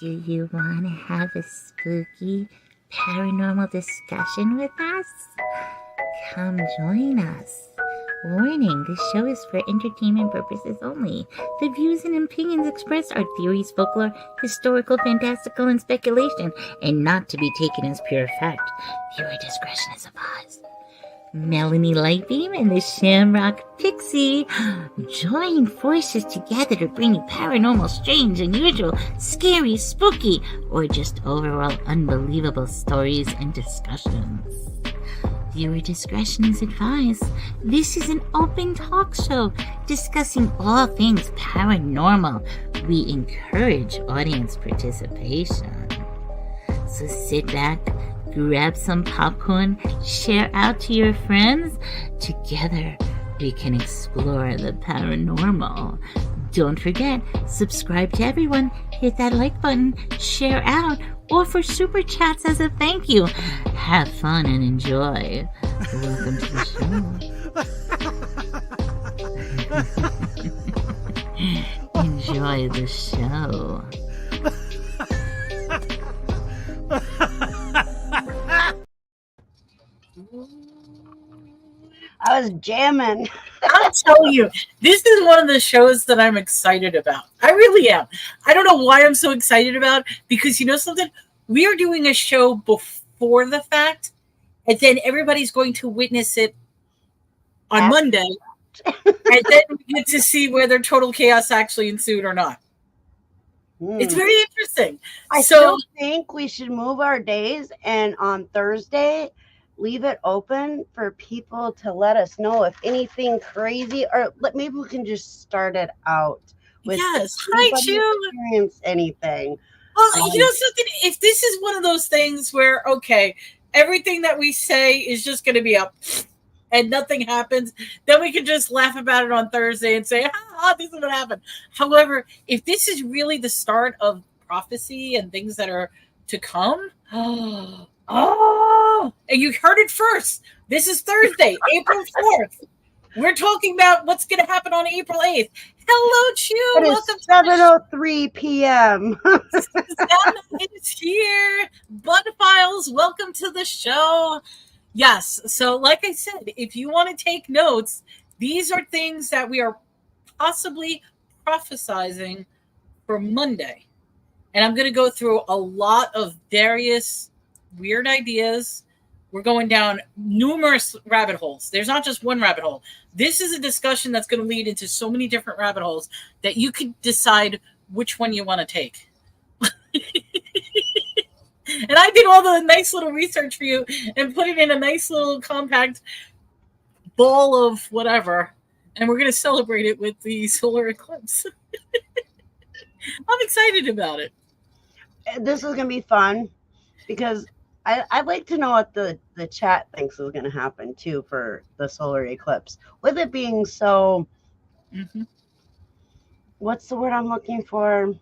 Do you want to have a spooky paranormal discussion with us? Come join us. Warning, this show is for entertainment purposes only. The views and opinions expressed are theories, folklore, historical, fantastical, and speculation, and not to be taken as pure fact. Viewer discretion is advised. Melanie, Lightbeam, and the Shamrock Pixie join forces together to bring you paranormal, strange, unusual, scary, spooky, or just overall unbelievable stories and discussions. Viewer discretion is advised. This is an open talk show discussing all things paranormal. We encourage audience participation. So sit back, grab some popcorn, share out to your friends. Together, we can explore the paranormal. Don't forget, subscribe to everyone, hit that like button, share out, or for super chats as a thank you. Have fun and enjoy. Welcome to the show. Enjoy the show. I was jamming. I'll tell you, this is one of the shows that I'm excited about. I really am. I don't know why I'm so excited about it, because you know something? We are doing a show before the fact, and then everybody's going to witness it on Monday, and then we get to see whether total chaos actually ensued or not. It's very interesting. I still think we should move our days, and on Thursday leave it open for people to let us know if anything crazy, or maybe we can just start it out with hi June, experience anything. Well, you know something, if this is one of those things where okay, everything that we say is just going to be up and nothing happens, then we can just laugh about it on Thursday and say, this is what happened. However, if this is really the start of prophecy and things that are to come, and you heard it first. This is Thursday, April 4th. We're talking about what's going to happen on April 8th. Hello, Chu. Welcome to 7:03 p.m. It's here. Bud Files, welcome to the show. Yes. So, like I said, if you want to take notes, these are things that we are possibly prophesizing for Monday. And I'm going to go through a lot of various weird ideas. We're going down numerous rabbit holes. There's not just one rabbit hole. This is a discussion that's going to lead into so many different rabbit holes that you could decide which one you want to take. And I did all the nice little research for you and put it in a nice little compact ball of whatever. And we're going to celebrate it with the solar eclipse. I'm excited about it. This is going to be fun because I'd like to know what the chat thinks is going to happen, too, for the solar eclipse. With it being so... What's the word I'm looking for?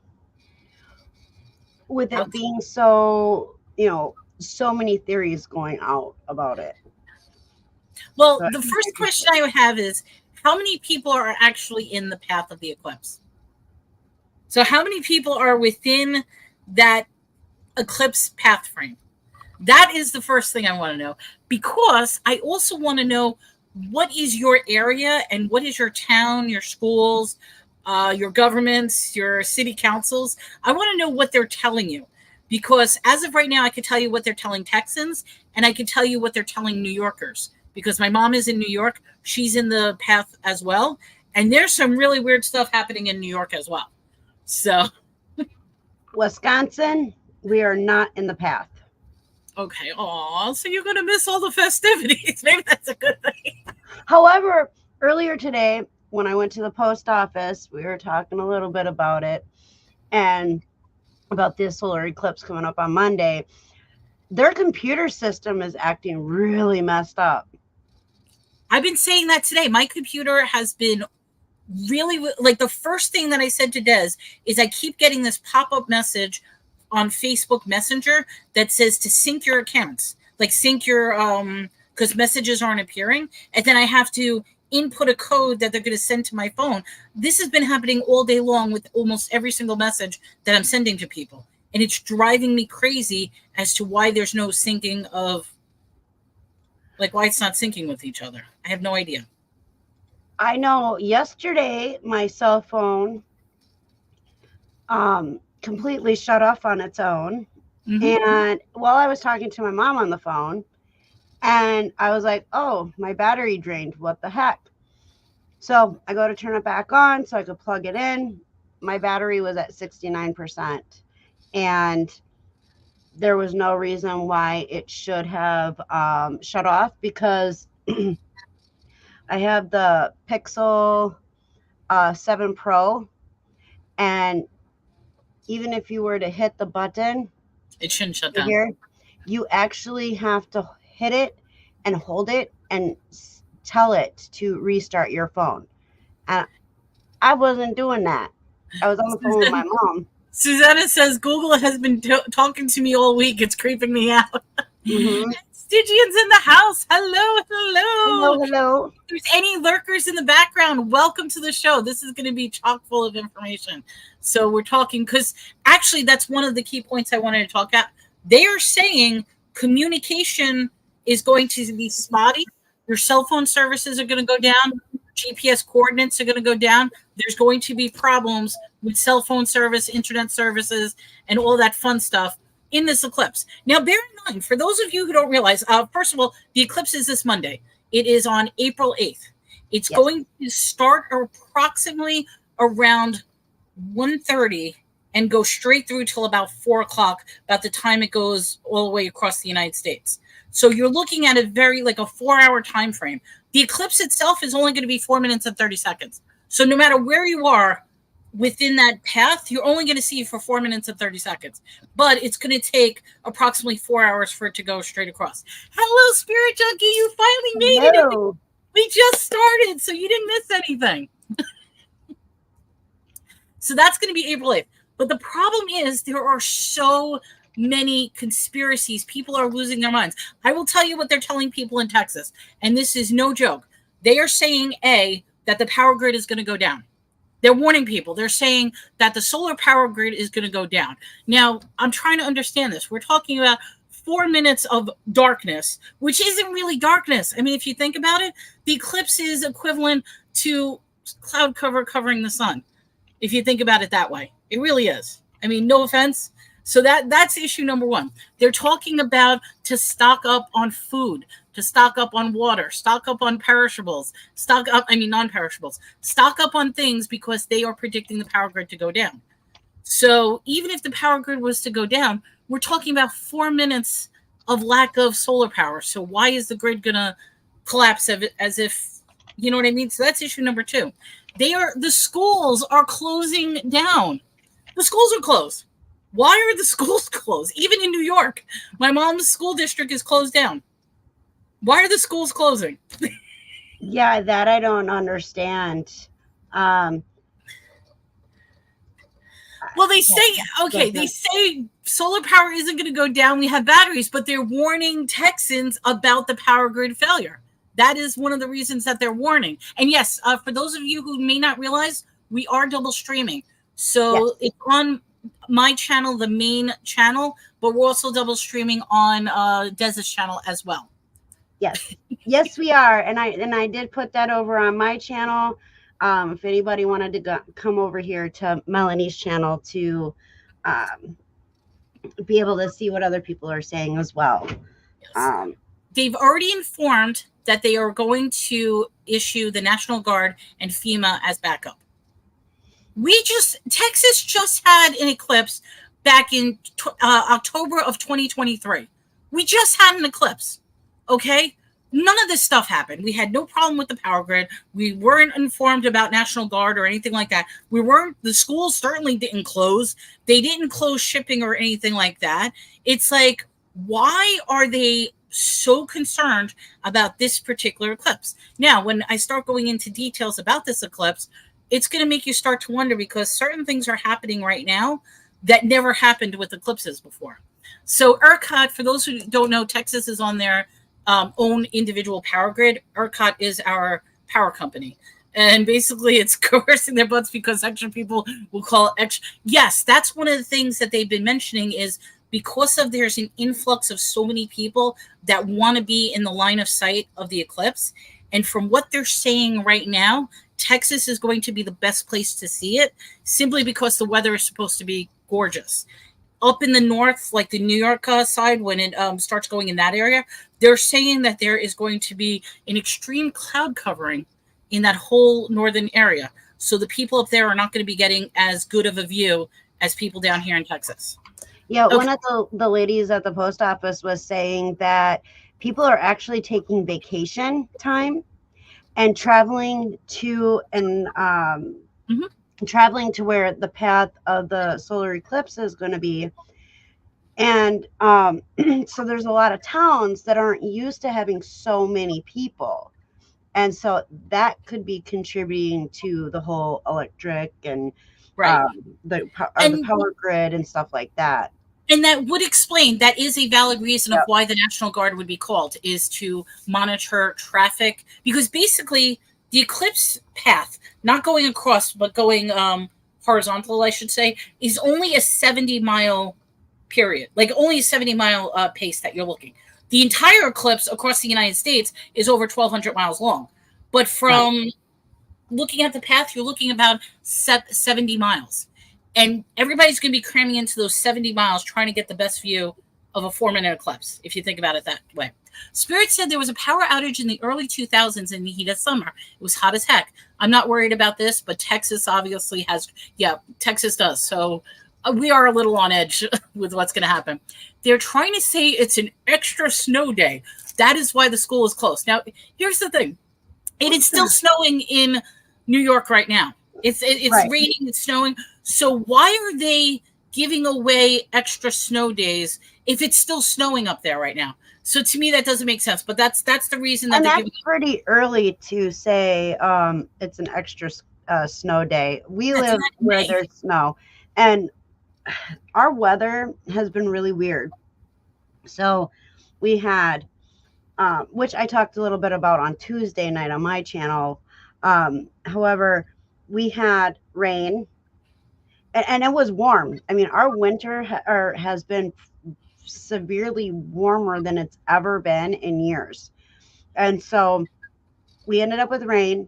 With it being so, so many theories going out about it. Well, so the first question I would have is, how many people are actually in the path of the eclipse? So how many people are within that eclipse path frame? That is the first thing I want to know, because I also want to know what is your area and what is your town, your schools, your governments, your city councils. I want to know what they're telling you, because as of right now, I could tell you what they're telling Texans, and I could tell you what they're telling New Yorkers, because my mom is in New York. She's in the path as well. And there's some really weird stuff happening in New York as well. So Wisconsin, we are not in the path. Okay. Oh, so you're going to miss all the festivities. Maybe that's a good thing. However, earlier today, when I went to the post office, we were talking a little bit about it and about this solar eclipse coming up on Monday. Their computer system is acting really messed up. I've been saying that today. My computer has been really, like, the first thing that I said to Des is I keep getting this pop-up message on Facebook Messenger that says to sync your accounts, like sync your, because messages aren't appearing. And then I have to input a code that they're going to send to my phone. This has been happening all day long with almost every single message that I'm sending to people. and it's driving me crazy as to why there's no syncing of, like, why it's not syncing with each other. I have no idea. I know yesterday my cell phone completely shut off on its own. And while I was talking to my mom on the phone, and I was like, oh, my battery drained. What the heck? So I go to turn it back on so I could plug it in. My battery was at 69%. And there was no reason why it should have shut off, because I have the Pixel 7 Pro, and even if you were to hit the button, it shouldn't shut down. Here, you actually have to hit it and hold it and tell it to restart your phone. And I wasn't doing that. I was on the phone with my mom. Susanna says, Google has been talking to me all week. It's creeping me out. Stygian's in the house. Hello, hello. Hello, hello. If there's any lurkers in the background, welcome to the show. This is going to be chock full of information. So we're talking, because actually that's one of the key points I wanted to talk about. They are saying communication is going to be spotty. Your cell phone services are going to go down. GPS coordinates are going to go down. There's going to be problems with cell phone service, internet services, and all that fun stuff in this eclipse. Now, bear in mind, for those of you who don't realize, first of all, the eclipse is this Monday. It is on April 8th. It's going to start approximately around 1:30 and go straight through till about 4 o'clock, about the time it goes all the way across the United States. So you're looking at a very, like a 4-hour time frame. The eclipse itself is only going to be 4 minutes and 30 seconds. So no matter where you are within that path, you're only going to see it for 4 minutes and 30 seconds. But it's going to take approximately 4 hours for it to go straight across. Hello, Spirit Junkie. You finally made it. We just started, so you didn't miss anything. So that's going to be April 8th. But the problem is there are so many conspiracies. People are losing their minds. I will tell you what they're telling people in Texas, and this is no joke. They are saying, that the power grid is going to go down. They're warning people. They're saying that the solar power grid is going to go down. Now, I'm trying to understand this. We're talking about 4 minutes of darkness, which isn't really darkness. I mean, if you think about it, the eclipse is equivalent to cloud cover covering the sun. If you think about it that way, it really is. I mean, no offense. So that's issue number one. They're talking about to stock up on food, to stock up on water, stock up on perishables, non-perishables, stock up on things, because they are predicting the power grid to go down. So even if the power grid was to go down, we're talking about 4 minutes of lack of solar power. So why is the grid going to collapse as if, you know what I mean? So that's issue number two. The schools are closing down. The schools are closed. Why are the schools closed? Even in New York, my mom's school district is closed down. Why are the schools closing? Yeah, that I don't understand. Well, they say solar power isn't going to go down. We have batteries, but they're warning Texans about the power grid failure. That is one of the reasons that they're warning. And yes, for those of you who may not realize, we are double streaming. So it's on my channel, the main channel, but we're also double streaming on Dez's channel as well. Yes, we are. And I did put that over on my channel. If anybody wanted to come over here to Melanie's channel to be able to see what other people are saying as well. Yes. They've already informed that they are going to issue the National Guard and FEMA as backup. Texas just had an eclipse back in October of 2023. We just had an eclipse. Okay? None of this stuff happened. We had no problem with the power grid. We weren't informed about National Guard or anything like that. The schools certainly didn't close. They didn't close shipping or anything like that. It's like, why are they so concerned about this particular eclipse? Now, when I start going into details about this eclipse, it's going to make you start to wonder, because certain things are happening right now that never happened with eclipses before. So ERCOT, for those who don't know, Texas is on their own individual power grid. ERCOT is our power company. And basically it's coercing their butts because extra people will call extra. Yes, that's one of the things that they've been mentioning is because of there's an influx of so many people that want to be in the line of sight of the eclipse. And from what they're saying right now, Texas is going to be the best place to see it simply because the weather is supposed to be gorgeous. Up in the north, like the New York side, when it starts going in that area, they're saying that there is going to be an extreme cloud covering in that whole northern area. So the people up there are not going to be getting as good of a view as people down here in Texas. Yeah, okay. One of the ladies at the post office was saying that people are actually taking vacation time and traveling to traveling to where the path of the solar eclipse is going to be. And so there's a lot of towns that aren't used to having so many people. And so that could be contributing to the whole electric and the power grid and stuff like that. And that would explain, that is a valid reason of why the National Guard would be called, is to monitor traffic. Because basically the eclipse path, not going across, but going horizontal, I should say, is only a 70-mile period. Like only a 70-mile pace that you're looking. The entire eclipse across the United States is over 1,200 miles long. But from looking at the path, you're looking about 70 miles. And everybody's going to be cramming into those 70 miles trying to get the best view of a 4-minute eclipse, if you think about it that way. Spirit said there was a power outage in the early 2000s in the heat of summer. It was hot as heck. I'm not worried about this, but Texas obviously has, Texas does. So we are a little on edge with what's going to happen. They're trying to say it's an extra snow day. That is why the school is closed. Now, here's the thing. It is still snowing in New York right now. It's raining, it's snowing. So why are they giving away extra snow days if it's still snowing up there right now? So to me, that doesn't make sense. But that's the reason that they're giving. Pretty early to say it's an extra snow day. We live where there's snow, and our weather has been really weird. So we had, which I talked a little bit about on Tuesday night on my channel. However, we had rain. And it was warm. I mean, our winter has been severely warmer than it's ever been in years. And so we ended up with rain.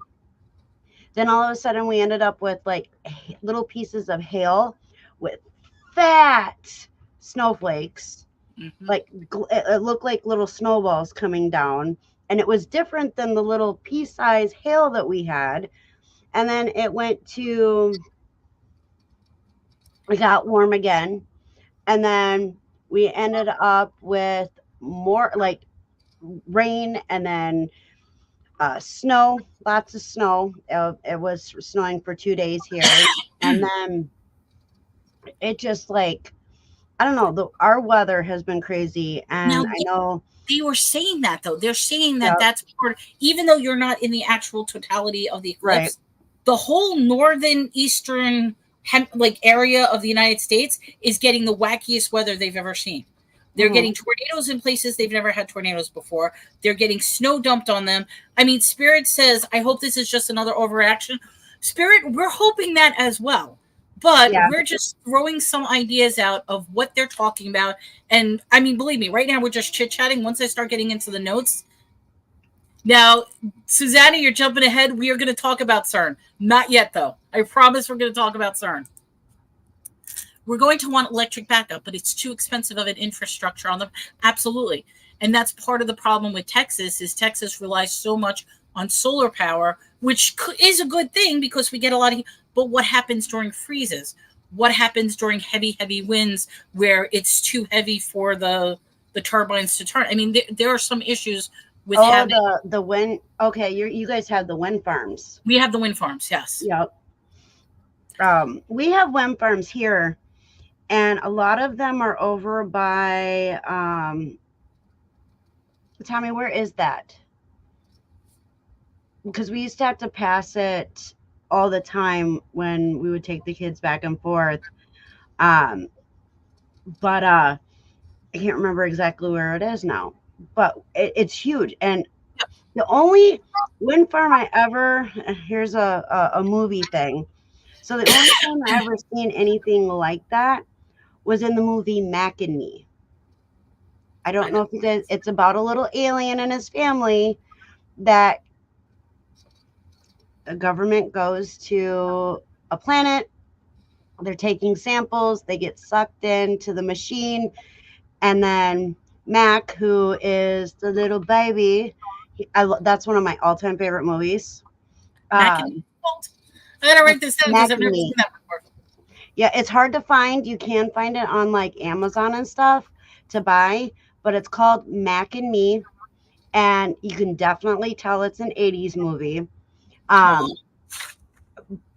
Then all of a sudden we ended up with like little pieces of hail with fat snowflakes. Mm-hmm. Like it looked like little snowballs coming down. And it was different than the little pea-sized hail that we had. And then it went to... It got warm again, and then we ended up with more like rain and then snow, lots of snow. It was snowing for 2 days here, and then it just like, I don't know, our weather has been crazy, and now, I know they were saying that though. They're saying that that's part, even though you're not in the actual totality of the eclipse, the whole northern eastern area of the United States is getting the wackiest weather they've ever seen. They're getting tornadoes in places they've never had tornadoes before. They're getting snow dumped on them. I mean, Spirit says, I hope this is just another overreaction. Spirit, we're hoping that as well. But we're just throwing some ideas out of what they're talking about. And I mean, believe me, right now we're just chit-chatting. Once I start getting into the notes. Now, Susanna, you're jumping ahead. We are going to talk about CERN. Not yet, though. I promise we're going to talk about CERN. We're going to want electric backup, but it's too expensive of an infrastructure on them. Absolutely. And that's part of the problem with Texas, is Texas relies so much on solar power, which is a good thing because we get a lot of heat. But what happens during freezes? What happens during heavy, heavy winds where it's too heavy for the turbines to turn? I mean, there are some issues with having the wind. Okay, you guys have the wind farms. We have the wind farms, yes. Yep. We have wind farms here, and a lot of them are over by Tommy, where is that? Because we used to have to pass it all the time when we would take the kids back and forth. But I can't remember exactly where it is now. But it's huge, and The only wind farm I ever, here's a movie thing. So the only time I ever seen anything like that was in the movie Mac and Me. I don't know if you guys, it's about a little alien and his family that the government goes to a planet. They're taking samples, they get sucked into the machine, and then Mac, who is the little baby, that's one of my all-time favorite movies. I gotta write this down because I've never seen that before. Yeah, it's hard to find. You can find it on like Amazon and stuff to buy, but it's called Mac and Me, and you can definitely tell it's an 80s movie.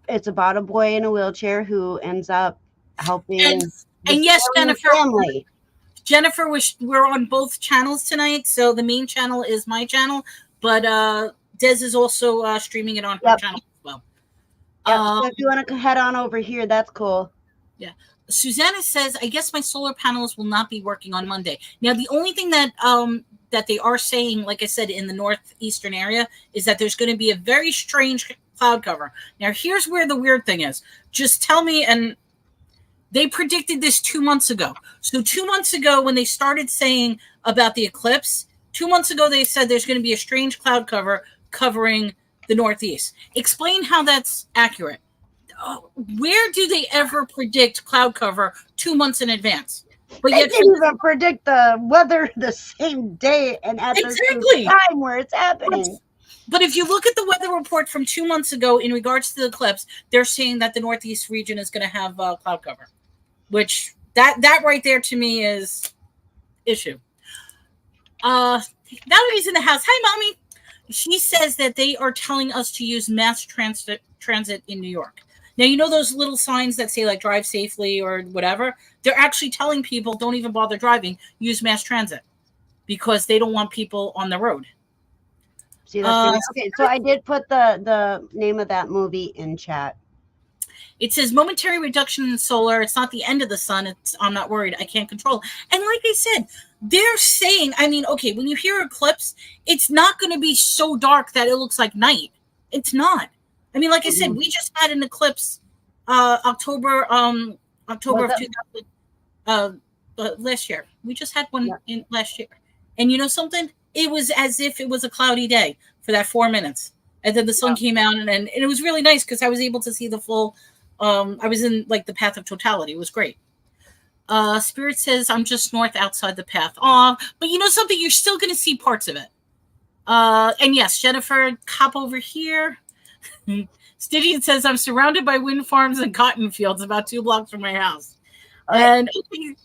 It's about a boy in a wheelchair who ends up helping. And yes, Jennifer. Family. Jennifer, we're on both channels tonight, so the main channel is my channel, but Des is also streaming it on her channel as well. So if you want to head on over here, that's cool. Yeah. Susanna says, I guess my solar panels will not be working on Monday. Now, the only thing that that they are saying, like I said, in the northeastern area, is that there's going to be a very strange cloud cover. Now, here's where the weird thing is. Just tell me, and they predicted this 2 months ago. So 2 months ago, when they started saying about the eclipse, 2 months ago, they said there's going to be a strange cloud cover covering the Northeast. Explain how that's accurate. Where do they ever predict cloud cover 2 months in advance? But they didn't even predict the weather the same day and at the same time where it's happening. But if you look at the weather report from 2 months ago in regards to the eclipse, they're saying that the Northeast region is going to have cloud cover, which that right there to me is issue. Valerie's in the house. Hi, Mommy. She says that they are telling us to use mass transit in New York. Now, you know those little signs that say like drive safely or whatever? They're actually telling people don't even bother driving, use mass transit because they don't want people on the road. See, okay, so I did put the name of that movie in chat. It says momentary reduction in solar. It's not the end of the sun. I'm not worried. I can't control. And like I said, they're saying, I mean, okay, when you hear eclipse, it's not going to be so dark that it looks like night. It's not. I mean, like I said, we just had an eclipse October of 2000 last year. We just had one in last year. And you know something? It was as if it was a cloudy day for that 4 minutes. And then the sun came out and it was really nice because I was able to see the full, I was in like the path of totality. It was great. Spirit says, I'm just north outside the path. But you know something? You're still going to see parts of it. And yes, Jennifer, hop over here. Stydian says, I'm surrounded by wind farms and cotton fields about 2 blocks from my house. And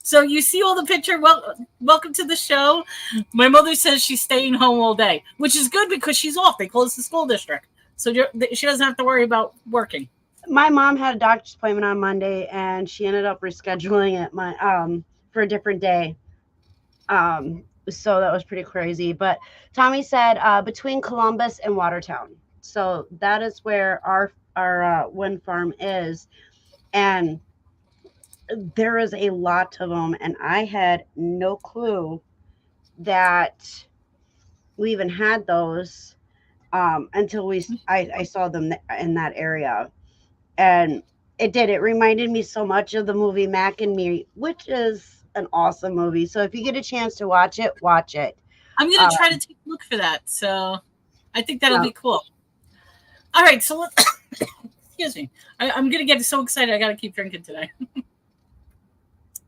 so you see all the picture. Well, welcome to the show. My mother says she's staying home all day, which is good because she's off. They closed the school district. So she doesn't have to worry about working. My mom had a doctor's appointment on Monday, and she ended up rescheduling it for a different day. So that was pretty crazy. But Tommy said between Columbus and Watertown. So that is where our wind farm is. And there is a lot of them, and I had no clue that we even had those until I saw them in that area. And it reminded me so much of the movie Mac and Me, which is an awesome movie. So if you get a chance to watch it, watch it. I'm going to try to take a look for that. So I think that'll be cool. All right. So excuse me. I'm going to get so excited. I got to keep drinking today.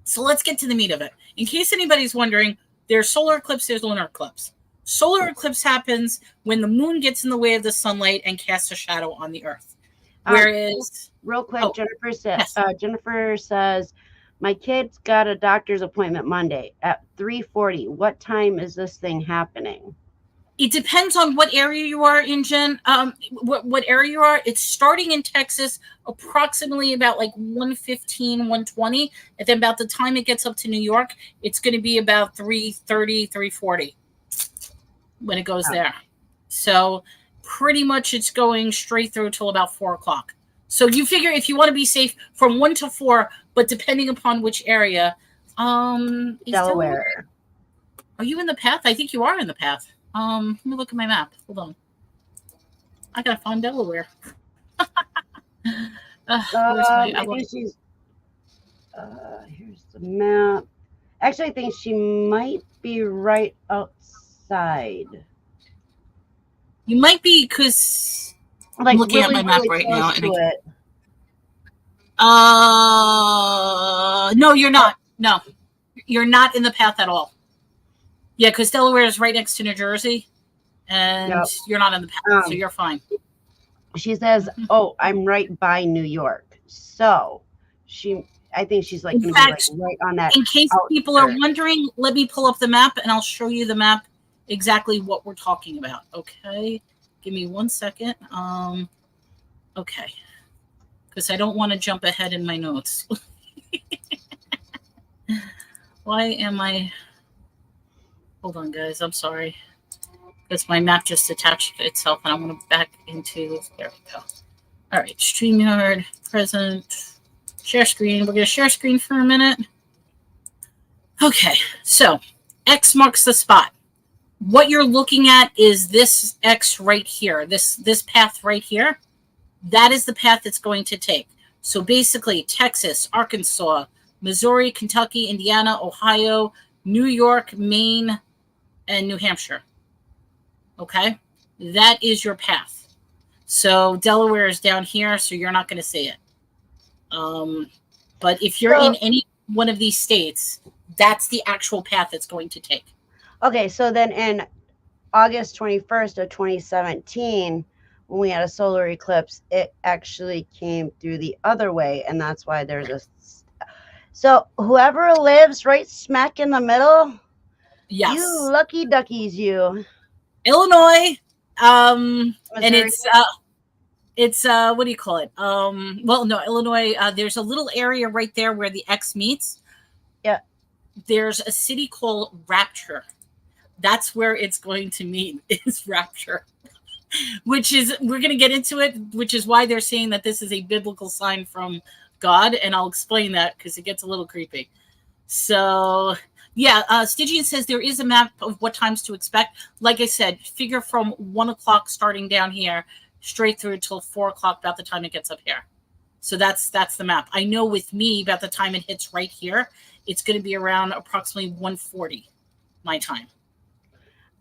So let's get to the meat of it. In case anybody's wondering, there's solar eclipse, there's lunar eclipse. Solar eclipse happens when the moon gets in the way of the sunlight and casts a shadow on the earth. Whereas, real quick, Jennifer says, my kid's got a doctor's appointment Monday at 3:40. What time is this thing happening? It depends on what area you are in, Jen. What area you are. It's starting in Texas, approximately about like 1:15, 1:20. And then about the time it gets up to New York, it's going to be about 3:30, 3:40 when it goes there. So pretty much it's going straight through till about 4 o'clock. So you figure if you want to be safe from 1 to 4, but depending upon which area. Delaware. Are you in the path? I think you are in the path. Let me look at my map. Hold on. I gotta find Delaware. I think she's. Here's the map. Actually, I think she might be right outside. You might be, because Like, I'm looking really, at my map really right now. close to it. No, you're not. No, you're not in the path at all. Yeah, because Delaware is right next to New Jersey, and Yep. you're not in the path, so you're fine. She says, "Oh, I'm right by New York." So I think she's like going to be like right on that. In case people are wondering, let me pull up the map and I'll show you the map exactly what we're talking about. Okay, give me 1 second. Okay, because I don't want to jump ahead in my notes. Why am I? Hold on, guys. I'm sorry. Because my map just attached itself, and I'm going to back into. There we go. All right, StreamYard, present, share screen. We're going to share screen for a minute. Okay, so X marks the spot. What you're looking at is this X right here, this path right here. That is the path it's going to take. So basically, Texas, Arkansas, Missouri, Kentucky, Indiana, Ohio, New York, Maine, and New Hampshire. Okay, that is your path. So Delaware is down here, so you're not going to see it. But if you're in any one of these states, that's the actual path it's going to take. Okay, so then in August 21st of 2017, when we had a solar eclipse, it actually came through the other way, and that's why there's a... So whoever lives right smack in the middle, yes, you lucky duckies, you. Illinois, and it's what do you call it? Well, no, Illinois. There's a little area right there where the X meets. Yeah. There's a city called Rapture. That's where it's going to meet. Is Rapture, which is, we're going to get into it. Which is why they're saying that this is a biblical sign from God, and I'll explain that because it gets a little creepy. So. Yeah, Stygian says there is a map of what times to expect. Like I said, figure from 1 o'clock starting down here straight through till 4 o'clock about the time it gets up here. So that's the map. I know with me, about the time it hits right here, it's going to be around approximately 1:40 my time.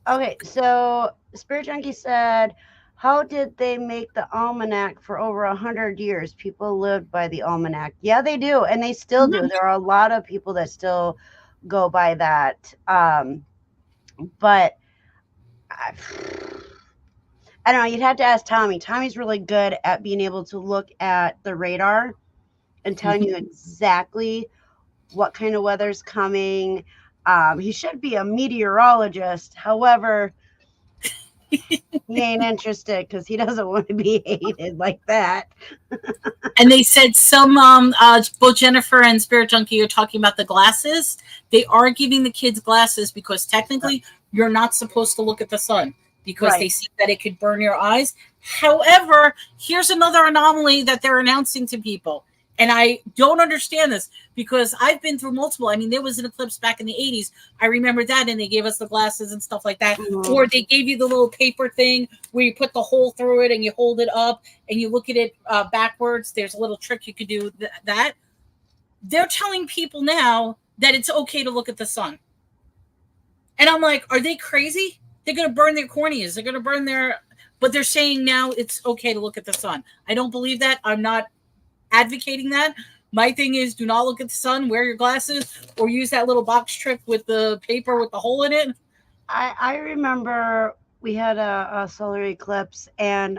Okay, so Spirit Junkie said, how did they make the almanac for over 100 years? People lived by the almanac. Yeah, they do, and they still do. There are a lot of people that still go by that, but I don't know. You'd have to ask Tommy. Tommy's really good at being able to look at the radar and telling you exactly what kind of weather's coming. He should be a meteorologist. However, he ain't interested because he doesn't want to be hated like that. And they said some, both Jennifer and Spirit Junkie are talking about the glasses. They are giving the kids glasses because technically you're not supposed to look at the sun because they see that it could burn your eyes. However, here's another anomaly that they're announcing to people. And I don't understand this because I've been through multiple. I mean, there was an eclipse back in the 80s. I remember that, and they gave us the glasses and stuff like that. Or they gave you the little paper thing where you put the hole through it and you hold it up and you look at it backwards. There's a little trick you could do that. They're telling people now that it's okay to look at the sun. And I'm like, are they crazy? They're going to burn their corneas. They're going to burn their... But they're saying now it's okay to look at the sun. I don't believe that. I'm not advocating that. My thing is, do not look at the sun, wear your glasses, or use that little box trick with the paper with the hole in it. I remember we had a solar eclipse, and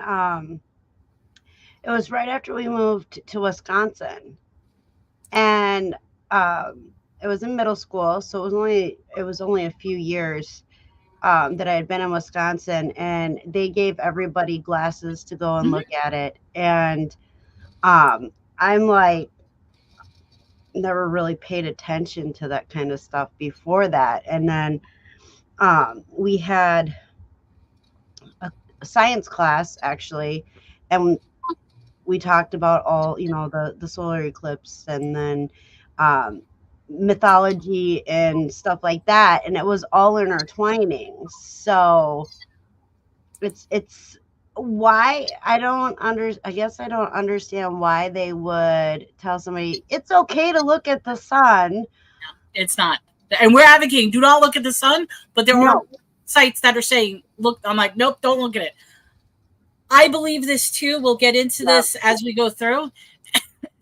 it was right after we moved to Wisconsin, and it was in middle school, so it was only a few years that I had been in Wisconsin, and they gave everybody glasses to go and look at it, and I'm like, never really paid attention to that kind of stuff before that. And then we had a science class actually, and we talked about all, the solar eclipse, and then mythology and stuff like that, and it was all intertwining. So it's why I guess I don't understand why they would tell somebody it's okay to look at the sun. It's not. And we're advocating, do not look at the sun, but there are sites that are saying, look. I'm like, nope, don't look at it. I believe this too. We'll get into this as we go through.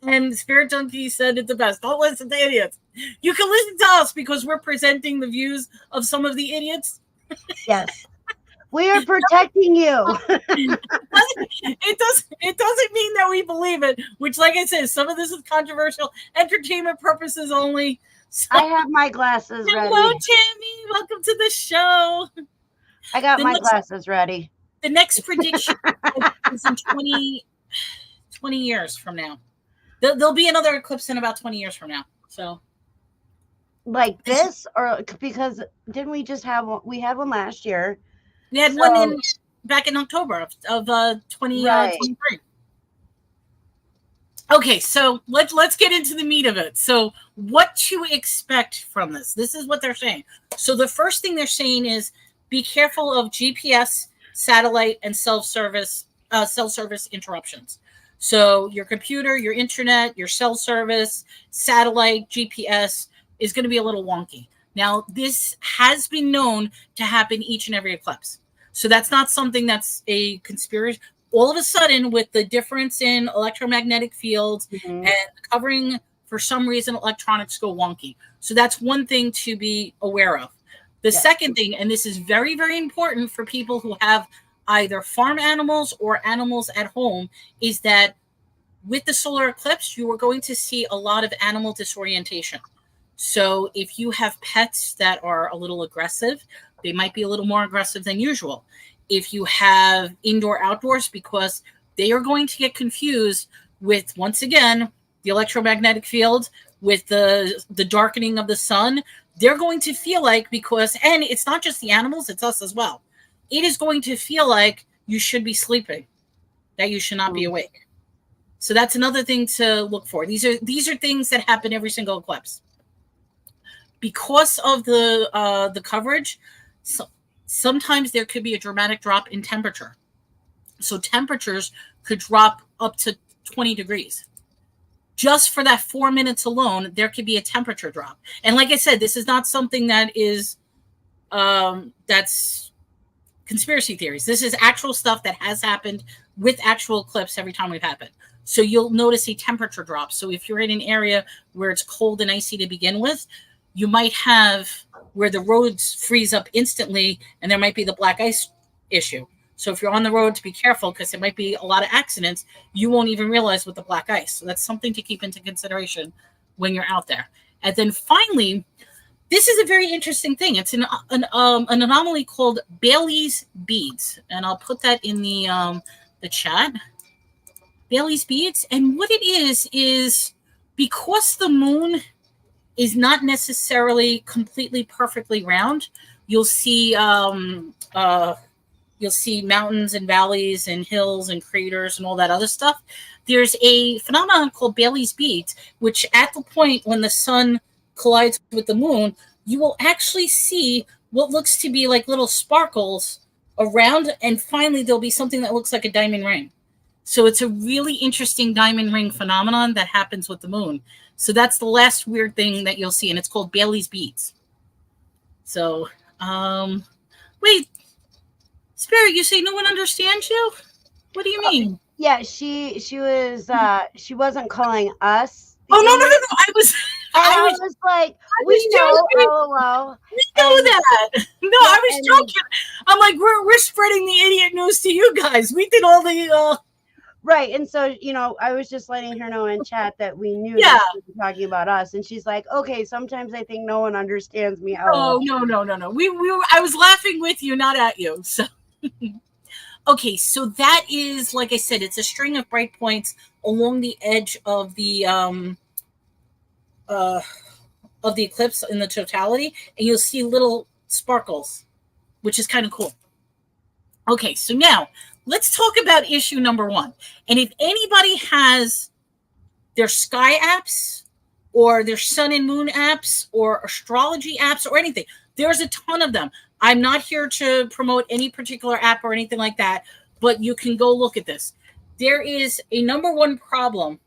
And Spirit Junkie said it's the best. Don't listen to idiots. You can listen to us because we're presenting the views of some of the idiots. Yes. We are protecting you. It doesn't mean that we believe it, which, like I said, some of this is controversial. Entertainment purposes only. So, I have my glasses ready. Hello, Tammy. Welcome to the show. I got my glasses ready. The next prediction is in 20 years from now. There'll be another eclipse in about 20 years from now. So, like this, or because didn't we just have one? We had one last year. We had one back in October of 2023. Okay, so let's get into the meat of it. So, what to expect from this? This is what they're saying. So, the first thing they're saying is be careful of GPS, satellite, and cell service interruptions. So, your computer, your internet, your cell service, satellite, GPS is going to be a little wonky. Now, this has been known to happen each and every eclipse. So that's not something that's a conspiracy. All of a sudden, with the difference in electromagnetic fields and covering, for some reason, electronics go wonky. So that's one thing to be aware of. The second thing, and this is very, very important for people who have either farm animals or animals at home, is that with the solar eclipse, you are going to see a lot of animal disorientation. So if you have pets that are a little aggressive, they might be a little more aggressive than usual. If you have indoor-outdoors, because they are going to get confused with, once again, the electromagnetic field, with the darkening of the sun, they're going to feel like, and it's not just the animals, it's us as well. It is going to feel like you should be sleeping, that you should not be awake. So that's another thing to look for. These are things that happen every single eclipse. Because of the coverage, sometimes there could be a dramatic drop in temperature. So temperatures could drop up to 20 degrees. Just for that 4 minutes alone, there could be a temperature drop. And like I said, this is not something that is that's conspiracy theories. This is actual stuff that has happened with actual eclipse every time we've happened. So you'll notice a temperature drop. So if you're in an area where it's cold and icy to begin with, you might have where the roads freeze up instantly, and there might be the black ice issue. So if you're on the road, to be careful, because there might be a lot of accidents you won't even realize with the black ice. So that's something to keep into consideration when you're out there. And then finally, this is a very interesting thing. It's an anomaly called Bailey's beads, and I'll put that in the chat. Bailey's beads, and what it is because the moon is not necessarily completely perfectly round. You'll see mountains and valleys and hills and craters and all that other stuff. There's a phenomenon called Bailey's beads, which at the point when the sun collides with the moon, you will actually see what looks to be like little sparkles around, and finally there'll be something that looks like a diamond ring. So it's a really interesting diamond ring phenomenon that happens with the moon. So that's the last weird thing that you'll see, and it's called Bailey's beads. So, wait, Spirit, you say no one understands you? What do you mean? Yeah, she wasn't calling us. Oh no! I was like, we know, LOL. We know that. No, yeah, I was joking. I'm like, we're spreading the idiot news to you guys. We did all the. Right, and so I was just letting her know in chat that we knew that she was talking about us, and she's like, "Okay, sometimes I think no one understands me." Oh no. We I was laughing with you, not at you. So, okay, so that is, like I said, it's a string of bright points along the edge of the eclipse in the totality, and you'll see little sparkles, which is kind of cool. Okay, so now let's talk about issue number one. And if anybody has their Sky apps or there's sun and moon apps or astrology apps or anything. There's a ton of them. I'm not here to promote any particular app or anything like that, but you can go look at this. There is a number one problem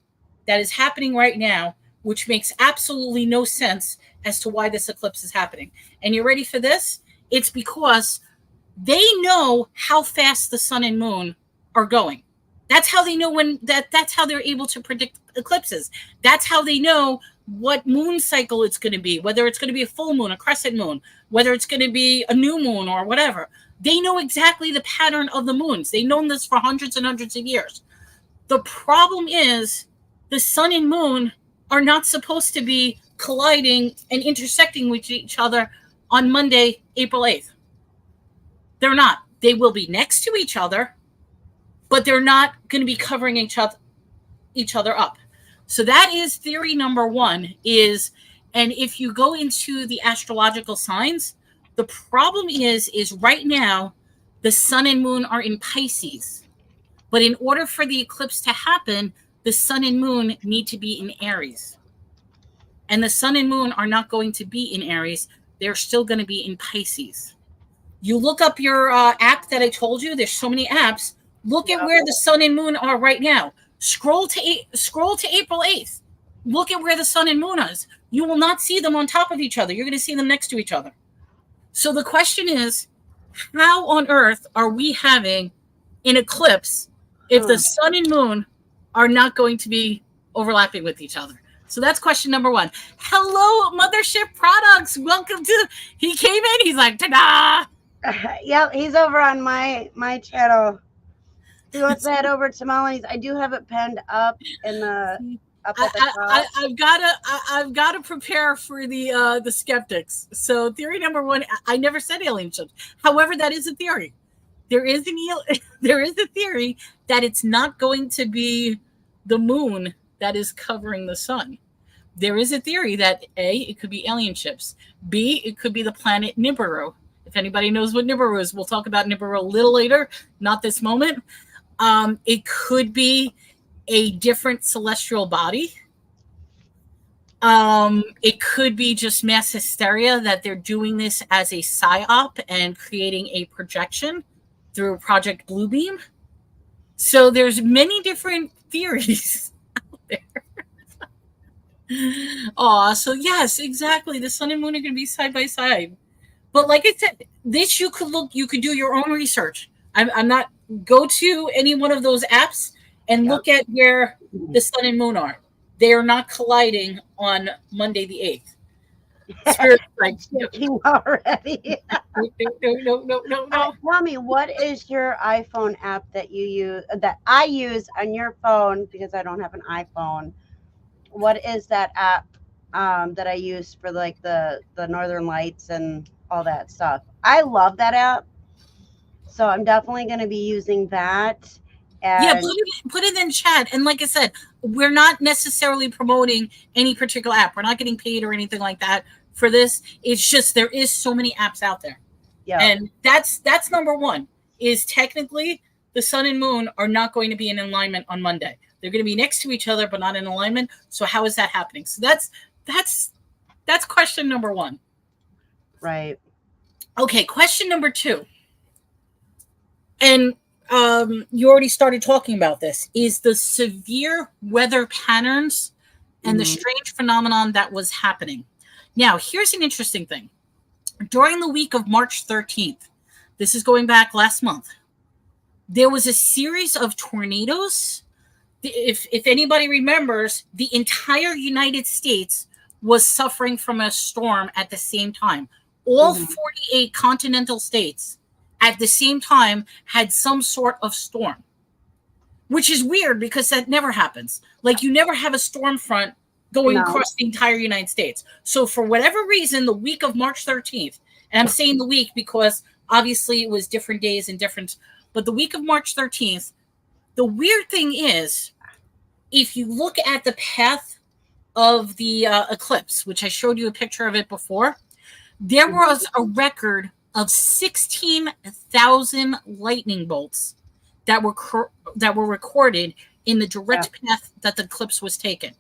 that is happening right now, which makes absolutely no sense as to why this eclipse is happening. And you're ready for this? It's because they know how fast the sun and moon are going. That's how they know that's how they're able to predict eclipses. That's how they know what moon cycle it's going to be, whether it's going to be a full moon, a crescent moon, whether it's going to be a new moon or whatever. They know exactly the pattern of the moons. They've known this for hundreds and hundreds of years. The problem is the sun and moon are not supposed to be colliding and intersecting with each other on Monday, April 8th. They're not. They will be next to each other, but they're not going to be covering each other up. So that is theory number one is, and if you go into the astrological signs, the problem is right now, the sun and moon are in Pisces. But in order for the eclipse to happen, the sun and moon need to be in Aries. And the sun and moon are not going to be in Aries. They're still going to be in Pisces. You look up your app that I told you. There's so many apps. Look at where the sun and moon are right now. Scroll to April 8th. Look at where the sun and moon is. You will not see them on top of each other. You're going to see them next to each other. So the question is, how on earth are we having an eclipse if the sun and moon are not going to be overlapping with each other? So that's question number one. Hello, Mothership Products. Welcome to. He came in. He's like, ta-da! Yep, he's over on my channel. He wants to head over to Melanie's. I do have it pinned up in the up at the top. I've gotta prepare for the skeptics. So theory number one, I never said alien ships. However, that is a theory. There is a theory that it's not going to be the moon that is covering the sun. There is a theory that A, it could be alien ships. B, it could be the planet Nibiru. If anybody knows what Nibiru is, we'll talk about Nibiru a little later, not this moment. It could be a different celestial body. It could be just mass hysteria that they're doing this as a psyop and creating a projection through Project Bluebeam. So there's many different theories out there. So yes, exactly. The sun and moon are going to be side by side. But like I said, this you could do your own research. I'm not go to any one of those apps and look at where the sun and moon are. They are not colliding on Monday the 8th. Spirit like you already. No. Tell me, what is your iPhone app that you use that I use on your phone because I don't have an iPhone? What is that app that I use for like the Northern Lights and all that stuff? I love that app, so I'm definitely going to be using that. And put it in chat. And like I said, we're not necessarily promoting any particular app. We're not getting paid or anything like that for this. It's just there is so many apps out there. Yeah. And that's number one, is technically the sun and moon are not going to be in alignment on Monday. They're going to be next to each other, but not in alignment. So how is that happening? So that's question number one. Right. Okay, question number two. And you already started talking about this, is the severe weather patterns and the strange phenomenon that was happening. Now, here's an interesting thing. During the week of March 13th, this is going back last month, there was a series of tornadoes. If anybody remembers, the entire United States was suffering from a storm at the same time. All 48 continental states at the same time had some sort of storm, which is weird because that never happens. Like, you never have a storm front going across the entire United States. So for whatever reason, the week of March 13th, and I'm saying the week because obviously it was different days and different, but the week of March 13th, the weird thing is, if you look at the path of the eclipse, which I showed you a picture of it before, there was a record of 16,000 lightning bolts that were recorded in the direct path that the eclipse was taken.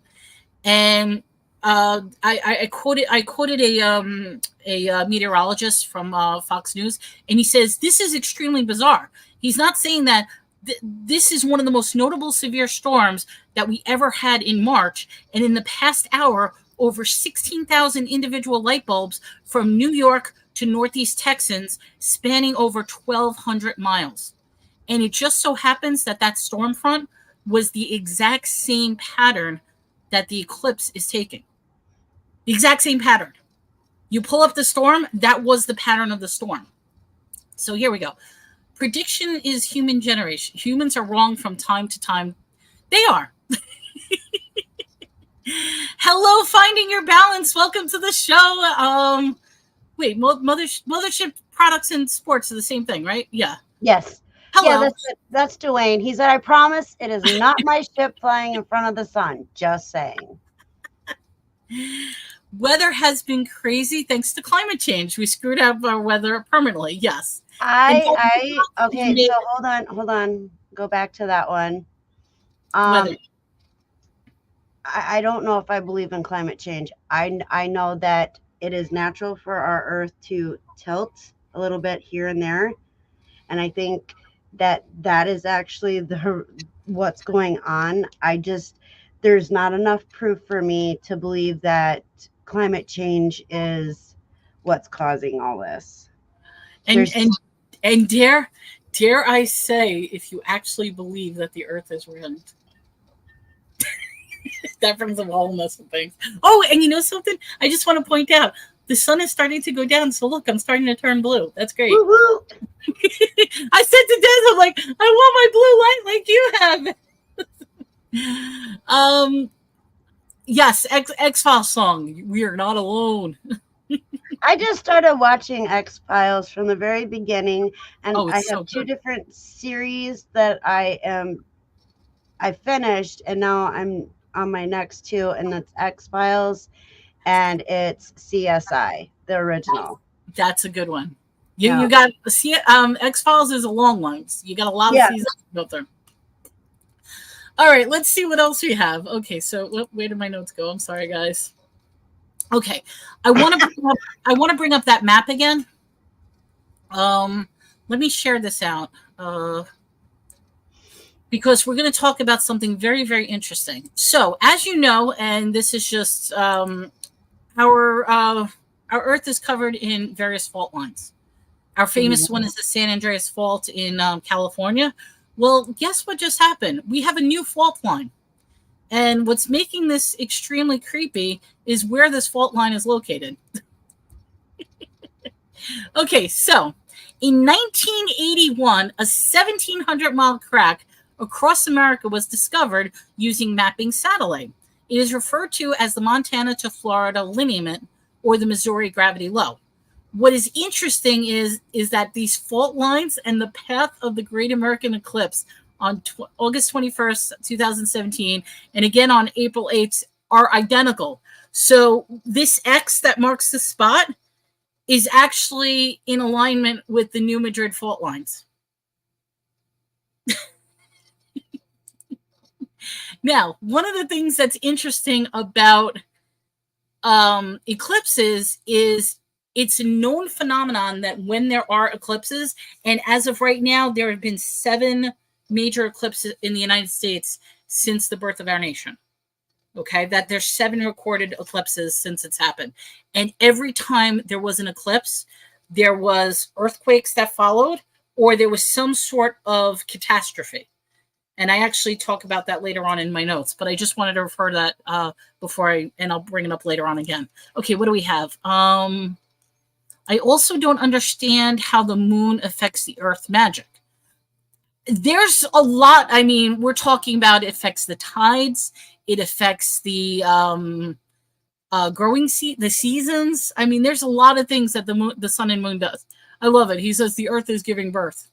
And I quoted a meteorologist from Fox News, and he says this is extremely bizarre. He's not saying that this is one of the most notable severe storms that we ever had in March, and in the past hour, over 16,000 individual light bulbs from New York to Northeast Texans, spanning over 1,200 miles. And it just so happens that that storm front was the exact same pattern that the eclipse is taking. The exact same pattern. You pull up the storm, that was the pattern of the storm. So here we go. Prediction is human generation. Humans are wrong from time to time. They are. Hello, Finding Your Balance. Welcome to the show. Wait, Mothership Products and Sports are the same thing, right? Yeah. Yes. Hello. Yeah, that's Dwayne. He said, I promise it is not my ship flying in front of the sun. Just saying. Weather has been crazy thanks to climate change. We screwed up our weather permanently. Yes. Okay, so hold on. Go back to that one. I don't know if I believe in climate change. I know that it is natural for our Earth to tilt a little bit here and there. And I think that is actually what's going on. There's not enough proof for me to believe that climate change is what's causing all this. And dare I say, if you actually believe that the Earth is round, that brings up a whole mess of things. Oh, and you know something? I just want to point out the sun is starting to go down. So look, I'm starting to turn blue. That's great. Woo-hoo. I said to Des, I'm like, I want my blue light like you have. Yes, X-Files song. We are not alone. I just started watching X-Files from the very beginning, and I have two different series that I finished, and now I'm on my next two, and it's X-Files and it's CSI, the original. That's a good one. You got X-Files is a long one. So you got a lot of seasons to go through. All right, let's see what else we have. Okay, so where did my notes go? I'm sorry, guys. Okay, I want to bring up that map again. Let me share this out because we're going to talk about something very, very interesting. So, as you know, and this is just our Earth is covered in various fault lines. Our famous one is the San Andreas Fault in California. Well, guess what just happened? We have a new fault line. And what's making this extremely creepy is where this fault line is located. Okay, so in 1981, a 1,700-mile crack across America was discovered using mapping satellite. It is referred to as the Montana to Florida lineament or the Missouri gravity low. What is interesting is that these fault lines and the path of the Great American Eclipse on August 21st, 2017, and again on April 8th are identical. So this X that marks the spot is actually in alignment with the New Madrid fault lines. Now, one of the things that's interesting about eclipses is it's a known phenomenon that when there are eclipses, and as of right now, there have been 7 major eclipses in the United States since the birth of our nation. Okay, that there's 7 recorded eclipses since it's happened. And every time there was an eclipse, there was earthquakes that followed, or there was some sort of catastrophe. And I actually talk about that later on in my notes, but I just wanted to refer to that and I'll bring it up later on again. Okay, what do we have? I also don't understand how the moon affects the Earth magic. There's a lot. I mean, we're talking about it affects the tides. It affects the the seasons. I mean, there's a lot of things that the sun and moon does. I love it. He says the Earth is giving birth.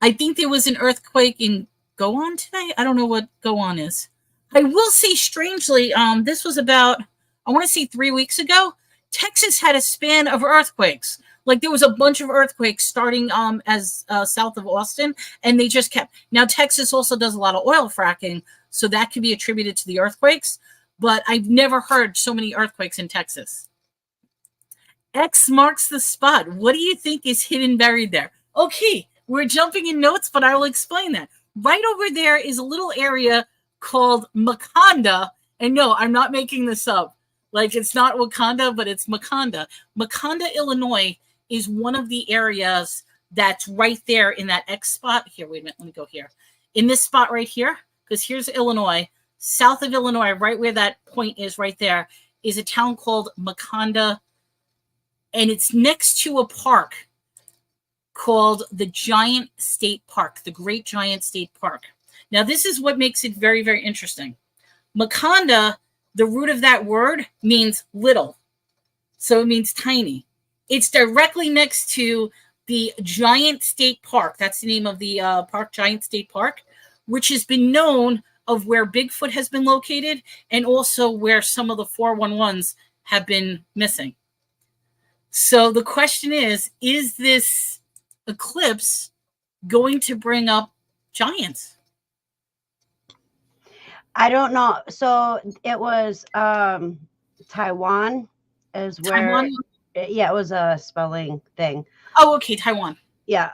I think there was an earthquake in Goan today. I don't know what Goan is. I will say, strangely, this was about, I want to say 3 weeks ago, Texas had a span of earthquakes. Like there was a bunch of earthquakes starting as south of Austin, and they just kept. Now Texas also does a lot of oil fracking, so that could be attributed to the earthquakes. But I've never heard so many earthquakes in Texas. X marks the spot. What do you think is hidden buried there? Okay, we're jumping in notes, but I will explain that. Right over there is a little area called Maconda. And no, I'm not making this up. Like, it's not Wakanda, but it's Maconda. Maconda, Illinois is one of the areas that's right there in that X spot. Here, wait a minute. Let me go here. In this spot right here, because here's Illinois. South of Illinois, right where that point is right there, is a town called Maconda. And it's next to a park called the Giant State Park, the Great Giant State Park. Now, this is what makes it very, very interesting. Maconda, the root of that word means little. So it means tiny. It's directly next to the Giant State Park. That's the name of the park, Giant State Park, which has been known of where Bigfoot has been located and also where some of the 411s have been missing. So the question is this eclipse going to bring up giants? I don't know. So it was Taiwan is where Taiwan? Yeah, it was a spelling thing. Oh, okay, Taiwan. Yeah.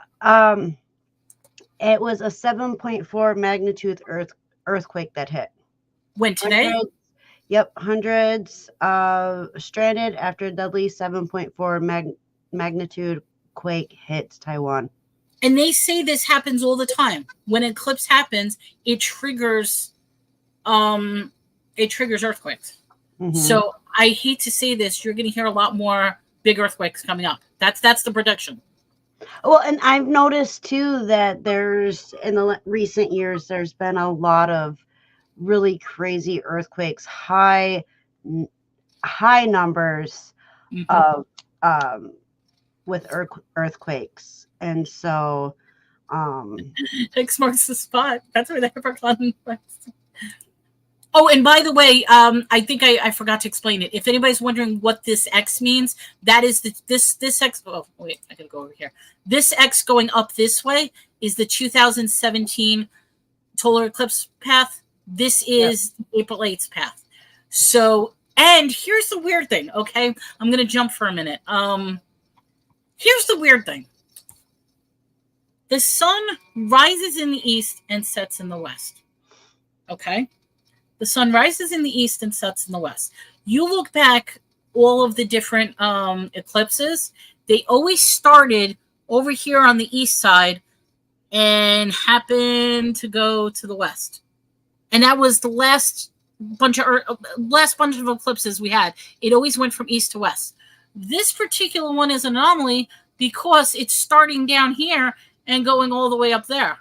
It was a 7.4 magnitude earthquake that hit. When today? Hundreds stranded after a deadly 7.4 magnitude quake hits Taiwan. And they say this happens all the time. When an eclipse happens, it triggers earthquakes. Mm-hmm. So I hate to say this, you're going to hear a lot more big earthquakes coming up. That's the prediction. Well, and I've noticed too that there's in the recent years there's been a lot of really crazy earthquakes, high numbers of with earthquakes, and so X marks the spot. That's where they're from. Oh, and by the way, I think I forgot to explain it. If anybody's wondering what this X means, that is this X. Oh, wait, I gotta go over here. This X going up this way is the 2017 solar eclipse path. This is April 8th path. So, and here's the weird thing. Okay, I'm gonna jump for a minute. Here's the weird thing. The sun rises in the east and sets in the west. Okay. The sun rises in the east and sets in the west. You look back all of the different eclipses, they always started over here on the east side and happened to go to the west. And that was the last bunch of eclipses we had. It always went from east to west. This particular one is an anomaly because it's starting down here and going all the way up there.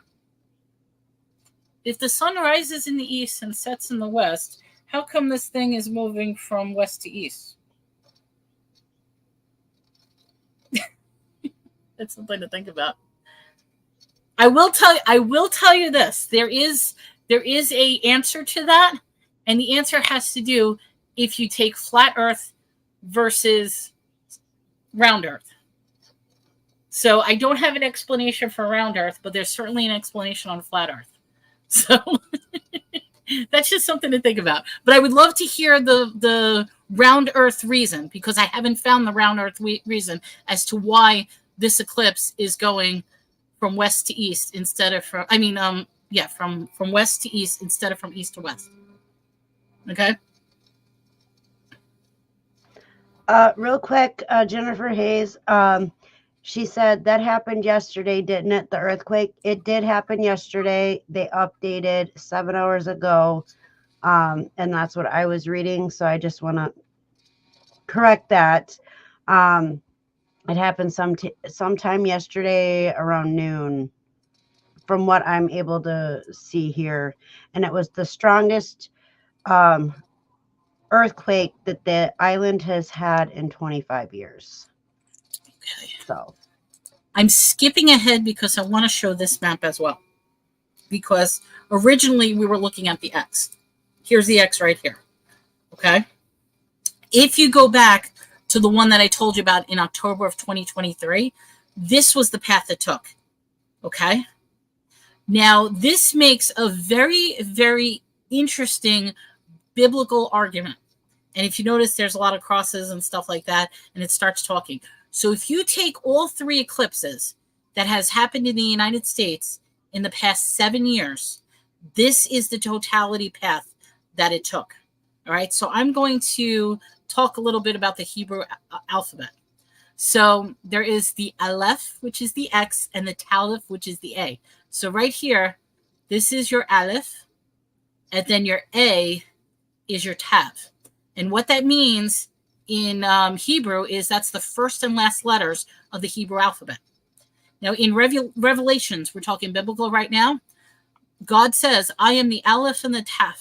If the sun rises in the east and sets in the west, how come this thing is moving from west to east? That's something to think about. I will tell you this. There is a answer to that, and the answer has to do if you take flat Earth versus round Earth. So I don't have an explanation for round Earth, but there's certainly an explanation on flat Earth. So that's just something to think about. But I would love to hear the round Earth reason, because I haven't found the round Earth reason as to why this eclipse is going from west to east instead of from west to east instead of from east to west. Okay. Real quick, Jennifer Hayes. She said that happened yesterday, didn't it? The earthquake. It did happen yesterday. They updated 7 hours ago. And that's what I was reading. So I just want to correct that. It happened sometime yesterday around noon, from what I'm able to see here. And it was the strongest earthquake that the island has had in 25 years. Okay. So I'm skipping ahead because I want to show this map as well. Because originally we were looking at the X. Here's the X right here. Okay. If you go back to the one that I told you about in October of 2023, this was the path it took. Okay. Now, this makes a very, very interesting biblical argument. And if you notice, there's a lot of crosses and stuff like that, and it starts talking. So if you take all 3 eclipses that has happened in the United States in the past 7 years, this is the totality path that it took. All right. So I'm going to talk a little bit about the Hebrew alphabet. So there is the Aleph, which is the X, and the Taleph, which is the A. So right here, this is your Aleph, and then your A is your Tav. And what that means in Hebrew is that's the first and last letters of the Hebrew alphabet. Now, in Revelations, we're talking biblical right now, God says, I am the Aleph and the Tav,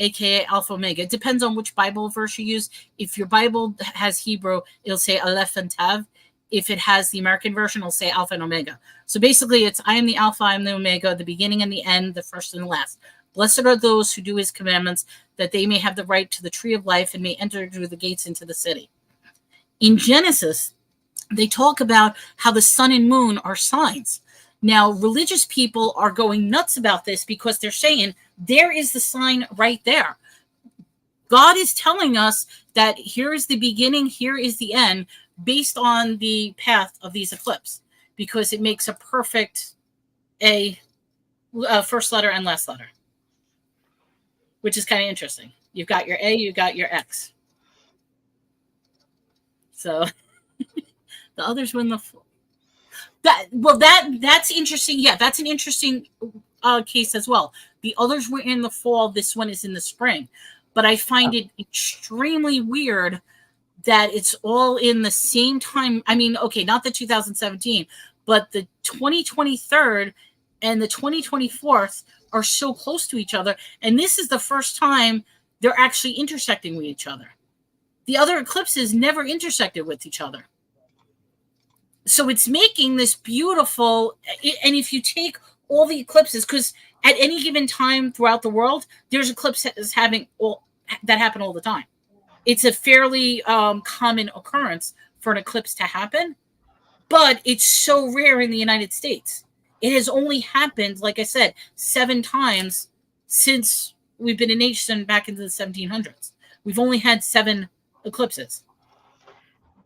aka Alpha Omega. It depends on which Bible verse you use. If your Bible has Hebrew, it'll say Aleph and Tav. If it has the American version, it'll say Alpha and Omega. So basically, it's I am the Alpha, I am the Omega, the beginning and the end, the first and the last. Blessed are those who do his commandments, that they may have the right to the tree of life and may enter through the gates into the city. In Genesis, they talk about how the sun and moon are signs. Now, religious people are going nuts about this because they're saying there is the sign right there. God is telling us that here is the beginning, here is the end, based on the path of these eclipses, because it makes a perfect first letter and last letter, which is kind of interesting. You've got your A, you've got your X. So the others win the that's interesting. Yeah, that's an interesting case as well. The others were in the fall. This one is in the spring. But I find it extremely weird that it's all in the same time. I mean, okay, not the 2017, but the 2023 and the 2024 are so close to each other. And this is the first time they're actually intersecting with each other. The other eclipses never intersected with each other. So it's making this beautiful, and if you take all the eclipses, because at any given time throughout the world, there's eclipses that happen all the time. It's a fairly common occurrence for an eclipse to happen, but it's so rare in the United States. It has only happened, like I said, 7 times since we've been in nation back into the 1700s. We've only had 7 eclipses.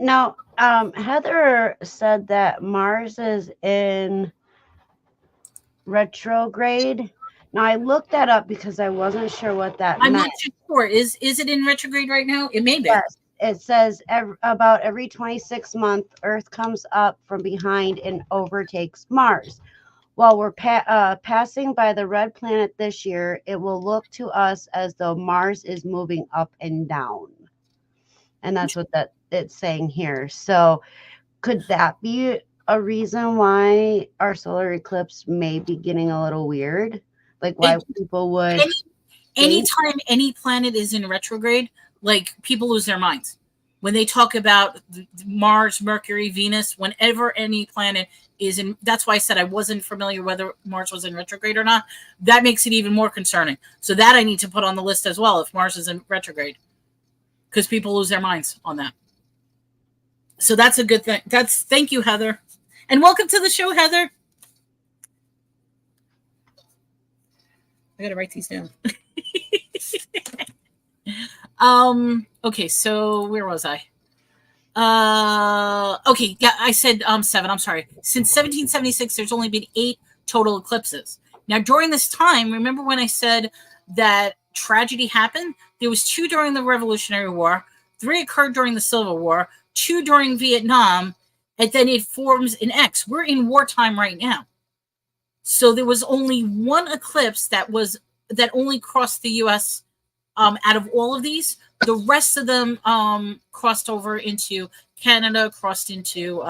Now, Heather said that Mars is in retrograde. Now, I looked that up because I wasn't sure what that meant. I'm not too sure. Is it in retrograde right now? It may be. Yes. It says about every 26 months, Earth comes up from behind and overtakes Mars. While we're passing by the red planet this year, it will look to us as though Mars is moving up and down. And that's what it's saying here. So could that be a reason why our solar eclipse may be getting a little weird? Like why people would... Anytime any planet is in retrograde, like people lose their minds. When they talk about Mars, Mercury, Venus, whenever any planet is in, that's why I said I wasn't familiar whether Mars was in retrograde or not. That makes it even more concerning. So that I need to put on the list as well if Mars is in retrograde, because people lose their minds on that. So that's a good thing. Thank you, Heather. And welcome to the show, Heather. I got to write these down. Okay, so where was I? Okay, yeah, I said 7. I'm sorry. Since 1776, there's only been 8 total eclipses. Now, during this time, remember when I said that tragedy happened? There was 2 during the Revolutionary War, 3 occurred during the Civil War, 2 during Vietnam, and then it forms an X. We're in wartime right now. So there was only 1 eclipse that only crossed the U.S. Out of all of these. The rest of them crossed over into Canada, crossed into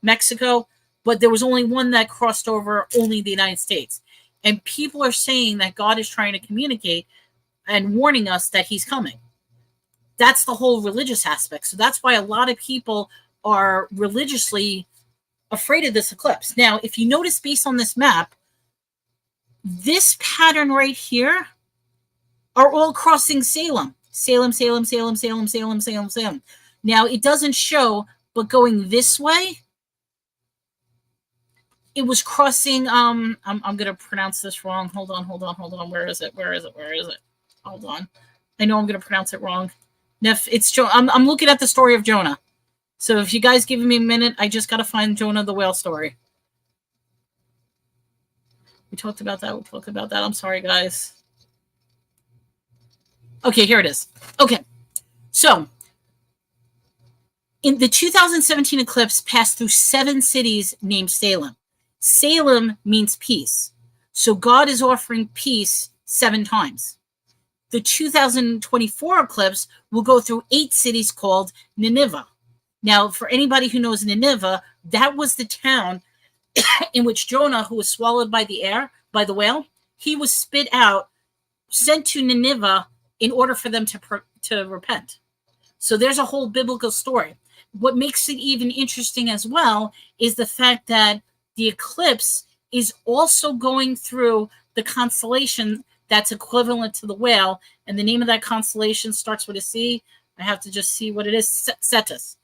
Mexico, but there was only 1 that crossed over only the United States. And people are saying that God is trying to communicate and warning us that he's coming. That's the whole religious aspect. So that's why a lot of people are religiously afraid of this eclipse. Now, if you notice based on this map, this pattern right here are all crossing Salem. Salem, Salem, Salem, Salem, Salem, Salem, Salem. Now, it doesn't show, but going this way, it was crossing, I'm going to pronounce this wrong. Hold on. Where is it? Hold on. I know I'm going to pronounce it wrong. I'm looking at the story of Jonah. So if you guys give me a minute, I just got to find Jonah the whale story. We talked about that. I'm sorry, guys. Okay, here it is. Okay. So, in the 2017 eclipse passed through 7 cities named Salem. Salem means peace. So God is offering peace 7 times. The 2024 eclipse will go through 8 cities called Nineveh. Now, for anybody who knows Nineveh, that was the town in which Jonah, who was swallowed by the whale, he was spit out, sent to Nineveh in order for them to repent. So there's a whole biblical story. What makes it even interesting as well is the fact that the eclipse is also going through the constellation that's equivalent to the whale. And the name of that constellation starts with a C. I have to just see what it is. Cetus.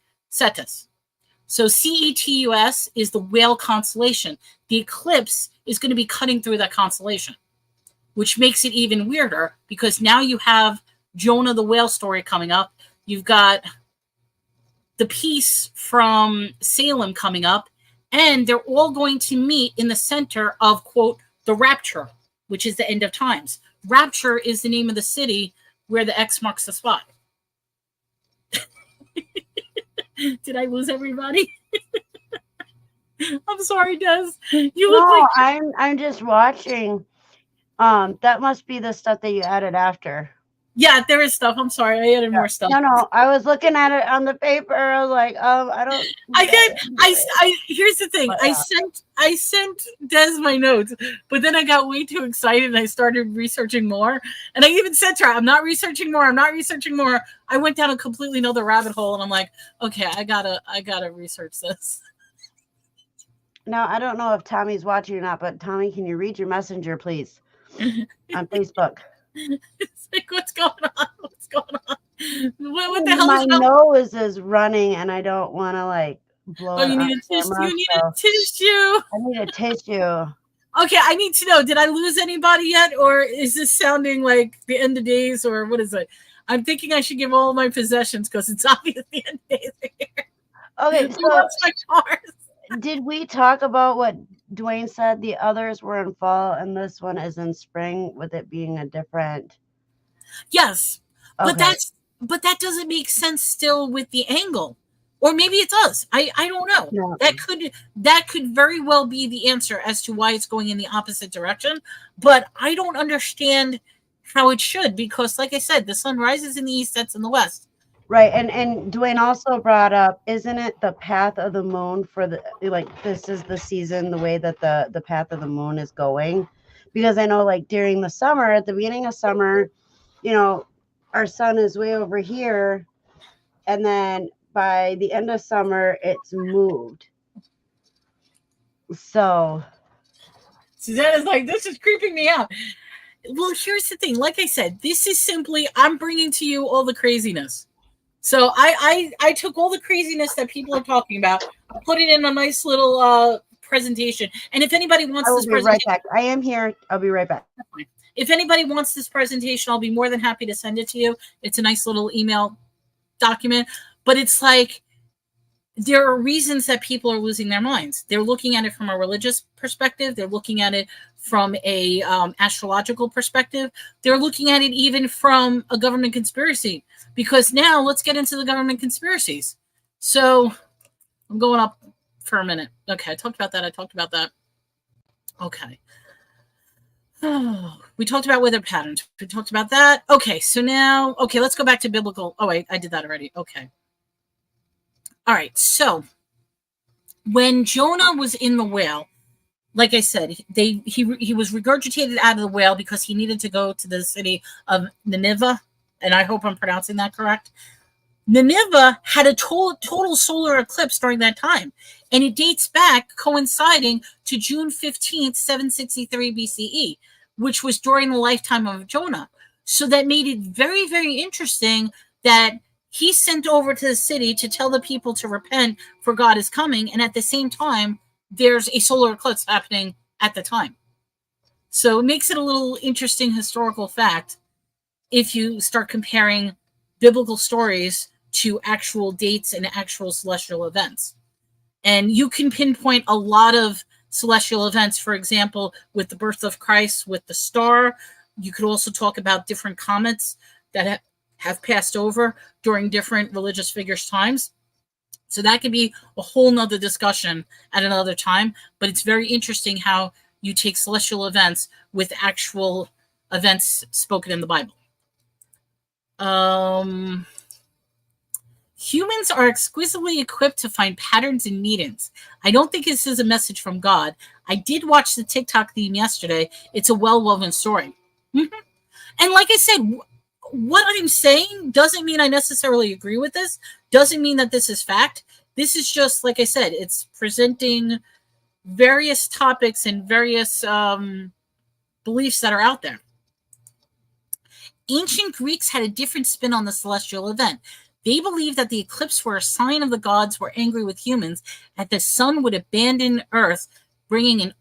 So Cetus is the whale constellation. The eclipse is going to be cutting through that constellation, which makes it even weirder because now you have Jonah the whale story coming up. You've got the piece from Salem coming up, and they're all going to meet in the center of, quote, the rapture, which is the end of times. Rapture is the name of the city where the X marks the spot. Did I lose everybody? I'm sorry, Des. You look like I'm just watching. That must be the stuff that you added after. Yeah, there is stuff. I'm sorry, I added more stuff. No, I was looking at it on the paper. I was like, I don't. Here's the thing. I sent Des my notes, but then I got way too excited and I started researching more. And I even said to her, I'm not researching more. I went down a completely another rabbit hole, and I'm like, okay, I gotta research this. Now I don't know if Tommy's watching or not, but Tommy, can you read your messenger, please, on Facebook? It's like, what's going on? What the hell my is nose is running and I don't want to blow it. You need a tissue. You need a tissue. I need a tissue. Okay, I need to know, did I lose anybody yet, or is this sounding like the end of days, or what is it? I'm thinking I should give all my possessions because it's obvious the end of days are here. Okay, so did we talk about what Dwayne said? The others were in fall and this one is in spring, with it being a different. Yes, okay. but that doesn't make sense still with the angle, or maybe it does. I don't know. No. That could very well be the answer as to why it's going in the opposite direction. But I don't understand how it should, because, like I said, the sun rises in the east, sets in the west. Right, and Dwayne also brought up, isn't it the path of the moon for the, this is the season, the way that the path of the moon is going? Because I know, during the summer, at the beginning of summer, our sun is way over here, and then by the end of summer, it's moved. So Suzanne is like, this is creeping me out. Well, here's the thing. Like I said, this is simply, I'm bringing to you all the craziness. So I took all the craziness that people are talking about, put it in a nice little presentation. And if anybody wants this presentation, right back. I am here. I'll be right back. If anybody wants this presentation, I'll be more than happy to send it to you. It's a nice little email document. But it's like, there are reasons that people are losing their minds. They're looking at it from a religious perspective. They're looking at it from a astrological perspective. They're looking at it even from a government conspiracy. Because now, let's get into the government conspiracies. So, I'm going up for a minute. Okay, I talked about that. Okay. Oh, we talked about weather patterns. We talked about that. Okay, so now, let's go back to biblical. Oh, wait, I did that already. Okay. All right, so when Jonah was in the whale, like I said, he was regurgitated out of the whale because he needed to go to the city of Nineveh, and I hope I'm pronouncing that correct. Nineveh had a total solar eclipse during that time, and it dates back coinciding to June 15th, 763 BCE, which was during the lifetime of Jonah. So that made it very, very interesting that He's sent over to the city to tell the people to repent, for God is coming. And at the same time, there's a solar eclipse happening at the time. So it makes it a little interesting historical fact if you start comparing biblical stories to actual dates and actual celestial events. And you can pinpoint a lot of celestial events, for example, with the birth of Christ, with the star. You could also talk about different comets that have passed over during different religious figures' times. So that could be a whole nother discussion at another time. But it's very interesting how you take celestial events with actual events spoken in the Bible. Humans are exquisitely equipped to find patterns and meanings. I don't think this is a message from God. I did watch the TikTok theme yesterday. It's a well-woven story. Mm-hmm. And like I said, what I'm saying doesn't mean I necessarily agree with this. Doesn't mean that this is fact. This is just, like I said, it's presenting various topics and various beliefs that are out there. Ancient Greeks had a different spin on the celestial event. They believed that the eclipse were a sign of the gods were angry with humans, that the sun would abandon Earth, bringing an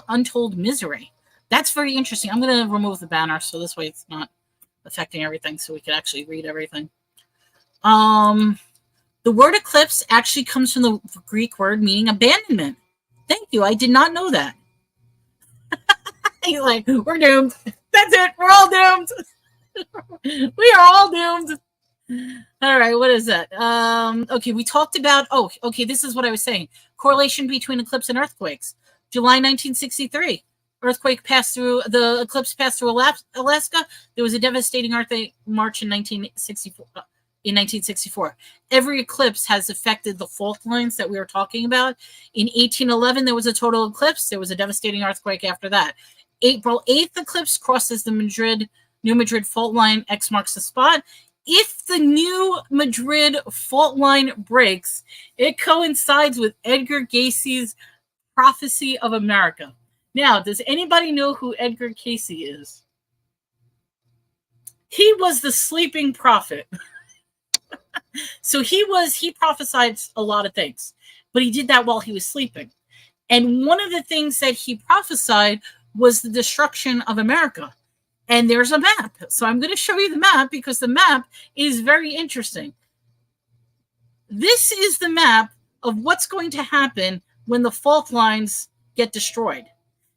untold misery. That's very interesting. I'm going to remove the banner so this way it's not affecting everything, so we can actually read everything. The word eclipse actually comes from the Greek word meaning abandonment. Thank you. I did not know that. He's like, we're doomed. That's it. We're all doomed. We are all doomed. All right, what is that? Okay, we talked about, this is what I was saying. Correlation between eclipse and earthquakes. July 1963, eclipse passed through Alaska. There was a devastating earthquake March in 1964. Every eclipse has affected the fault lines that we were talking about. In 1811, there was a total eclipse. There was a devastating earthquake after that. April 8th eclipse crosses the New Madrid fault line. X marks the spot. If the New Madrid fault line breaks, it coincides with Edgar Cayce's Prophecy of America. Now, does anybody know who Edgar Cayce is? He was the sleeping prophet. So he prophesied a lot of things, but he did that while he was sleeping. And one of the things that he prophesied was the destruction of America. And there's a map. So I'm going to show you the map because the map is very interesting. This is the map of what's going to happen when the fault lines get destroyed.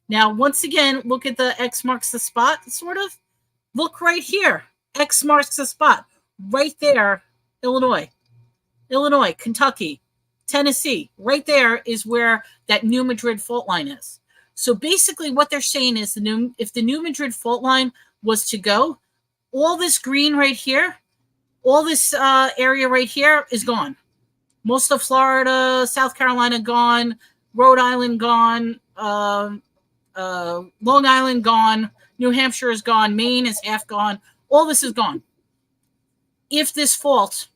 Now, once again, look at the X marks the spot, sort of. Look right here. X marks the spot. Right there, Illinois, Kentucky, Tennessee. Right there is where that New Madrid fault line is. So basically what they're saying is if the New Madrid fault line was to go, all this green right here, all this area right here is gone. Most of Florida, South Carolina gone, Rhode Island gone, Long Island gone, New Hampshire is gone, Maine is half gone. All this is gone. If this fault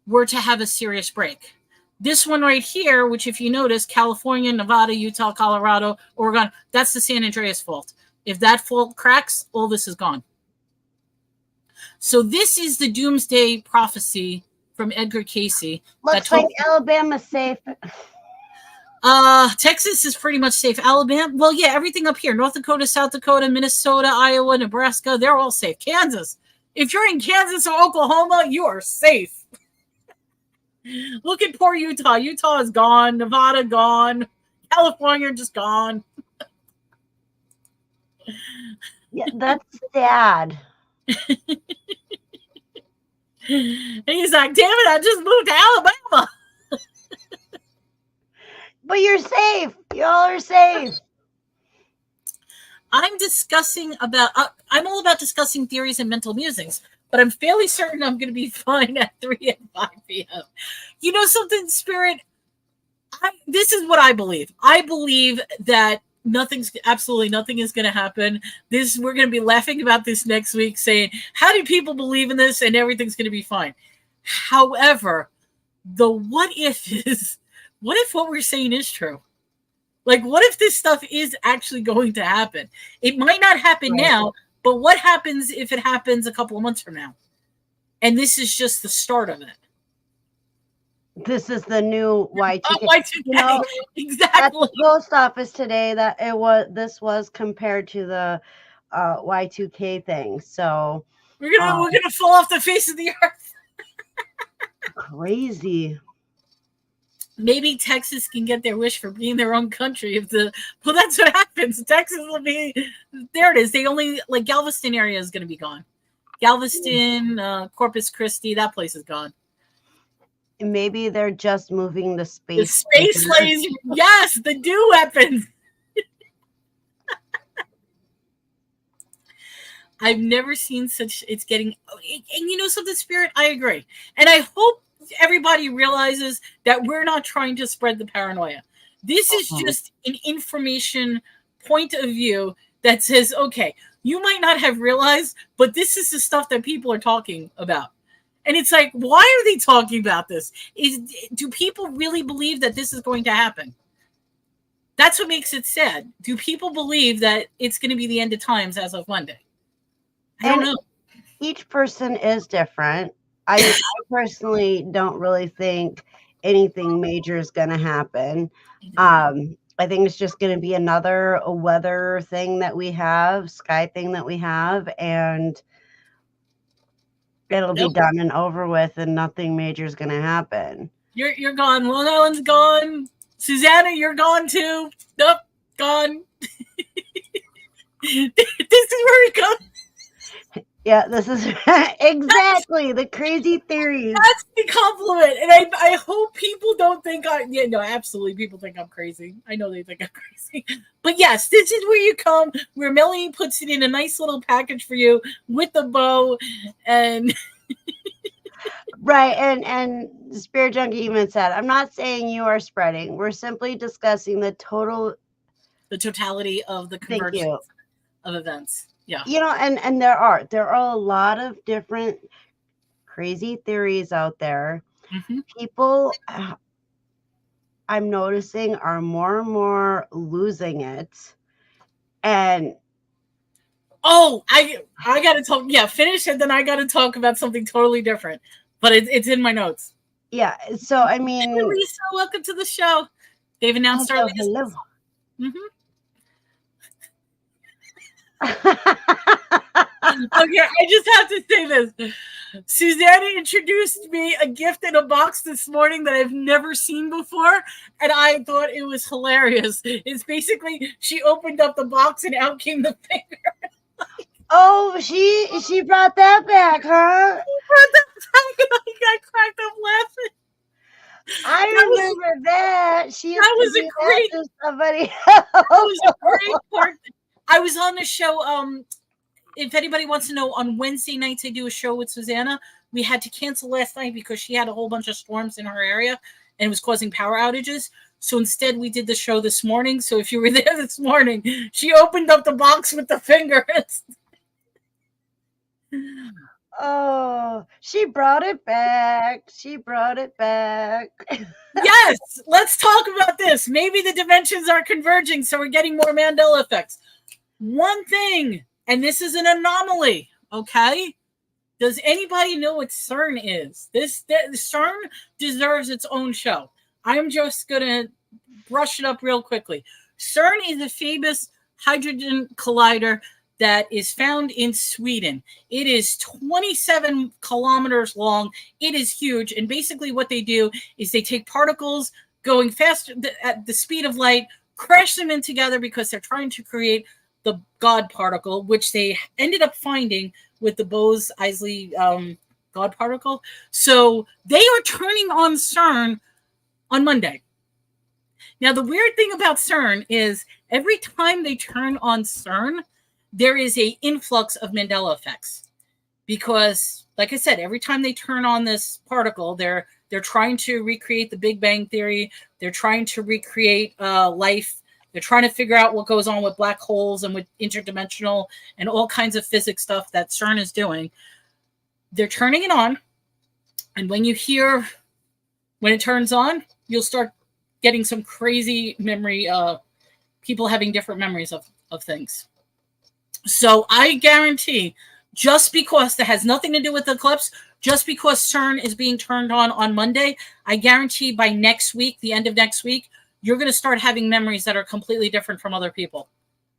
were to have a serious break. This one right here, which if you notice, California, Nevada, Utah, Colorado, Oregon, that's the San Andreas fault. If that fault cracks, all this is gone. So this is the doomsday prophecy from Edgar Cayce. Looks like Alabama's safe. Texas is pretty much safe. Alabama, well, yeah, everything up here. North Dakota, South Dakota, Minnesota, Iowa, Nebraska, they're all safe. Kansas. If you're in Kansas or Oklahoma, you are safe. Look at poor Utah. Utah is gone. Nevada gone. California just gone. Yeah, that's sad. And he's like, damn it, I just moved to Alabama. But you're safe. Y'all are safe. I'm all about discussing theories and mental musings, but I'm fairly certain I'm going to be fine at 3 and 5 p.m. You know something, Spirit? This is what I believe. I believe that absolutely nothing is going to happen. We're going to be laughing about this next week, saying, how do people believe in this? And everything's going to be fine. However, the what if is, what if what we're saying is true? Like, what if this stuff is actually going to happen? It might not happen now, but what happens if it happens a couple of months from now? And this is just the start of it. This is the new Y2K. Y2K. You know, exactly. At the post office today, that this was compared to the Y2K thing. So we're gonna fall off the face of the earth. Crazy. Maybe Texas can get their wish for being their own country. Well, that's what happens. Texas will be there. It is. They only like Galveston area is going to be gone. Galveston, Corpus Christi, that place is gone. Maybe they're just moving the space. The space lasers. Yes, the dew weapons. I've never seen such. It's getting, and you know something, Spirit. I agree, and I hope everybody realizes that we're not trying to spread the paranoia. This is just an information point of view that says, okay, you might not have realized, but this is the stuff that people are talking about. And it's like, why are they talking about this? Do people really believe that this is going to happen? That's what makes it sad. Do people believe that it's going to be the end of times as of Monday? I don't know. Each person is different. I personally don't really think anything major is going to happen. I think it's just going to be another weather thing that we have, sky thing that we have, and it'll be done and over with, and nothing major is going to happen. You're gone. Long Island's gone. Susanna, you're gone too. Nope, gone. This is where it goes. Yeah, this is exactly the crazy theories. That's the compliment. And I hope people don't think absolutely people think I'm crazy. I know they think I'm crazy. But yes, this is where you come, where Melanie puts it in a nice little package for you with the bow and right, and Spirit Junkie even said, I'm not saying you are spreading. We're simply discussing the totality of the convergence of events. Yeah. You know, and there are a lot of different crazy theories out there. Mm-hmm. People, I'm noticing, are more and more losing it. And I got to talk. Yeah, finish and then I got to talk about something totally different. But it's in my notes. Yeah. So I mean, hey, Lisa, welcome to the show. They've announced our latest. Hello. Mm-hmm. Okay, I just have to say this. Susanna introduced me a gift in a box this morning that I've never seen before, and I thought it was hilarious. It's basically she opened up the box and out came the finger. Oh, she brought that back, huh? She brought that back, and I got cracked up laughing. I remember that. That was a great. Somebody else. That was a great part. I was on the show. If anybody wants to know, on Wednesday nights I do a show with Susanna. We had to cancel last night because she had a whole bunch of storms in her area and it was causing power outages. So instead we did the show this morning. So if you were there this morning, she opened up the box with the finger. Oh, she brought it back. Yes, let's talk about this. Maybe the dimensions are converging, so we're getting more Mandela effects. One thing, and this is an anomaly, okay? Does anybody know what CERN is? CERN deserves its own show. I'm just going to brush it up real quickly. CERN is a famous hydrogen collider that is found in Sweden. It is 27 kilometers long. It is huge. And basically what they do is they take particles going faster at the speed of light, crash them in together because they're trying to create the God particle, which they ended up finding with the Bose-Einstein God particle. So they are turning on CERN on Monday. Now, the weird thing about CERN is every time they turn on CERN, there is an influx of Mandela effects. Because, like I said, every time they turn on this particle, they're trying to recreate the Big Bang Theory. They're trying to recreate life. They're trying to figure out what goes on with black holes and with interdimensional and all kinds of physics stuff that CERN is doing. They're turning it on. And when it turns on, you'll start getting some crazy memory, people having different memories of things. So I guarantee just because that has nothing to do with the eclipse, just because CERN is being turned on Monday, I guarantee by next week, the end of next week, you're going to start having memories that are completely different from other people.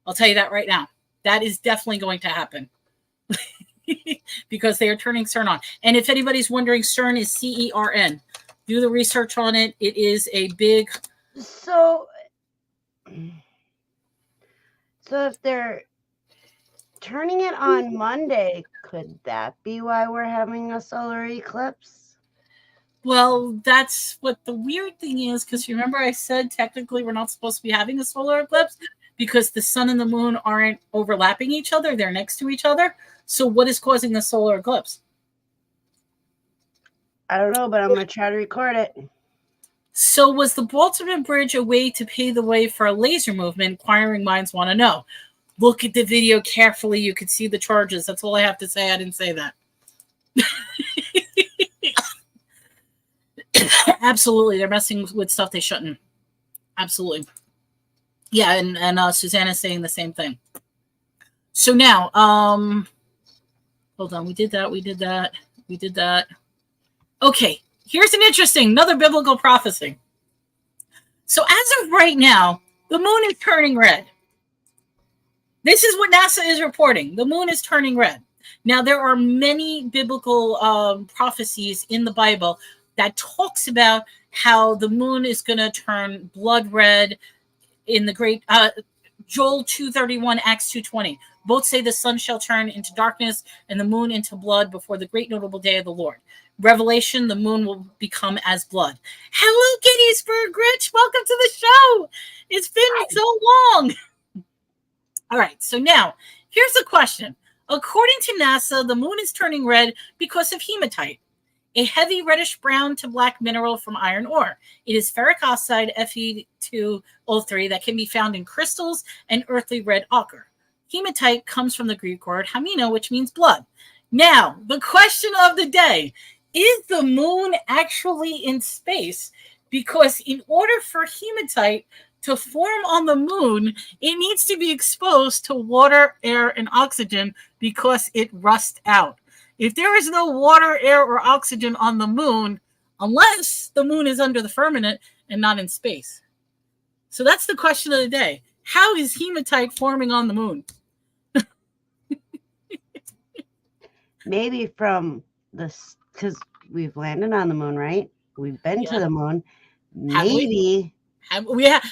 I'll tell you that right now. That is definitely going to happen. Because they are turning CERN on. And if anybody's wondering, CERN is CERN. Do the research on it. It is a big... So if they're turning it on Monday, could that be why we're having a solar eclipse? Well, that's what the weird thing is, because you remember I said technically we're not supposed to be having a solar eclipse because the sun and the moon aren't overlapping each other. They're next to each other. So what is causing the solar eclipse? I don't know, but I'm going to try to record it. So was the Baltimore Bridge a way to pave the way for a laser movement? Inquiring minds want to know. Look at the video carefully. You can see the charges. That's all I have to say. I didn't say that. Absolutely. They're messing with stuff they shouldn't. Absolutely. Yeah, and Susanna's saying the same thing. So now, hold on. We did that. Okay. Here's another biblical prophecy. So as of right now, the moon is turning red. This is what NASA is reporting. The moon is turning red. Now, there are many biblical prophecies in the Bible that talks about how the moon is going to turn blood red in the great Joel 2:31, Acts 2:20. Both say the sun shall turn into darkness and the moon into blood before the great notable day of the Lord. Revelation, the moon will become as blood. Hello, Gettysburg Rich. Welcome to the show. It's been so long. All right, so now here's the question. According to NASA, the moon is turning red because of hematite, a heavy reddish brown to black mineral from iron ore. It is ferric oxide, Fe2O3, that can be found in crystals and earthly red ochre. Hematite comes from the Greek word hamino, which means blood. Now, the question of the day, is the moon actually in space? Because in order for hematite to form on the moon, it needs to be exposed to water, air, and oxygen because it rusts out. If there is no water, air, or oxygen on the moon, unless the moon is under the firmament and not in space. So that's the question of the day. How is hematite forming on the moon? Maybe from this, because we've landed on the moon, right? We've been to the moon. Maybe we have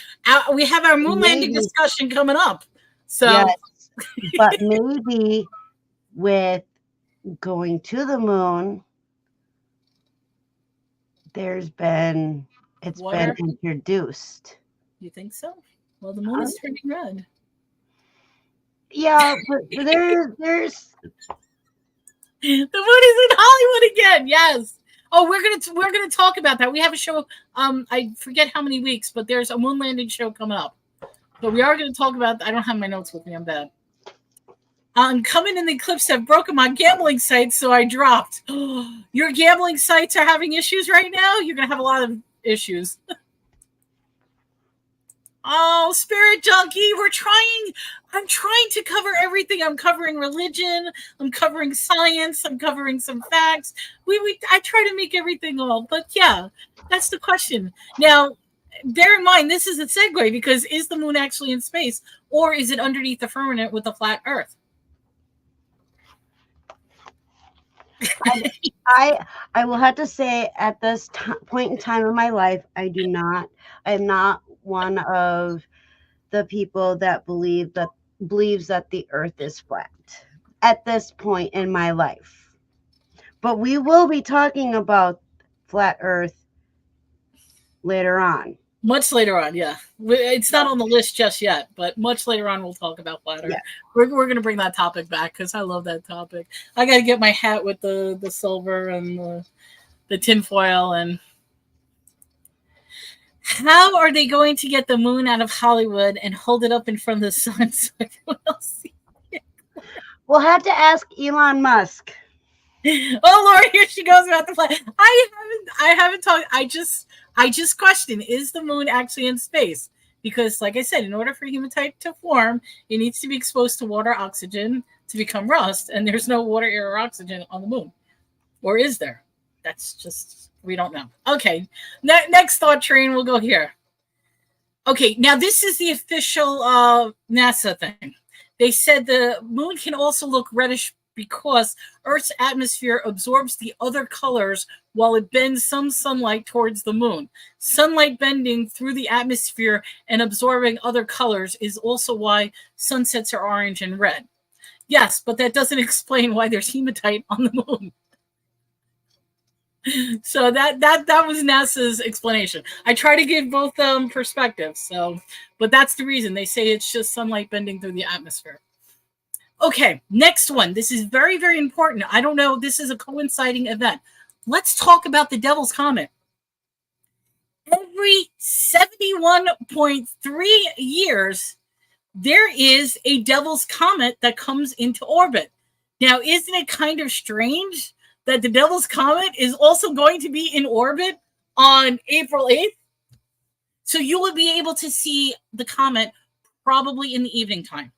our moon landing discussion coming up. So, yes, but maybe with going to the moon, it's been introduced. You think so? Well, the moon is turning red. Yeah, but there's the moon is in Hollywood again. Yes. Oh, we're gonna talk about that. We have a show. I forget how many weeks, but there's a moon landing show coming up. But we are going to talk about. I don't have my notes with me. I'm bad. Coming in the eclipse have broken my gambling sites, so I dropped. Your gambling sites are having issues right now. You're gonna have a lot of issues. Oh, Spirit Junkie, I'm trying to cover everything. I'm covering religion. I'm covering science. I'm covering some facts. I try to make everything all. But yeah, that's the question. Now, bear in mind, this is a segue because is the moon actually in space or is it underneath the firmament with a flat Earth? I will have to say at this point in time in my life, I am not one of the people that believes that the earth is flat at this point in my life. But we will be talking about flat earth later on. Much later on, yeah. It's not on the list just yet, but much later on we'll talk about flat earth. Yeah. We're going to bring that topic back because I love that topic. I got to get my hat with the silver and the tinfoil. And how are they going to get the moon out of Hollywood and hold it up in front of the sun so everyone else see it? We'll have to ask Elon Musk. Oh Lord, here she goes about the flag. I haven't talked. I just question, is the moon actually in space? Because like I said, in order for hematite to form, it needs to be exposed to water, oxygen to become rust, and there's no water, air, or oxygen on the moon. Or is there? That's just, we don't know. Okay, next thought train, we'll go here. Okay, now this is the official NASA thing. They said the moon can also look reddish because Earth's atmosphere absorbs the other colors while it bends some sunlight towards the moon. Sunlight bending through the atmosphere and absorbing other colors is also why sunsets are orange and red. Yes, but that doesn't explain why there's hematite on the moon. So that was NASA's explanation. I try to give both perspectives. But that's the reason. They say it's just sunlight bending through the atmosphere. Okay, next one. This is very, very important. I don't know. This is a coinciding event. Let's talk about the Devil's Comet. Every 71.3 years, there is a Devil's Comet that comes into orbit. Now, isn't it kind of strange that the Devil's Comet is also going to be in orbit on April 8th? So you will be able to see the comet probably in the evening time.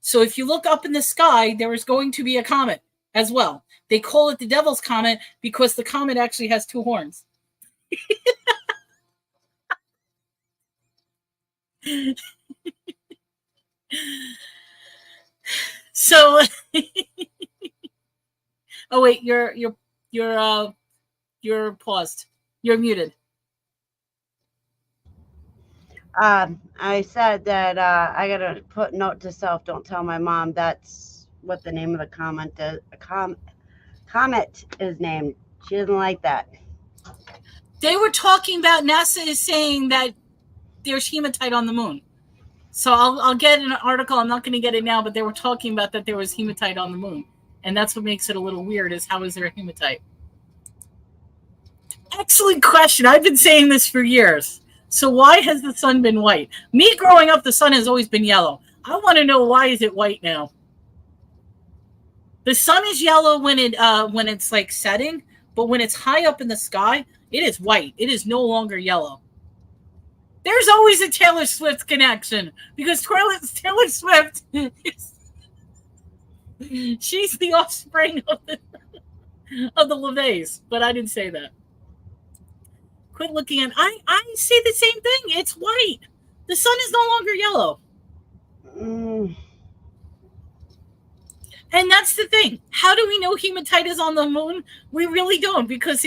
So if you look up in the sky, there is going to be a comet as well. They call it the Devil's Comet because the comet actually has two horns. So, oh wait, you're paused. You're muted. I said that I gotta put note to self. Don't tell my mom. That's what the name of the comet is. Comet is named. She doesn't like that. They were talking about, NASA is saying that there's hematite on the moon. So I'll get an article. I'm not going to get it now, but they were talking about that there was hematite on the moon. And that's what makes it a little weird, is how is there hematite? Excellent question. I've been saying this for years. So why has the sun been white? Me growing up, the sun has always been yellow. I want to know, why is it white now? The sun is yellow when it's like setting, but when it's high up in the sky, it is white. It is no longer yellow. There's always a Taylor Swift connection, because Taylor Swift she's the offspring of the LeVays, but I didn't say that. Quit looking at. I say the same thing. It's white. The sun is no longer yellow. And that's the thing. How do we know hematite is on the moon? We really don't, because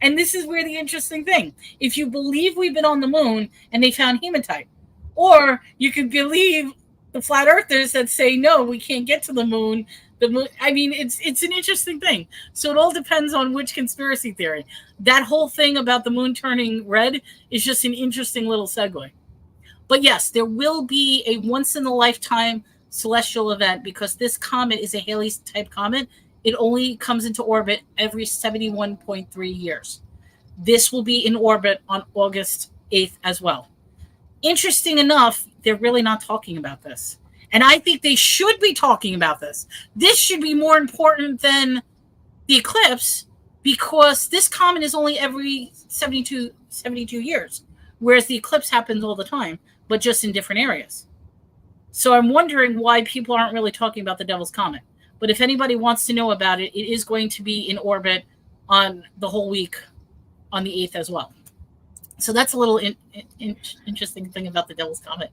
and this is where the interesting thing. If you believe we've been on the moon and they found hematite, or you could believe the flat earthers that say, no, we can't get to the moon. The moon. I mean, it's an interesting thing. So it all depends on which conspiracy theory. That whole thing about the moon turning red is just an interesting little segue. But yes, there will be a once-in-a-lifetime celestial event, because this comet is a Halley-type comet. It only comes into orbit every 71.3 years. This will be in orbit on August 8th as well. Interesting enough, they're really not talking about this. And I think they should be talking about this. This should be more important than the eclipse, because this comet is only every 72 years, whereas the eclipse happens all the time, but just in different areas. So I'm wondering why people aren't really talking about the Devil's Comet. But if anybody wants to know about it, it is going to be in orbit on the whole week on the 8th as well. So that's a little interesting thing about the Devil's Comet.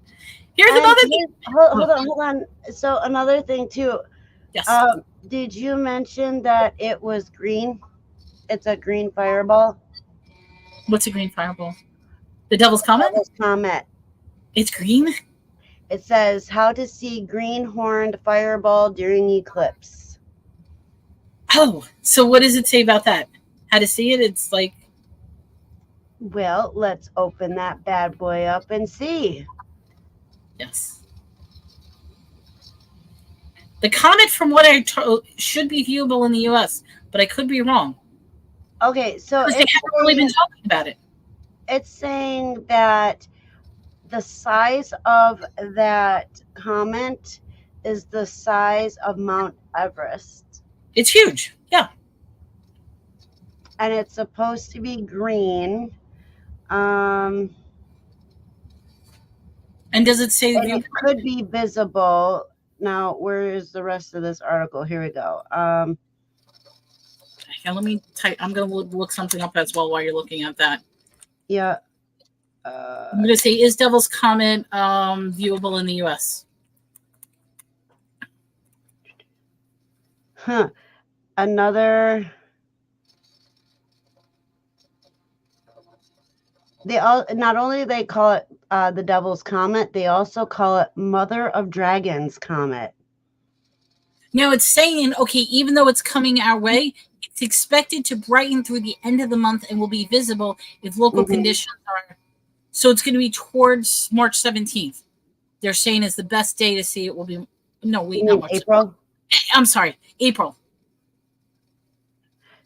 Here's another thing. Hold on. So another thing too. Yes. Did you mention that it was green? It's a green fireball. What's a green fireball? The Devil's Comet? Devil's Comet. It's green? It says how to see green horned fireball during eclipse. Oh, so what does it say about that? How to see it? It's like... Well, let's open that bad boy up and see. Yes. The comet, from what I told, should be viewable in the U.S., but I could be wrong. Okay, so they haven't really been talking about it. It's saying that the size of that comet is the size of Mount Everest. It's huge, yeah. And it's supposed to be green. And does it say it could be visible Now, where is the rest of this article? Here we go. Yeah, let me type. I'm going to look something up as well while you're looking at that. Yeah. I'm going to say, is Devil's Comet viewable in the U.S.? Another. They all not only they call it the Devil's Comet, they also call it Mother of Dragons Comet. No, it's saying, okay, even though it's coming our way, it's expected to brighten through the end of the month and will be visible if local conditions are. So it's going to be towards March 17th. They're saying is the best day to see it will be. No, wait, not March. April. I'm sorry, April.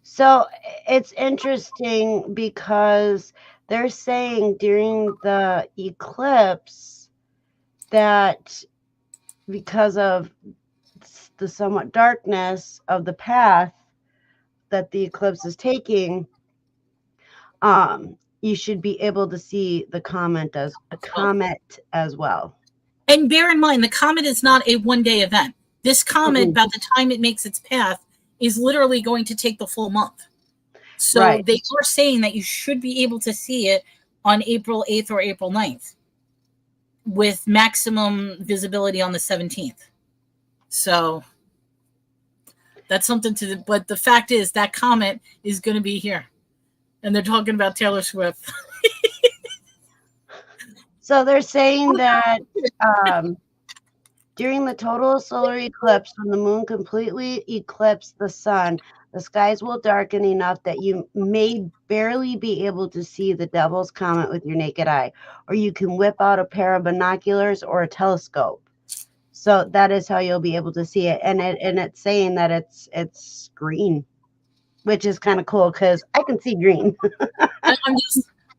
So it's interesting because they're saying during the eclipse that because of the somewhat darkness of the path that the eclipse is taking, you should be able to see the comet as well. And bear in mind, the comet is not a one-day event. This comet, by the time it makes its path, is literally going to take the full month. So they are saying that you should be able to see it on April 8th or April 9th with maximum visibility on the 17th. So that's something to, but the fact is that comet is going to be here. And they're talking about Taylor Swift. So they're saying that during the total solar eclipse, when the moon completely eclipses the sun, the skies will darken enough that you may barely be able to see the Devil's Comet with your naked eye, or you can whip out a pair of binoculars or a telescope. So that is how you'll be able to see it, and it's saying that it's green, which is kind of cool because I can see green.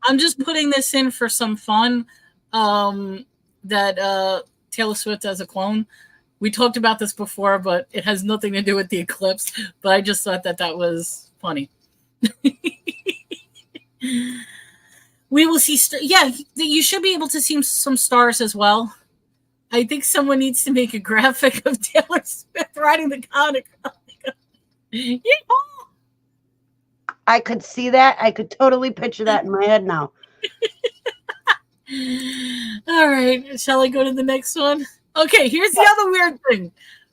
I'm just putting this in for some fun. That Taylor Swift as a clone. We talked about this before, but it has nothing to do with the eclipse. But I just thought that was funny. We will see. You should be able to see some stars as well. I think someone needs to make a graphic of Taylor Swift riding the comet. Yeah. I could see that. I could totally picture that in my head now. All right. Shall I go to the next one? Okay, here's the other weird thing.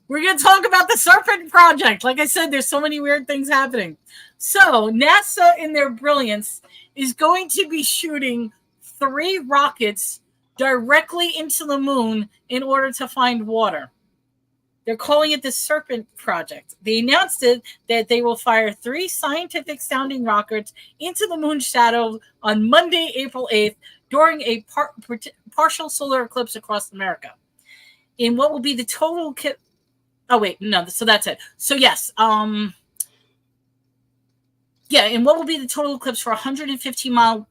We're going to talk about the Serpent Project. Like I said, there's so many weird things happening. So NASA, in their brilliance, is going to be shooting 3 rockets directly into the moon in order to find water. They're calling it the Serpent Project. They announced that they will fire 3 scientific-sounding rockets into the moon's shadow on Monday, April 8th, during a partial solar eclipse across America. In what will be the total... so that's it. So yes, in what will be the total eclipse for 115-mile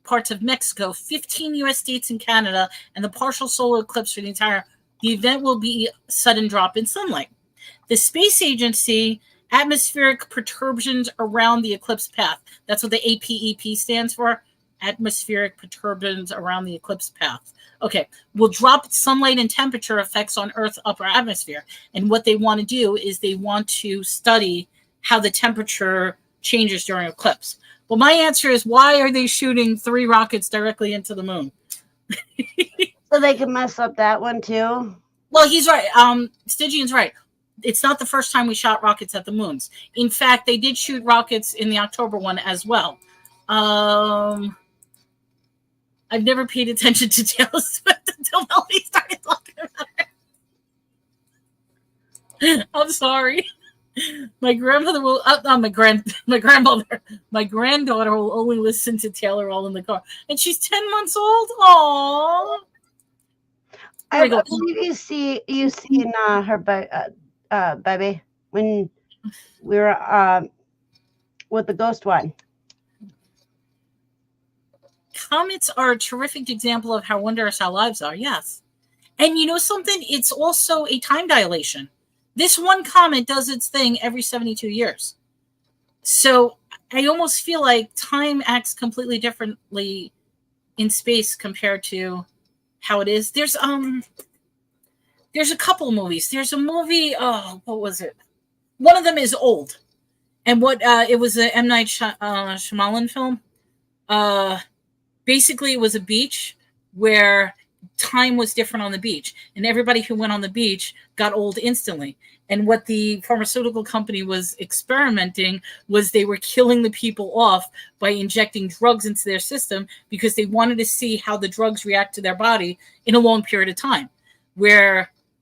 parts of Mexico, 15 U.S. states and Canada, and the partial solar eclipse for the event will be a sudden drop in sunlight. The space agency, atmospheric perturbations around the eclipse path. That's what the APEP stands for. Atmospheric perturbations around the eclipse path. Okay, will drop sunlight and temperature effects on Earth's upper atmosphere. And what they want to do is they want to study how the temperature changes during eclipse. Well, my answer is, why are they shooting 3 rockets directly into the moon? So they can mess up that one too? Well, he's right. Stygian's right. It's not the first time we shot rockets at the moons. In fact, they did shoot rockets in the October one as well. I've never paid attention to Taylor Swift until Melanie started talking about her. I'm sorry. My grandmother will. My granddaughter will only listen to Taylor all in the car, and she's 10 months old. Aww. I believe you seen her baby when we were with the ghost one. Comets are a terrific example of how wondrous our lives are. Yes, and you know something? It's also a time dilation. This one comet does its thing every 72 years. So I almost feel like time acts completely differently in space compared to how it is. There's there's a couple of movies. There's a movie. Oh, what was it? One of them is old, and it was a M. Night Shyamalan film. Basically, it was a beach where time was different on the beach, and everybody who went on the beach got old instantly. And what the pharmaceutical company was experimenting was they were killing the people off by injecting drugs into their system because they wanted to see how the drugs react to their body in a long period of time.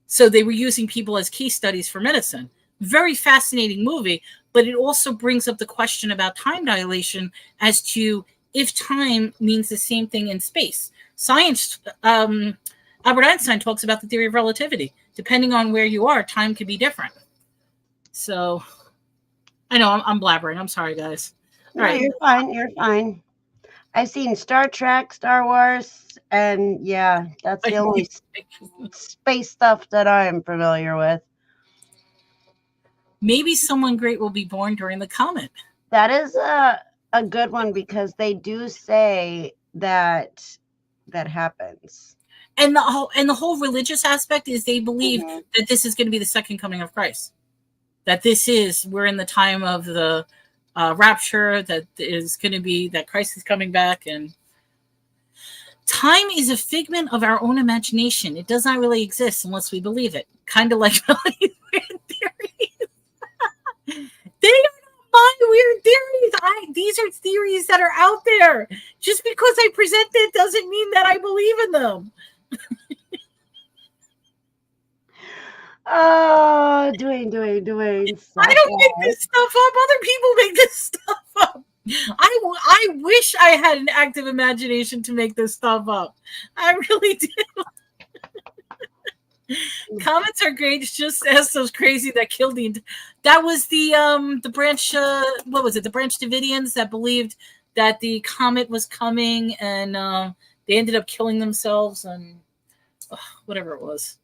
So they were using people as case studies for medicine. Very fascinating movie, but it also brings up the question about time dilation as to if time means the same thing in space. Science, Albert Einstein talks about the theory of relativity. Depending on where you are, time could be different. So, I know I'm blabbering. I'm sorry, guys. All right. You're fine. You're fine. I've seen Star Trek, Star Wars, and yeah, that's the only space stuff that I'm familiar with. Maybe someone great will be born during the comet. That is a good one because they do say that happens. And the whole religious aspect is they believe that this is going to be the second coming of Christ. That we're in the time of the rapture, that is going to be that Christ is coming back. And time is a figment of our own imagination. It does not really exist unless we believe it. Kind of like Melanie's weird theories. They are not my weird theories. These are theories that are out there. Just because I present it doesn't mean that I believe in them. Oh, Dwayne. I don't make this stuff up. Other people make this stuff up. I wish I had an active imagination to make this stuff up. I really do. Comments are great. It's just as those crazy that killed that was the branch. What was it? The Branch Davidians that believed that the comet was coming, and they ended up killing themselves and whatever it was.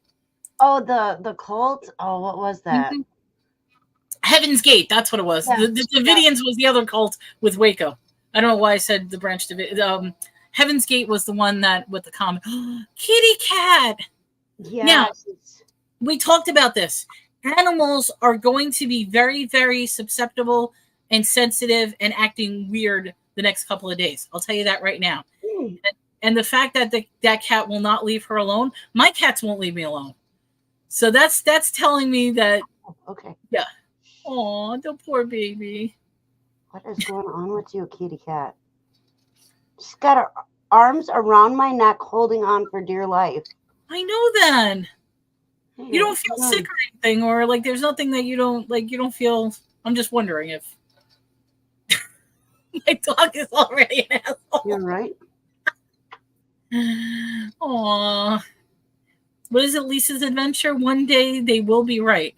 Oh, the cult. Oh, what was that? Mm-hmm. Heaven's Gate. That's what it was. Yeah. The Davidians was the other cult with Waco. I don't know why I said the Branch David. Heaven's Gate was the one that with the comet. Kitty cat. Yeah. Now, we talked about this. Animals are going to be very, very susceptible and sensitive and acting weird the next couple of days. I'll tell you that right now. And the fact that that cat will not leave her alone, my cats won't leave me alone. So that's telling me that. Okay. Yeah. Oh, the poor baby. What is going on with you, kitty cat? She's got her arms around my neck, holding on for dear life. I know that. Hey, you don't feel sick or anything, or like there's nothing that you don't feel. I'm just wondering if my dog is already an asshole. You're right. Aw. What is it, Lisa's Adventure? One day they will be right.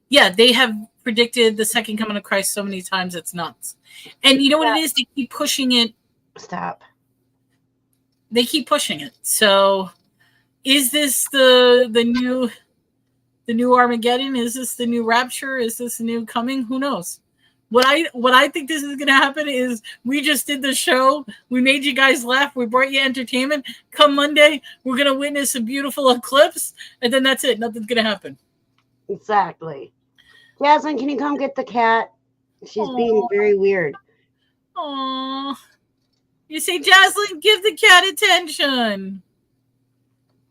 Yeah, they have predicted the second coming of Christ so many times it's nuts. And you know what it is? They keep pushing it. Stop. They keep pushing it. So is this the new Armageddon? Is this the new rapture? Is this the new coming? Who knows? What I think this is going to happen is we just did the show. We made you guys laugh. We brought you entertainment. Come Monday, we're going to witness a beautiful eclipse, and then that's it. Nothing's going to happen. Exactly. Jasmine, can you come get the cat? She's being very weird. Aww. You say, Jasmine, give the cat attention.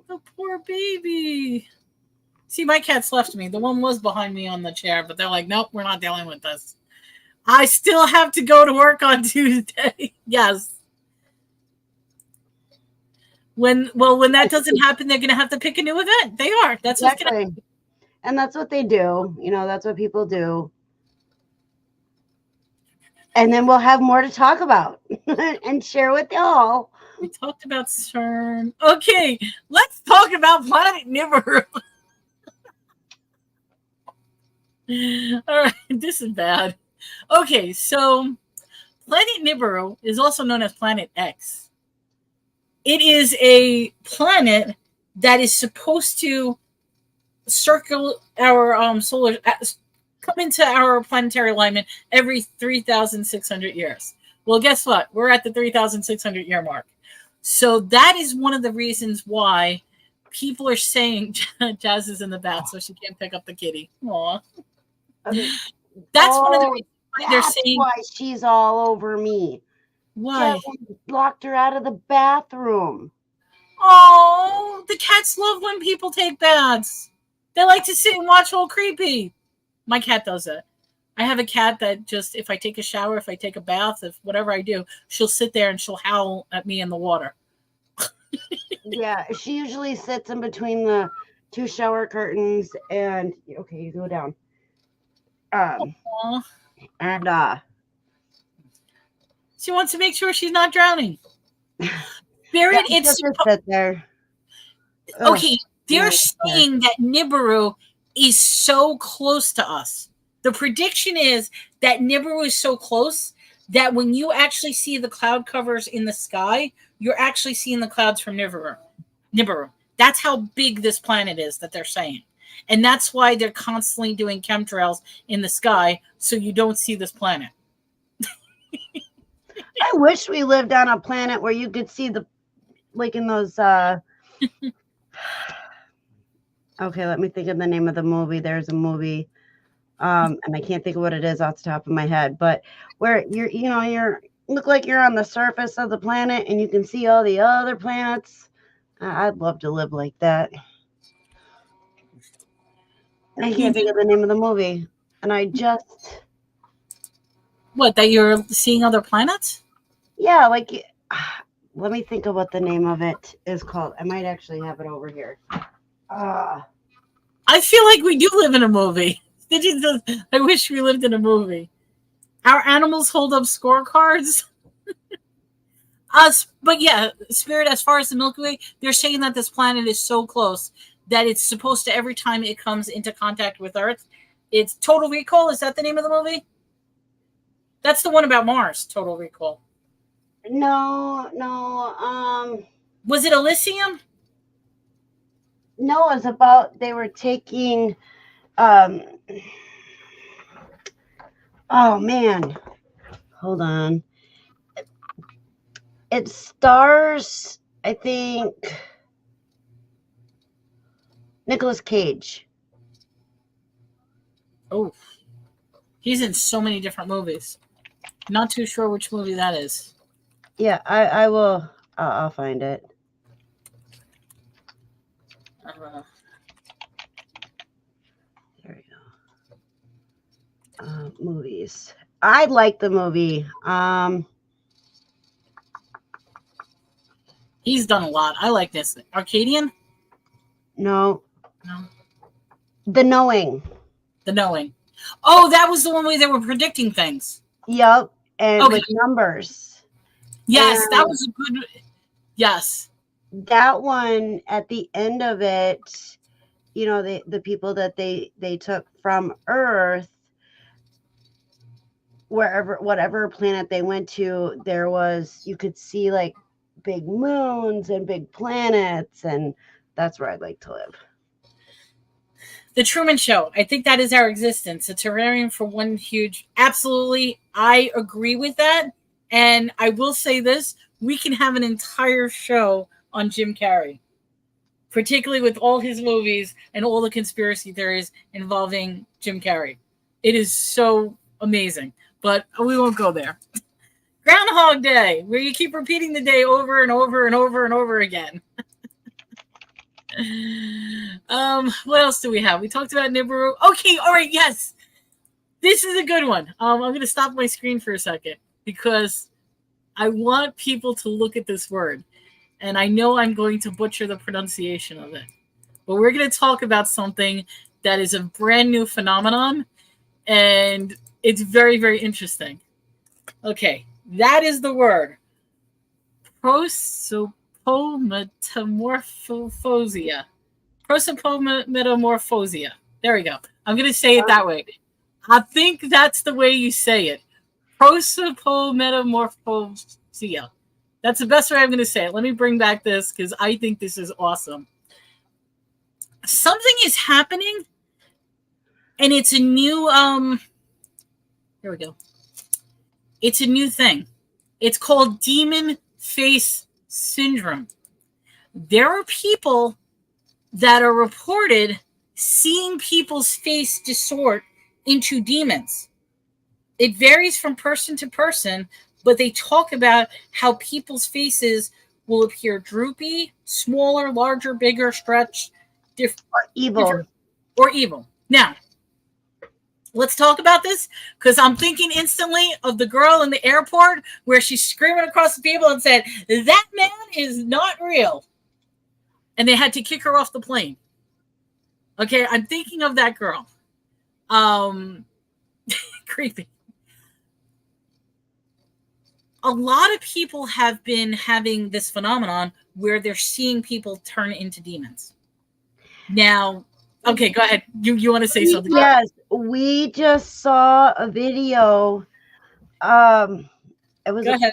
The poor baby. See, my cats left me. The one was behind me on the chair, but they're like, nope, we're not dealing with this. I still have to go to work on Tuesday. Yes. When that doesn't happen, they're going to have to pick a new event. They are. That's what's going to happen. And that's what they do. You know, that's what people do. And then we'll have more to talk about and share with y'all. We talked about CERN. Okay, let's talk about Planet Nibiru. All right, this is bad. Okay, so Planet Nibiru is also known as Planet X. It is a planet that is supposed to circle our solar, come into our planetary alignment every 3,600 years. Well, guess what? We're at the 3,600 year mark. So that is one of the reasons why people are saying Jazz is in the bath, so she can't pick up the kitty. Aw. Okay. That's one of the reasons why they're That's saying. why she's all over me. Why? Jasmine locked her out of the bathroom. Oh, the cats love when people take baths. They like to sit and watch all creepy. My cat does that. I have a cat that just, if I take a shower, if I take a bath, if whatever I do, she'll sit there and she'll howl at me in the water. Yeah, she usually sits in between the 2 shower curtains and okay, you go down. Aww. And She wants to make sure she's not drowning. Spirit, yeah, it's sit there. Okay, they're saying that Nibiru is so close to us. The prediction is that Nibiru is so close that when you actually see the cloud covers in the sky, you're actually seeing the clouds from Nibiru. That's how big this planet is that they're saying. And that's why they're constantly doing chemtrails in the sky so you don't see this planet. I wish we lived on a planet where you could see the, like in those, okay, let me think of the name of the movie. There's a movie, and I can't think of what it is off the top of my head, but where you're look like you're on the surface of the planet and you can see all the other planets. I'd love to live like that. I can't think of the name of the movie, and I just... What, that you're seeing other planets? Yeah, like, let me think of what the name of it is called. I might actually have it over here. I feel like we do live in a movie. I wish we lived in a movie. Our animals hold up scorecards. But yeah, Spirit, as far as the Milky Way, they're saying that this planet is so close that it's supposed to, every time it comes into contact with Earth, it's Total Recall. Is that the name of the movie? That's the one about Mars, Total Recall. No. Was it Elysium? No, it's about, they were taking, oh man, hold on. It stars, I think, Nicolas Cage. Oh, he's in so many different movies. Not too sure which movie that is. Yeah, I will. I'll find it. There we go. Movies. I like the movie. He's done a lot. I like this. Arcadian? No. The Knowing. The Knowing. Oh, that was the one where they were predicting things. Yep. And with numbers. Yes, and that was a good. Yes. That one, at the end of it, the people that they took from Earth, whatever planet they went to, there was, you could see like big moons and big planets, and that's where I'd like to live. The Truman Show. I think that is our existence. A terrarium for one huge. Absolutely. I agree with that. And I will say this, we can have an entire show on Jim Carrey, particularly with all his movies and all the conspiracy theories involving Jim Carrey. It is so amazing, but we won't go there. Groundhog Day, where you keep repeating the day over and over and over and over again. What else do we have? We talked about Nibiru. Okay, all right, yes. This is a good one. I'm going to stop my screen for a second because I want people to look at this word. And I know I'm going to butcher the pronunciation of it. But we're going to talk about something that is a brand new phenomenon. And it's very, very interesting. Okay, that is the word. Prosopometamorphosia. Prosopometamorphosia. There we go. I'm going to say it that way. I think that's the way you say it. Prosopometamorphosia. That's the best way I'm going to say it. Let me bring back this because I think this is awesome. Something is happening, and it's a new, here we go. It's a new thing. It's called demon face syndrome. There are people that are reported seeing people's face distort into demons. It varies from person to person, but they talk about how people's faces will appear droopy, smaller, larger, bigger, stretched, evil. Or evil. Now, let's talk about this, because I'm thinking instantly of the girl in the airport where she's screaming across the people and said, "That man is not real." And they had to kick her off the plane. Okay, I'm thinking of that girl. Creepy. A lot of people have been having this phenomenon where they're seeing people turn into demons. Now, okay, go ahead. You want to say something? Yes, we just saw a video. It was go ahead.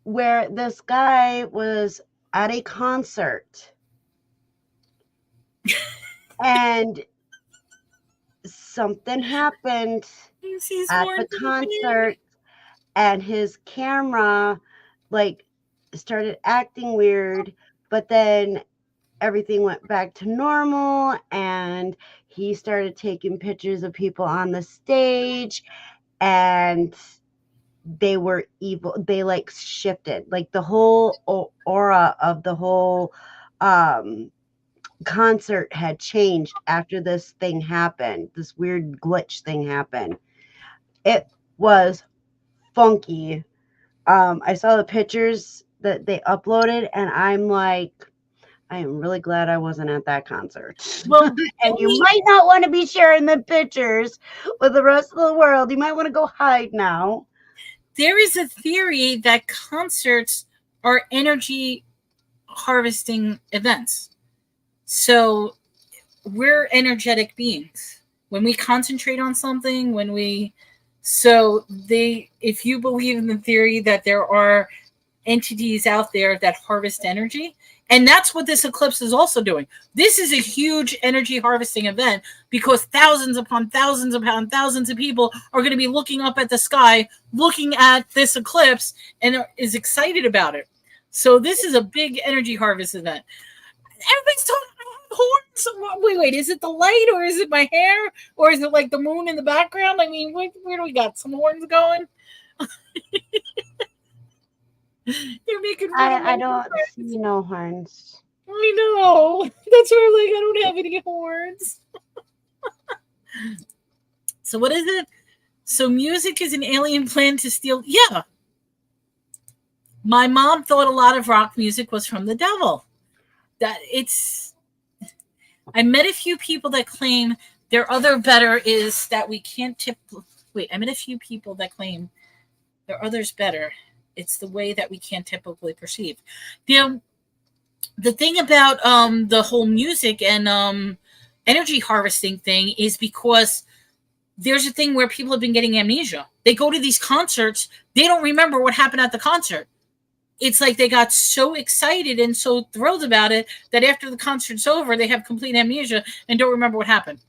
where this guy was at a concert and something happened at the concert, and his camera like started acting weird, but then everything went back to normal, and he started taking pictures of people on the stage, and they were evil. They like shifted, like the whole aura of the whole concert had changed after this thing happened. This weird glitch thing happened. It was funky. I saw the pictures that they uploaded, and I'm like, I am really glad I wasn't at that concert. Well, and you might not want to be sharing the pictures with the rest of the world. You might want to go hide now. There is a theory that concerts are energy harvesting events. So we're energetic beings. When we concentrate on something, if you believe in the theory that there are entities out there that harvest energy, and that's what this eclipse is also doing. This is a huge energy harvesting event because thousands upon thousands upon thousands of people are going to be looking up at the sky, looking at this eclipse, and is excited about it. So this is a big energy harvest event. Everybody's talking about horns. Wait, is it the light, or is it my hair, or is it like the moon in the background? I mean, where do we got some horns going? You're making I don't see no horns. I know. That's why I'm like, I don't have any horns. So what is it? So music is an alien plan to steal. Yeah. My mom thought a lot of rock music was from the devil. I met a few people that claim their other better is that we can't tip. Wait, I met a few people that claim their other's better. It's the way that we can't typically perceive. The thing about the whole music and energy harvesting thing is because there's a thing where people have been getting amnesia. They go to these concerts, they don't remember what happened at the concert. It's like they got so excited and so thrilled about it that after the concert's over, they have complete amnesia and don't remember what happened.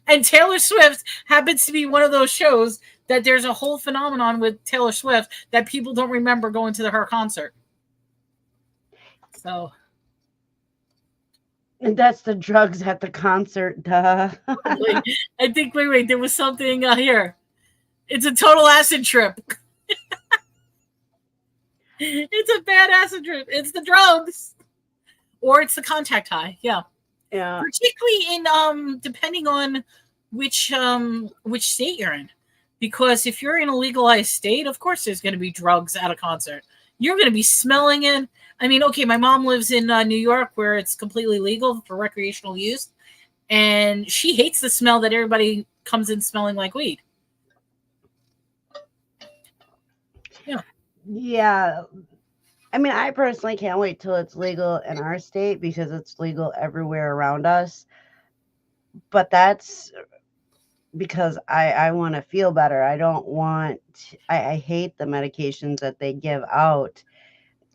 And Taylor Swift happens to be one of those shows that there's a whole phenomenon with Taylor Swift that people don't remember going to her concert. So. And that's the drugs at the concert, duh. I think, wait, there was something here. It's a total acid trip. It's a bad acid trip. It's the drugs. Or it's the contact high, yeah. Yeah. Particularly in depending on which state you're in. Because if you're in a legalized state, of course there's going to be drugs at a concert. You're going to be smelling it. I mean, okay, my mom lives in New York where it's completely legal for recreational use. And she hates the smell that everybody comes in smelling like weed. Yeah. Yeah. I mean, I personally can't wait till it's legal in our state because it's legal everywhere around us. But that's because I want to feel better. I hate the medications that they give out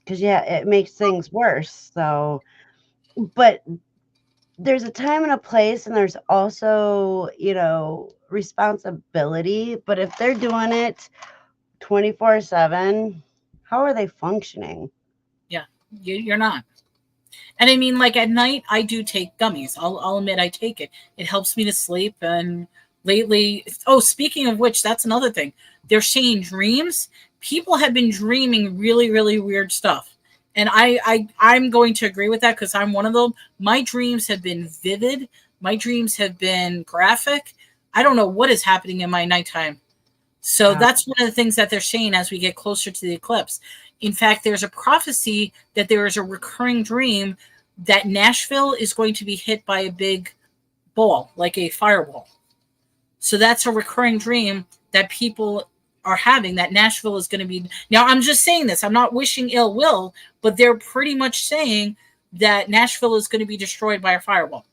because, yeah, it makes things worse. So, but there's a time and a place, and there's also, responsibility. But if they're doing it 24/7, how are they functioning? Yeah. You're not. And I mean, like at night, I do take gummies. I'll admit I take it. It helps me to sleep. And lately, oh, speaking of which, that's another thing. They're saying dreams. People have been dreaming really, really weird stuff. And I'm going to agree with that because I'm one of them. My dreams have been vivid. My dreams have been graphic. I don't know what is happening in my nighttime. So that's one of the things that they're saying as we get closer to the eclipse. In fact, there's a prophecy that there is a recurring dream that Nashville is going to be hit by a big ball, like a fireball. So that's a recurring dream that people are having, that Nashville is going to be. Now, I'm just saying this. I'm not wishing ill will, but they're pretty much saying that Nashville is going to be destroyed by a fireball.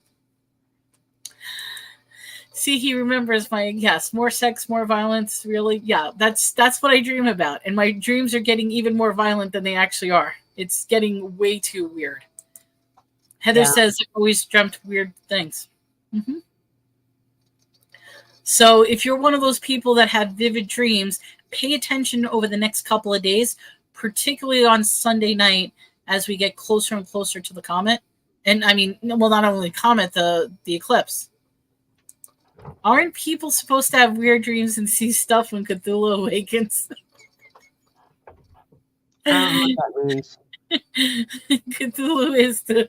See, he remembers my, yes, more sex, more violence, really. Yeah, that's what I dream about. And my dreams are getting even more violent than they actually are. It's getting way too weird. Heather says, I've always dreamt weird things. Mm-hmm. So if you're one of those people that have vivid dreams, pay attention over the next couple of days, particularly on Sunday night as we get closer and closer to the comet. And I mean, well, not only the comet, the eclipse. Aren't people supposed to have weird dreams and see stuff when Cthulhu awakens? I don't know what that means. Cthulhu is the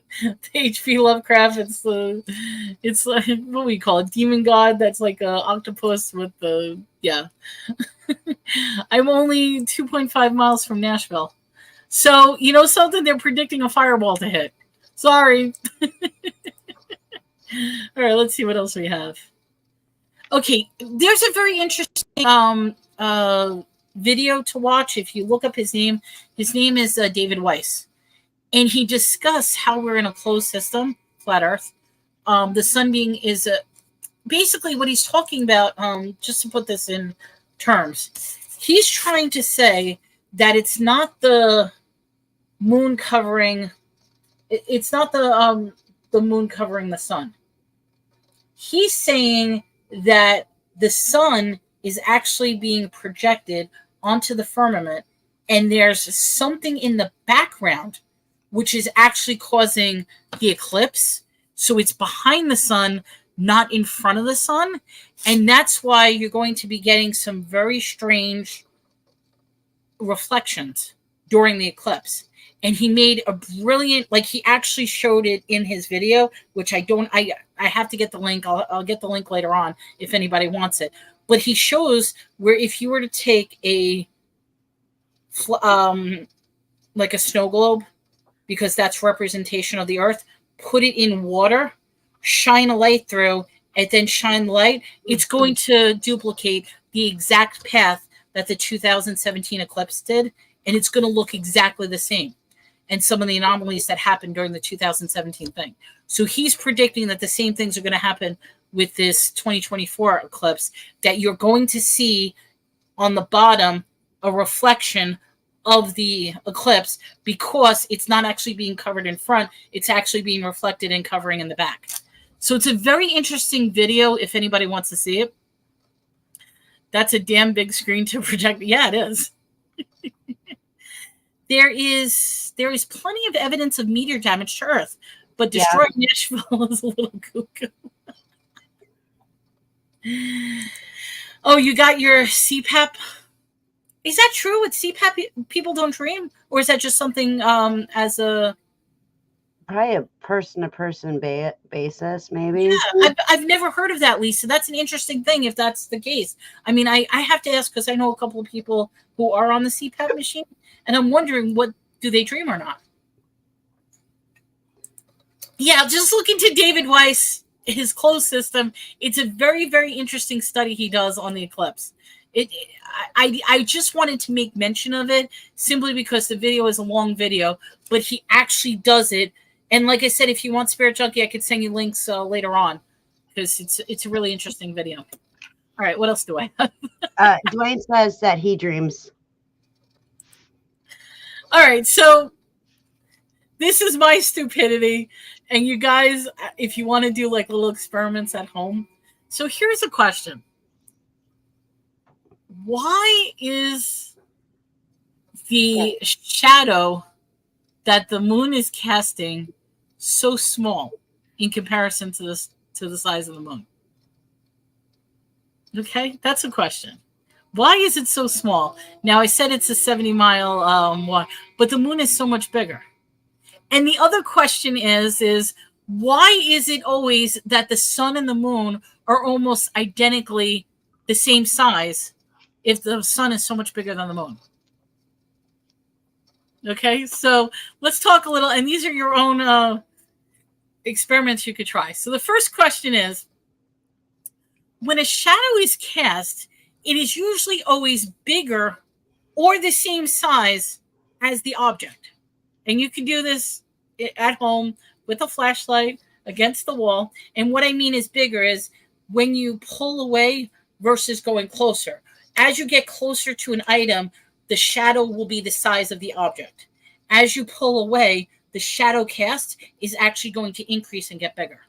H.P. Lovecraft. It's like, what we call it, demon god. That's like a octopus with the I'm only 2.5 miles from Nashville, so you know something. They're predicting a fireball to hit. Sorry. All right, let's see what else we have. Okay, there's a very interesting video to watch. If you look up his name is David Weiss. And he discussed how we're in a closed system, flat Earth. The sun being is basically what he's talking about, just to put this in terms. He's trying to say that it's not the moon covering, it's not the moon covering the sun. He's saying that the sun is actually being projected onto the firmament, and there's something in the background which is actually causing the eclipse. So it's behind the sun, not in front of the sun. And that's why you're going to be getting some very strange reflections during the eclipse. And he made a brilliant, like he actually showed it in his video, which I have to get the link. I'll get the link later on if anybody wants it. But he shows where if you were to take like a snow globe, because that's representation of the earth, put it in water, shine a light through, and then shine the light, it's going to duplicate the exact path that the 2017 eclipse did, and it's going to look exactly the same. And some of the anomalies that happened during the 2017 thing. So he's predicting that the same things are going to happen with this 2024 eclipse, that you're going to see on the bottom a reflection of the eclipse, because it's not actually being covered in front, it's actually being reflected and covering in the back. So it's a very interesting video if anybody wants to see it. That's a damn big screen to project. Yeah, it is. There is plenty of evidence of meteor damage to Earth, but destroying Nashville is a little cuckoo. Oh, you got your CPAP? Is that true? With CPAP, people don't dream? Or is that just something as a... Probably a person-to-person basis, maybe. Yeah, I've never heard of that, Lisa. That's an interesting thing if that's the case. I mean, I have to ask because I know a couple of people who are on the CPAP machine, and I'm wondering, what do they dream or not? Yeah, just look into David Weiss, his closed system. It's a very, very interesting study he does on the eclipse. I just wanted to make mention of it simply because the video is a long video, but he actually does it. And like I said, if you want Spirit Junkie, I could send you links later on because it's a really interesting video. All right, what else do I have? Dwayne says that he dreams. All right, so this is my stupidity. And you guys, if you want to do like little experiments at home. So here's a question. Why is the shadow that the moon is casting so small in comparison to the size of the moon? Okay, that's a question. Why is it so small? Now, I said it's a 70-mile one, but the moon is so much bigger. And the other question is why is it always that the sun and the moon are almost identically the same size if the sun is so much bigger than the moon? Okay, so let's talk a little, and these are your own experiments you could try. So the first question is, when a shadow is cast, it is usually always bigger or the same size as the object. And you can do this at home with a flashlight against the wall. And what I mean is bigger is when you pull away versus going closer. As you get closer to an item, the shadow will be the size of the object. As you pull away, the shadow cast is actually going to increase and get bigger.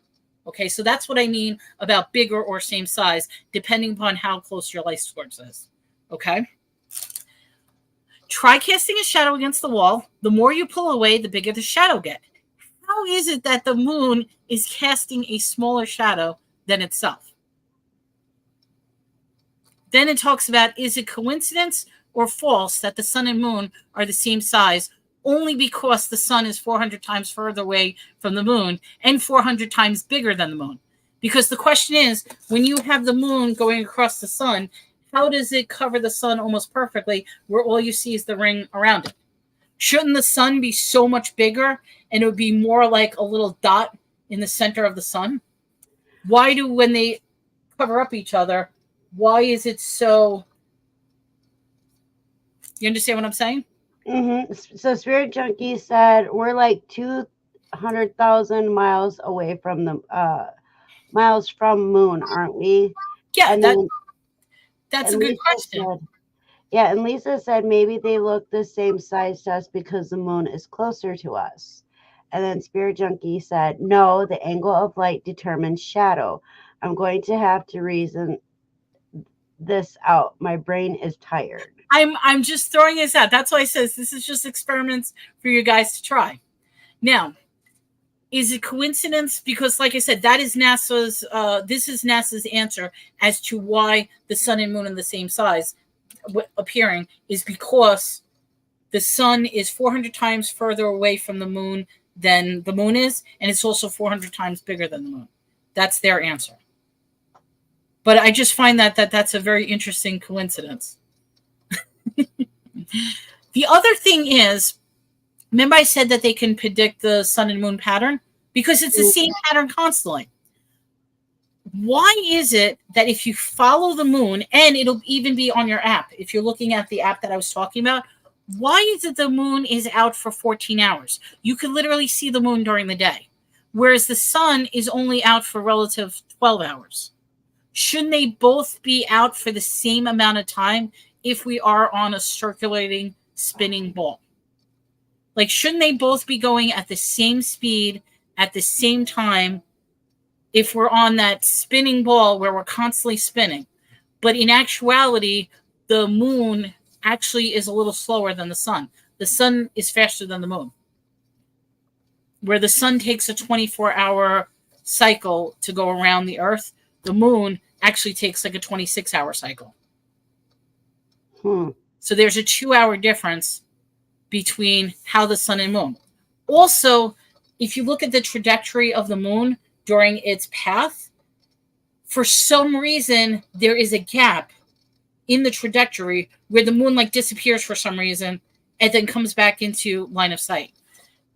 Okay, so that's what I mean about bigger or same size, depending upon how close your light source is. Okay? Try casting a shadow against the wall. The more you pull away, the bigger the shadow gets. How is it that the moon is casting a smaller shadow than itself? Then it talks about, is it coincidence or false that the sun and moon are the same size only because the sun is 400 times further away from the moon and 400 times bigger than the moon? Because the question is, when you have the moon going across the sun, how does it cover the sun almost perfectly where all you see is the ring around it? Shouldn't the sun be so much bigger and it would be more like a little dot in the center of the sun? Why do, when they cover up each other, why is it so... You understand what I'm saying? Mm-hmm. So Spirit Junkie said we're like 200,000 miles away from the miles from moon, aren't we? Yeah, and that's a good Lisa question. Yeah, and Lisa said maybe they look the same size to us because the moon is closer to us. And then Spirit Junkie said, no, the angle of light determines shadow. I'm going to have to reason this out. My brain is tired. I'm just throwing this out. That's why I says this is just experiments for you guys to try. Now, is it coincidence? Because like I said, that is NASA's, this is NASA's answer as to why the sun and moon are the same size appearing, is because the sun is 400 times further away from the moon than the moon is, and it's also 400 times bigger than the moon. That's their answer. But I just find that's a very interesting coincidence. The other thing is, remember I said that they can predict the sun and moon pattern? Because it's the same pattern constantly. Why is it that if you follow the moon, and it'll even be on your app, if you're looking at the app that I was talking about, why is it the moon is out for 14 hours? You could literally see the moon during the day, whereas the sun is only out for relative 12 hours. Shouldn't they both be out for the same amount of time if we are on a circulating, spinning ball? Like, shouldn't they both be going at the same speed at the same time if we're on that spinning ball where we're constantly spinning? But in actuality, the moon actually is a little slower than the sun. The sun is faster than the moon. Where the sun takes a 24-hour cycle to go around the Earth, the moon actually takes like a 26-hour cycle. So there's a 2-hour difference between how the sun and moon. Also, if you look at the trajectory of the moon during its path, for some reason, there is a gap in the trajectory where the moon like disappears for some reason and then comes back into line of sight.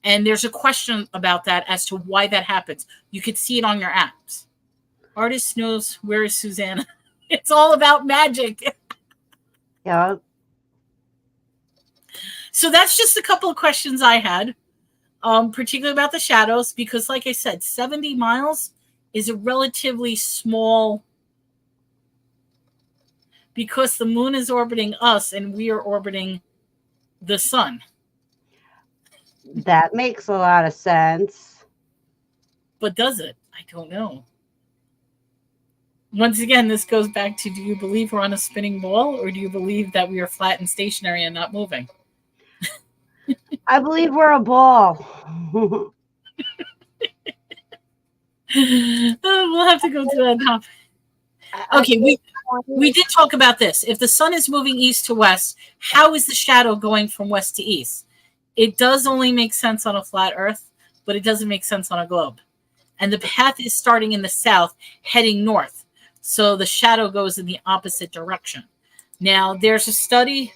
And there's a question about that as to why that happens. You could see it on your apps. Artist knows, where is Susanna? It's all about magic. Yeah. So that's just a couple of questions I had, particularly about the shadows, because like I said, 70 miles is a relatively small, because the moon is orbiting us and we are orbiting the sun. That makes a lot of sense. But does it? I don't know. Once again, this goes back to, do you believe we're on a spinning ball, or do you believe that we are flat and stationary and not moving? I believe we're a ball. We'll have to go to that now. Okay, we did talk about this. If the sun is moving east to west, how is the shadow going from west to east? It does only make sense on a flat earth, but it doesn't make sense on a globe. And the path is starting in the south, heading north. So the shadow goes in the opposite direction. Now, there's a study,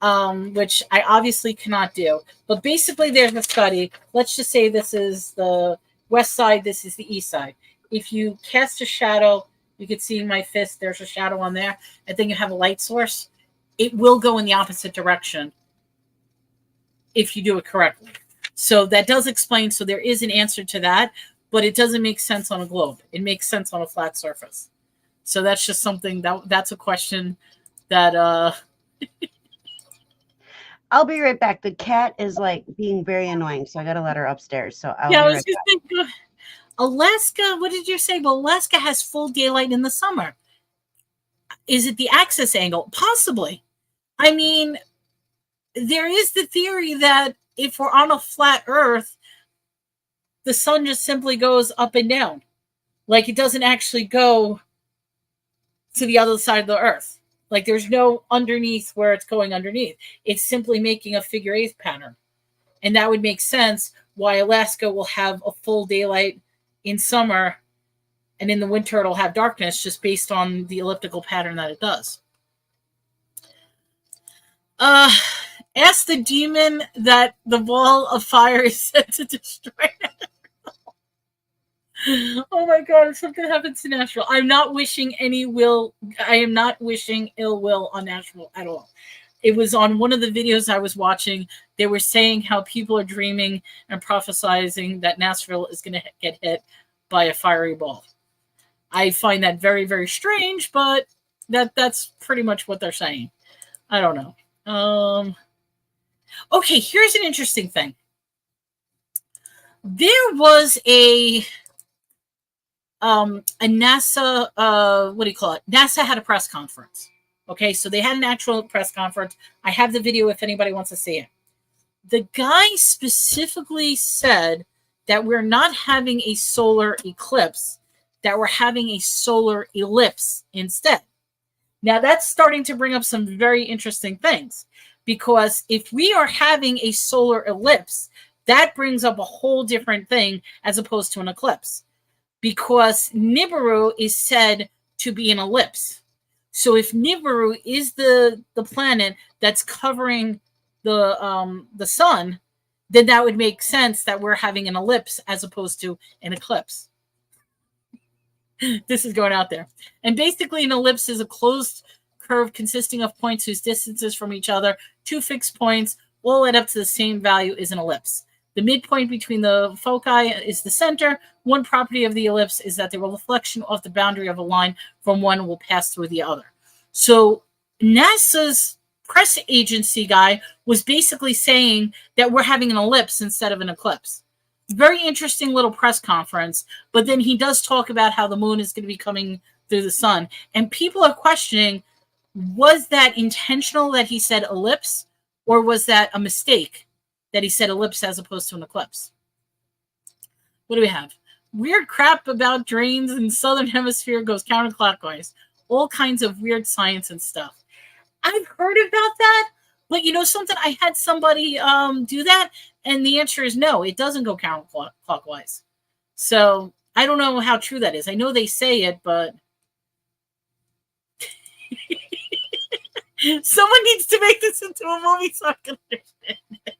which I obviously cannot do, but basically there's a study. Let's just say this is the west side, this is the east side. If you cast a shadow, you can see my fist, there's a shadow on there, and then you have a light source, it will go in the opposite direction if you do it correctly. So that does explain, so there is an answer to that, but it doesn't make sense on a globe. It makes sense on a flat surface. So that's just something that's a question that I'll be right back. The cat is like being very annoying, so I gotta let her upstairs. So I'll yeah, be I was right just back. thinking, Alaska, what did you say? Well, Alaska has full daylight in the summer. Is it the axis angle? Possibly. I mean, there is the theory that if we're on a flat Earth, the sun just simply goes up and down. Like it doesn't actually go to the other side of the Earth. Like there's no underneath where it's going underneath. It's simply making a figure eighth pattern. And that would make sense why Alaska will have a full daylight in summer, and in the winter it'll have darkness just based on the elliptical pattern that it does. Ask the demon that the ball of fire is set to destroy it. Oh my god, if something happens to Nashville. I'm not wishing I am not wishing ill will on Nashville at all. It was on one of the videos I was watching. They were saying how people are dreaming and prophesizing that Nashville is going to get hit by a fiery ball. I find that very, very strange, but that's pretty much what they're saying. I don't know. Okay, here's an interesting thing. There was a NASA, what do you call it? NASA had a press conference. Okay, so they had an actual press conference. I have the video if anybody wants to see it. The guy specifically said that we're not having a solar eclipse, that we're having a solar ellipse instead. Now, that's starting to bring up some very interesting things, because if we are having a solar ellipse, that brings up a whole different thing as opposed to an eclipse, because Nibiru is said to be an ellipse. So if Nibiru is the planet that's covering the sun, then that would make sense that we're having an ellipse as opposed to an eclipse. This is going out there. And basically an ellipse is a closed curve consisting of points whose distances from each other, two fixed points, all add up to the same value, is an ellipse. The midpoint between the foci is the center. One property of the ellipse is that the reflection of the boundary of a line from one will pass through the other. So NASA's press agency guy was basically saying that we're having an ellipse instead of an eclipse. Very interesting little press conference. But then he does talk about how the moon is going to be coming through the sun. And people are questioning, was that intentional that he said ellipse, or was that a mistake that he said ellipse as opposed to an eclipse? What do we have? Weird crap about drains in southern hemisphere goes counterclockwise. All kinds of weird science and stuff. I've heard about that, but you know something? I had somebody do that, and the answer is no, it doesn't go counterclockwise. So I don't know how true that is. I know they say it, but someone needs to make this into a movie so I can understand it.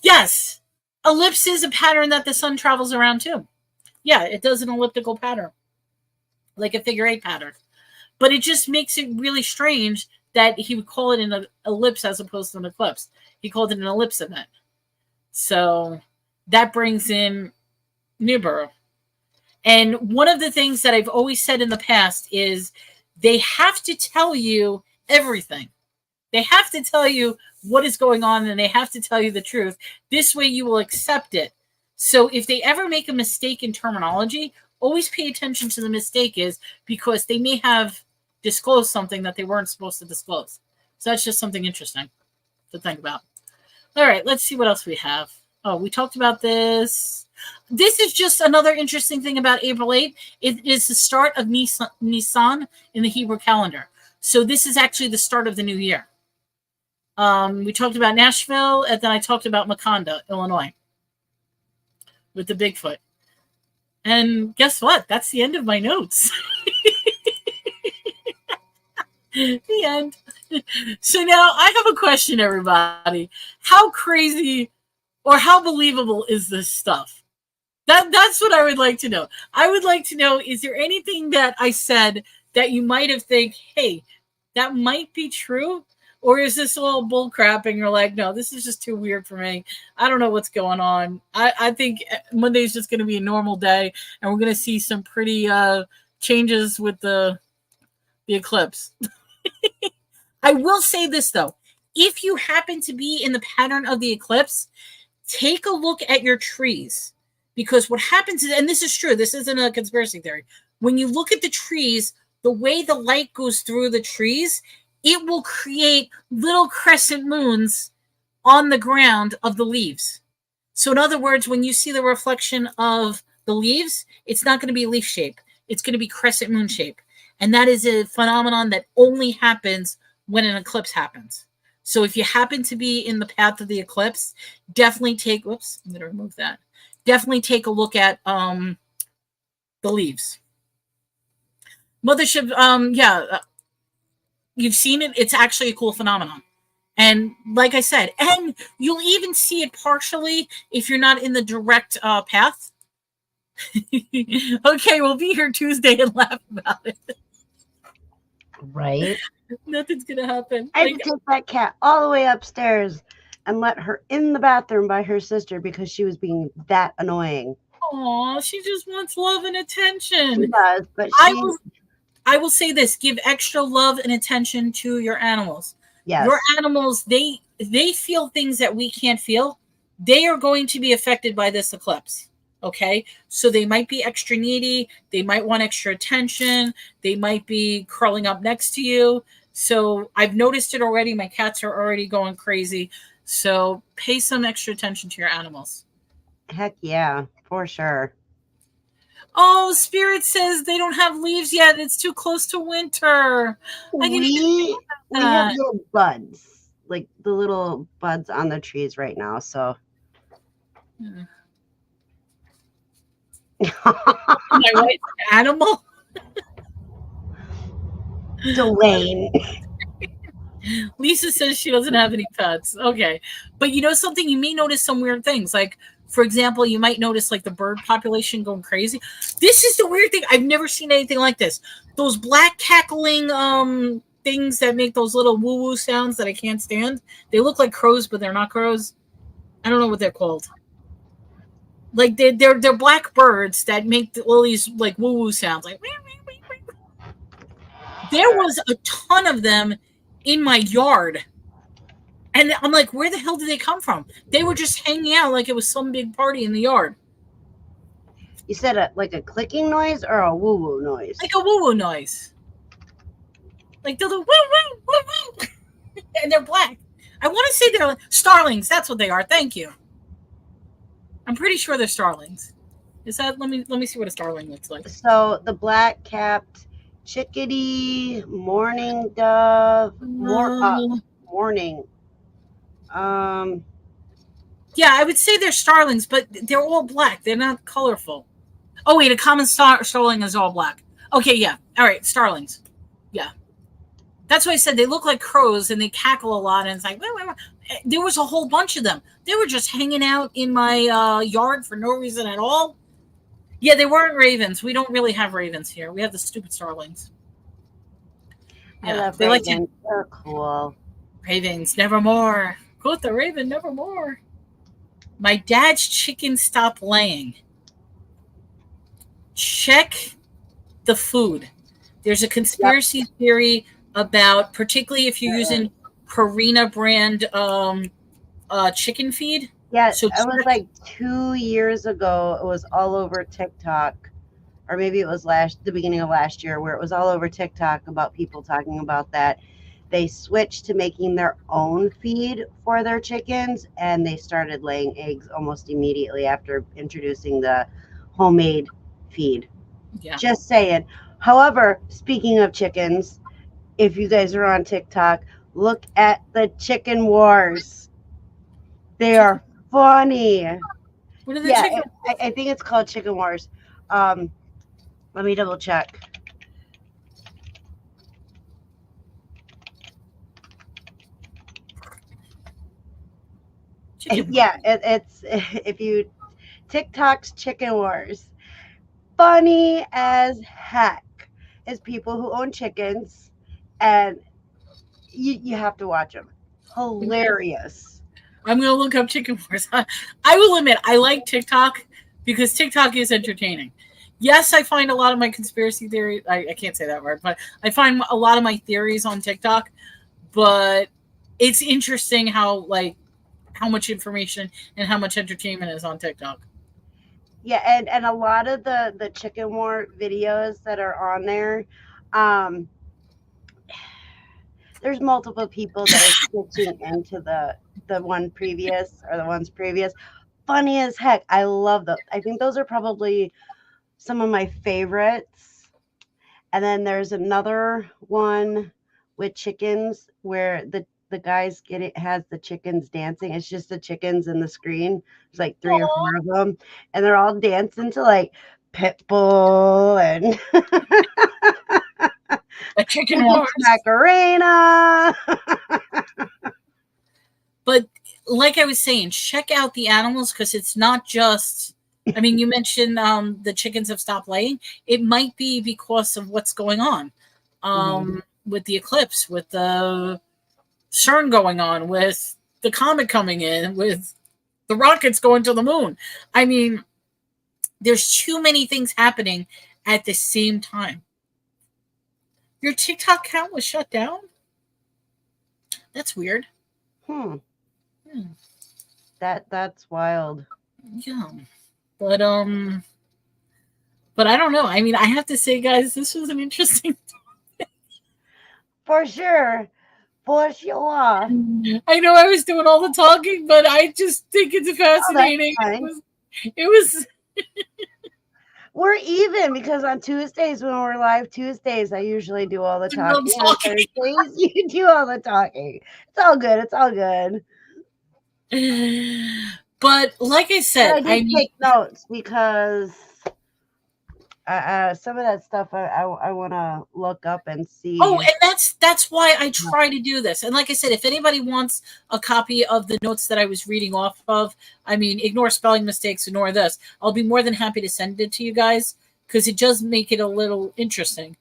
Yes, ellipse is a pattern that the sun travels around too. Yeah, it does an elliptical pattern, like a figure eight pattern. But it just makes it really strange that he would call it an ellipse as opposed to an eclipse. He called it an ellipse event. So that brings in Nibiru. And one of the things that I've always said in the past is they have to tell you everything. They have to tell you what is going on, and they have to tell you the truth. This way you will accept it. So if they ever make a mistake in terminology, always pay attention to the mistake is, because they may have disclosed something that they weren't supposed to disclose. So that's just something interesting to think about. All right, let's see what else we have. Oh, we talked about this. This is just another interesting thing about April 8th. It is the start of Nisan in the Hebrew calendar. So this is actually the start of the new year. We talked about Nashville, and then I talked about Makanda, Illinois, with the Bigfoot. And guess what? That's the end of my notes. The end. So now I have a question, everybody. How crazy or how believable is this stuff? That's what I would like to know. I would like to know, is there anything that I said that you might have think, hey, that might be true? Or is this all bull crap and you're like, no, this is just too weird for me. I don't know what's going on. I think Monday's just going to be a normal day and we're going to see some pretty changes with the eclipse. I will say this, though. If you happen to be in the pattern of the eclipse, take a look at your trees. Because what happens is, and this is true, this isn't a conspiracy theory. When you look at the trees, the way the light goes through the trees, it will create little crescent moons on the ground of the leaves. So in other words, when you see the reflection of the leaves, it's not going to be leaf shape. It's going to be crescent moon shape. And that is a phenomenon that only happens when an eclipse happens. So if you happen to be in the path of the eclipse, definitely take, whoops, I'm going to remove that. Definitely take a look at the leaves. Mothership, you've seen it. It's actually a cool phenomenon. And like I said, and you'll even see it partially if you're not in the direct path. Okay, we'll be here Tuesday and laugh about it. Right? Nothing's going to happen. I had to take that cat all the way upstairs and let her in the bathroom by her sister because she was being that annoying. Aw, she just wants love and attention. She does, but I will say this: give extra love and attention to your animals. Yes. Your animals, they feel things that we can't feel. They are going to be affected by this eclipse. Okay, so they might be extra needy. They might want extra attention. They might be curling up next to you. So I've noticed it already. My cats are already going crazy. So pay some extra attention to your animals. Heck yeah, for sure. Oh, Spirit says they don't have leaves yet. It's too close to winter. We have little buds, like the little buds on the trees right now. So. My wife's animal. Dwayne. Lisa says she doesn't have any pets. Okay. But you know something? You may notice some weird things. Like, for example, you might notice like the bird population going crazy. This is the weird thing. I've never seen anything like this. Those black cackling things that make those little woo-woo sounds that I can't stand. They look like crows, but they're not crows. I don't know what they're called. Like they're black birds that make all these like woo-woo sounds. Like there was a ton of them in my yard. And I'm like, where the hell did they come from? They were just hanging out like it was some big party in the yard. You said like a clicking noise or a woo-woo noise? Like a woo-woo noise. Like they're the woo-woo. And they're black. I want to say they're starlings. That's what they are. Thank you. I'm pretty sure they're starlings. Is that? Let me see what a starling looks like. So the black-capped chickadee, mourning dove, mourning. Yeah, I would say they're starlings, but they're all black. They're not colorful. Oh wait, a common starling is all black. Okay, yeah. All right, starlings. Yeah. That's why I said they look like crows and they cackle a lot. And it's like, there was a whole bunch of them. They were just hanging out in my yard for no reason at all. Yeah, they weren't ravens. We don't really have ravens here. We have the stupid starlings. Yeah, I love ravens. They're cool. Ravens, nevermore. Quote the raven, nevermore. My dad's chicken stopped laying. Check the food. There's a conspiracy theory about, particularly if you're using Purina brand chicken feed. Yeah, so it was like 2 years ago. It was all over TikTok, or maybe it was the beginning of last year, where it was all over TikTok about people talking about that they switched to making their own feed for their chickens, and they started laying eggs almost immediately after introducing the homemade feed. Yeah. Just saying. However, speaking of chickens, if you guys are on TikTok, look at the chicken wars. They are funny. What are the Yeah, chicken? I think it's called Chicken Wars. Let me double check. Yeah, it's if you TikTok's Chicken Wars. Funny as heck. It's people who own chickens, and you have to watch them. Hilarious. I'm gonna look up Chicken Wars. I will admit I like TikTok because TikTok is entertaining. Yes, I find a lot of my conspiracy theories. I can't say that word, but I find a lot of my theories on TikTok. But it's interesting how much information and how much entertainment is on TikTok. Yeah, and a lot of the chicken war videos that are on there, there's multiple people that are switching into the one previous or the ones previous. Funny as heck. I love those. I think those are probably some of my favorites. And then there's another one with chickens where the guys has the chickens dancing. It's just the chickens in the screen. There's like 3 or 4 of them, and they're all dancing to like Pitbull and a chicken wars. Macarena. But like I was saying, check out the animals because it's not just. I mean, you mentioned the chickens have stopped laying. It might be because of what's going on with the eclipse, with the CERN going on, with the comet coming in, with the rockets going to the moon. I mean, there's too many things happening at the same time. Your TikTok account was shut down? That's weird. That's wild. Yeah. But I don't know. I mean, I have to say, guys, this was an interesting topic. For sure. For sure. I know I was doing all the talking, but I just think it's fascinating. It was We're even because on Tuesdays when we're live Tuesdays, I usually do all the talking. On Thursdays, you do all the talking. It's all good. It's all good. But like I said, I did take notes because some of that stuff I want to look up and see. Oh, and that's why I try to do this. And like I said, if anybody wants a copy of the notes that I was reading off of, I mean, ignore spelling mistakes, ignore this. I'll be more than happy to send it to you guys because it does make it a little interesting.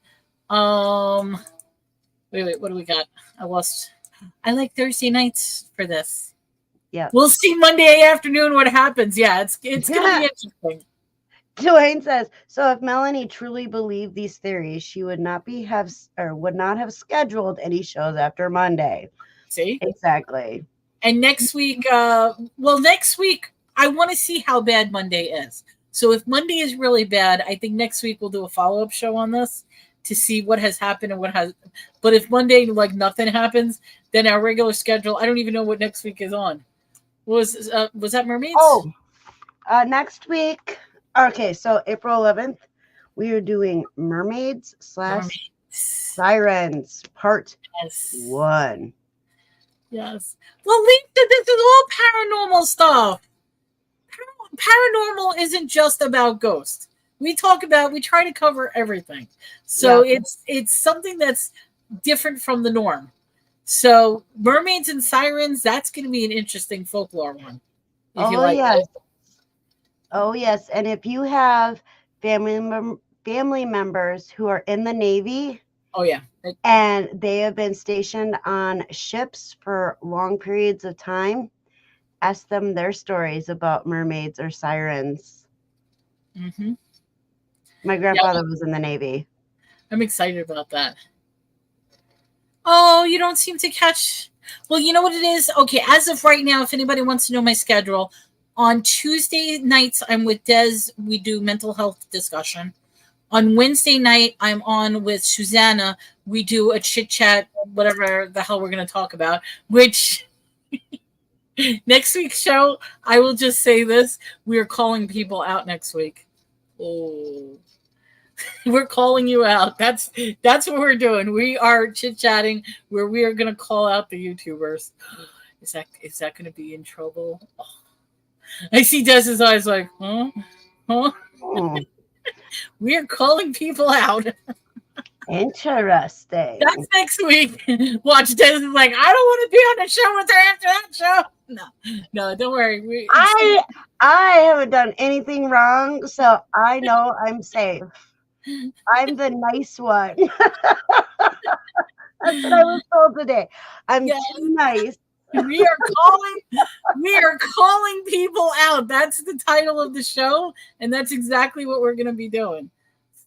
Wait, what do we got? I like Thursday nights for this. Yeah. We'll see Monday afternoon what happens. Yeah, it's going to be interesting. Dwayne says, so if Melanie truly believed these theories, she would not have scheduled any shows after Monday. See? Exactly. And next week, I want to see how bad Monday is. So if Monday is really bad, I think next week we'll do a follow-up show on this to see what has happened and what has. But if Monday, nothing happens, then our regular schedule, I don't even know what next week is on. Was that Mermaids? Oh, next week. Okay, so April 11th, we are doing Mermaids / Sirens Part 1. Yes. Well, Lisa, this is all paranormal stuff. Paranormal isn't just about ghosts. We try to cover everything. So it's something that's different from the norm. So mermaids and sirens, that's going to be an interesting folklore one. Oh, yes. And if you have family members who are in the Navy, and they have been stationed on ships for long periods of time, ask them their stories about mermaids or sirens. Mm-hmm. My grandfather was in the Navy. I'm excited about that. Oh, you don't seem to catch. Well, you know what it is? Okay, as of right now, if anybody wants to know my schedule, on Tuesday nights, I'm with Des. We do mental health discussion. On Wednesday night, I'm on with Susanna. We do a chit chat, whatever the hell we're going to talk about, which next week's show, I will just say this. We're calling people out next week. Oh, we're calling you out. That's what we're doing. We are chit chatting where we are going to call out the YouTubers. Is that going to be in trouble? Oh. I see Des's eyes like, huh? Oh. We are calling people out. Interesting. That's next week. Watch Des is like, I don't want to be on the show with her after that show. No, don't worry. I haven't done anything wrong, so I know I'm safe. I'm the nice one. That's what I was told today. I'm too nice. We are calling people out. That's the title of the show, and that's exactly what we're going to be doing.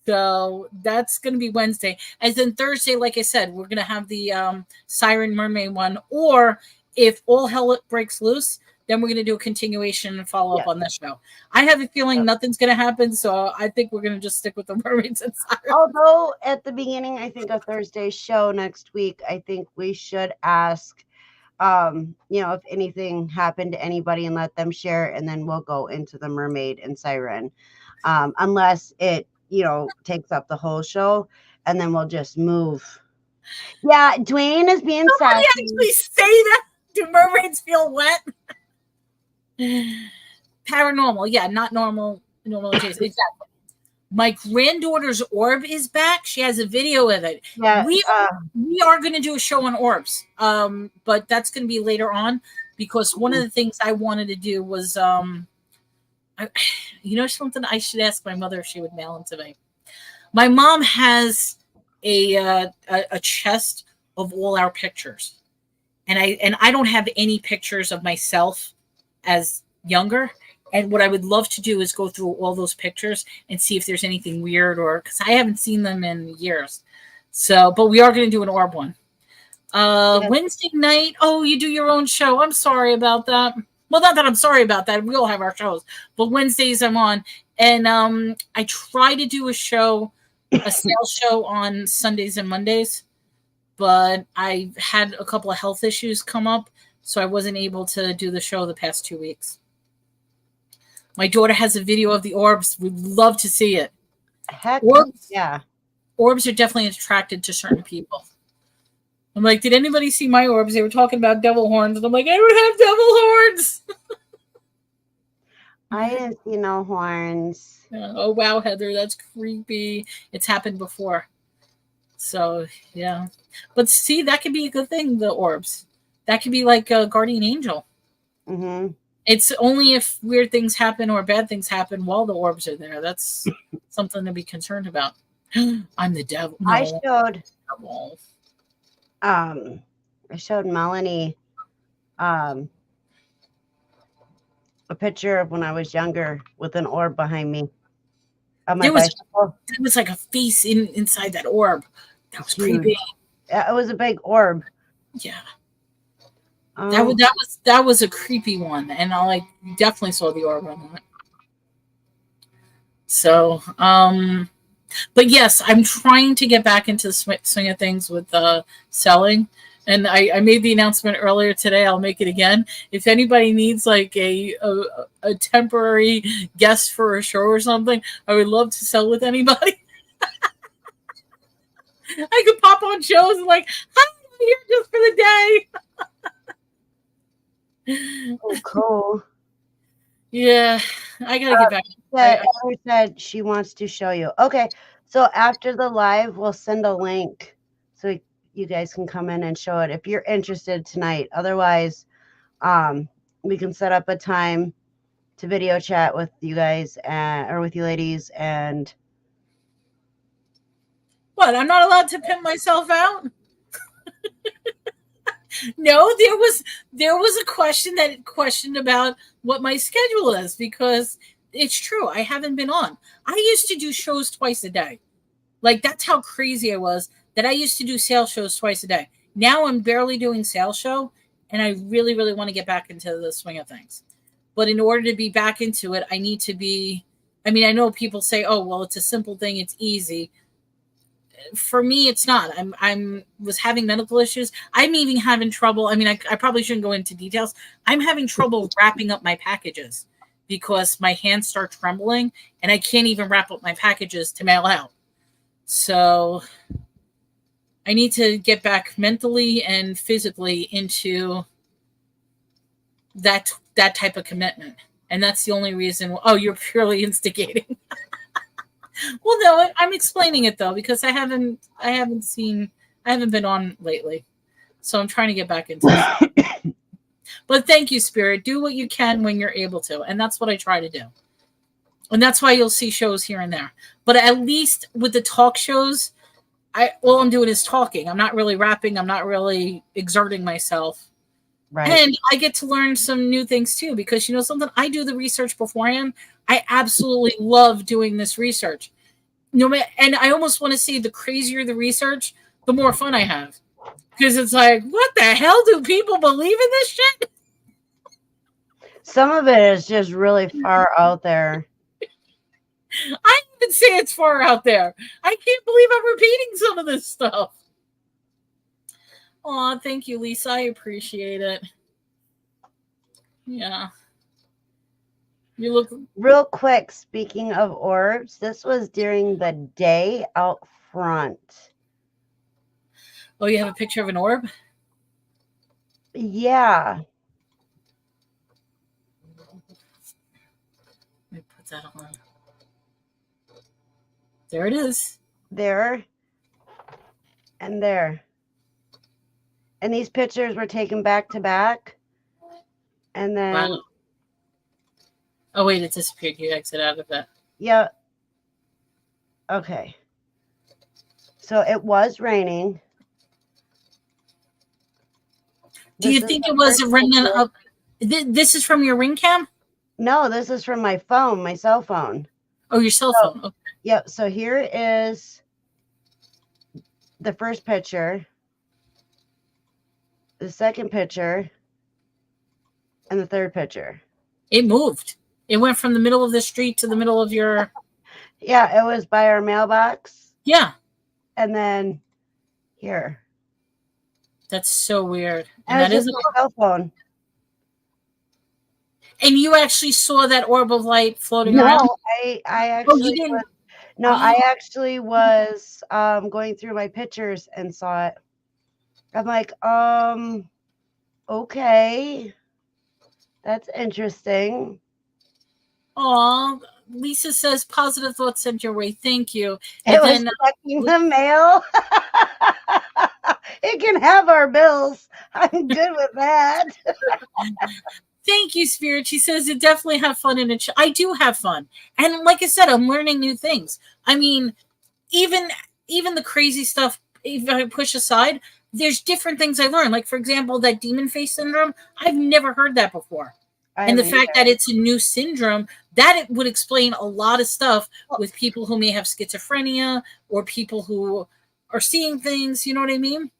So that's going to be Wednesday. And then Thursday, like I said, we're going to have the Siren Mermaid one. Or if all hell breaks loose, then we're going to do a continuation and follow up on this show. I have a feeling nothing's going to happen, so I think we're going to just stick with the mermaids and Siren. Although at the beginning, I think of Thursday's show next week, I think we should ask, if anything happened to anybody and let them share, and then we'll go into the mermaid and Siren. Unless it, takes up the whole show, and then we'll just move. Yeah, Dwayne is being sassy. Actually say that. Do mermaids feel wet? Paranormal, yeah, not normal adjacent. Exactly. My granddaughter's orb is back. She has a video of it. Yeah, we are going to do a show on orbs, but that's going to be later on, because one of the things I wanted to do was, something I should ask my mother if she would mail them to me. My mom has a chest of all our pictures, and I don't have any pictures of myself as younger. And what I would love to do is go through all those pictures and see if there's anything weird, or because I haven't seen them in years. So, but we are going to do an orb one. Wednesday night. Oh, you do your own show. I'm sorry about that. Well, not that I'm sorry about that. We all have our shows. But Wednesdays I'm on. And I try to do a sales show on Sundays and Mondays. But I had a couple of health issues come up, so I wasn't able to do the show the past 2 weeks. My daughter has a video of the orbs. We'd love to see it. Heck, yeah. Orbs are definitely attracted to certain people. I'm like, did anybody see my orbs? They were talking about devil horns. And I'm like, I don't have devil horns. I didn't see no horns. Oh, wow, Heather. That's creepy. It's happened before. So, yeah. But see, that could be a good thing, the orbs. That could be like a guardian angel. Mm-hmm. It's only if weird things happen or bad things happen while the orbs are there. That's something to be concerned about. I'm the devil. No, I showed devil. I showed Melanie a picture of when I was younger with an orb behind me on my bicycle. It was like a face inside that orb. That was creepy. Yeah, it was a big orb. Yeah. That was a creepy one, and I definitely saw the orb on that. So, but yes, I'm trying to get back into the swing of things with selling, and I made the announcement earlier today. I'll make it again. If anybody needs like a temporary guest for a show or something, I would love to sell with anybody. I could pop on shows and like, hi, I'm here just for the day. Oh, cool. Yeah, I gotta get back. Heather said she wants to show you. Okay, so after the live, we'll send a link so you guys can come in and show it if you're interested tonight. Otherwise, we can set up a time to video chat with you guys or with you ladies. And what? I'm not allowed to pimp myself out? No, there was a question that questioned about what my schedule is, because it's true. I haven't been on. I used to do shows twice a day. Like, that's how crazy I was, that I used to do sales shows twice a day. Now I'm barely doing sales show, and I really, really want to get back into the swing of things. But in order to be back into it, I need to be I mean, I know people say, oh, well, it's a simple thing. It's easy. For me, it's not. I'm was having medical issues. I'm even having trouble. I mean, I probably shouldn't go into details. I'm having trouble wrapping up my packages because my hands start trembling and I can't even wrap up my packages to mail out. So I need to get back mentally and physically into that type of commitment. And that's the only reason. Oh, you're purely instigating. Well, no, I'm explaining it though, because I haven't been on lately. So I'm trying to get back into it. But thank you, Spirit. Do what you can when you're able to. And that's what I try to do. And that's why you'll see shows here and there. But at least with the talk shows, all I'm doing is talking. I'm not really rapping. I'm not really exerting myself. Right. And I get to learn some new things too, because you know something, I do the research beforehand. I absolutely love doing this research. And I almost want to see the crazier the research, the more fun I have. Because it's like, what the hell do people believe in this shit? Some of it is just really far out there. I even say it's far out there. I can't believe I'm repeating some of this stuff. Aw, thank you, Lisa. I appreciate it. Yeah. You look real quick. Speaking of orbs, this was during the day out front. Oh, you have a picture of an orb? Yeah. Let me put that on. There it is. There. And there. And these pictures were taken back to back. And then... Wow. Oh, wait, it disappeared. You exit out of that. Yeah. Okay. So it was raining. Do you think it was a ring up? This is from your ring cam? No, this is from my phone, my cell phone. Oh, your cell phone. Okay. Yep. So here is the first picture, the second picture, and the third picture. It moved. It went from the middle of the street to the middle of your... Yeah, it was by our mailbox. Yeah. And then here. That's so weird. And that is a cell phone. And you actually saw that orb of light floating around? No, I actually... Oh, you didn't? I actually was going through my pictures and saw it. I'm like, okay. That's interesting. Oh, Lisa says positive thoughts sent your way. Thank you. It was checking the mail. It can have our bills. I'm good with that. Thank you, Spirit. She says it definitely have fun in it. I do have fun. And like I said, I'm learning new things. I mean, even the crazy stuff, if I push aside, there's different things I learn. Like, for example, that demon face syndrome, I've never heard that before. And the fact that it's a new syndrome, that it would explain a lot of stuff with people who may have schizophrenia or people who are seeing things. You know what I mean?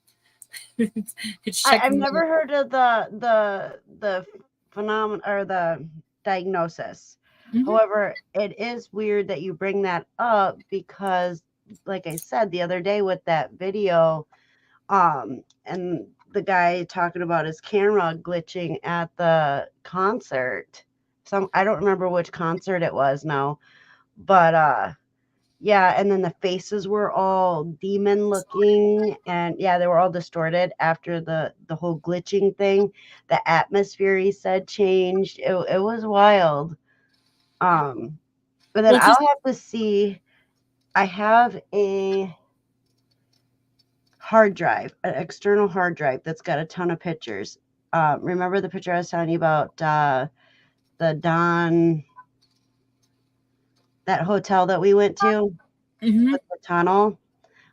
I've never heard of the phenomenon or the diagnosis. Mm-hmm. However, it is weird that you bring that up because, like I said the other day with that video, and the guy talking about his camera glitching at the concert. I don't remember which concert it was now, but yeah, and then the faces were all demon looking, and yeah, they were all distorted after the whole glitching thing. The atmosphere, he said, changed. It was wild. But then I'll have to see. I have a hard drive, an external hard drive that's got a ton of pictures. Remember the picture I was telling you about, the Don, that hotel that we went to, mm-hmm. with the tunnel?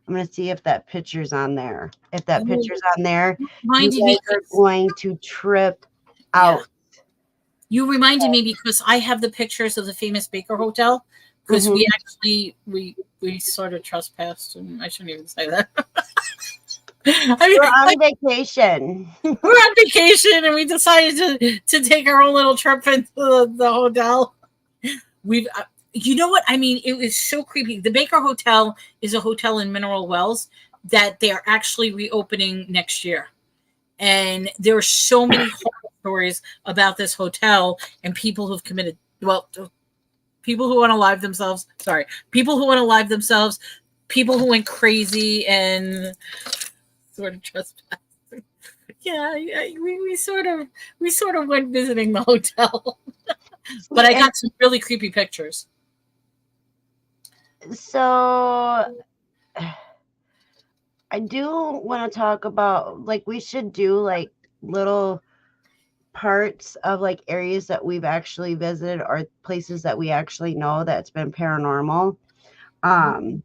I'm going to see if that picture's on there. If that picture's on there, you guys are going to trip out. Yeah. You reminded me because I have the pictures of the famous Baker Hotel because mm-hmm. we sort of trespassed, and I shouldn't even say that. I mean, we're on vacation. We're on vacation, and we decided to take our own little trip into the hotel. you know what? I mean, it was so creepy. The Baker Hotel is a hotel in Mineral Wells that they are actually reopening next year. And there are so many horror stories about this hotel and people who've committed, well, people who want to live themselves. Sorry. People who want to live themselves, people who went crazy and sort of trespassed. Yeah, we sort of went visiting the hotel. But I got some really creepy pictures. So I do want to talk about, like, we should do like little parts of like areas that we've actually visited or places that we actually know that's been paranormal. And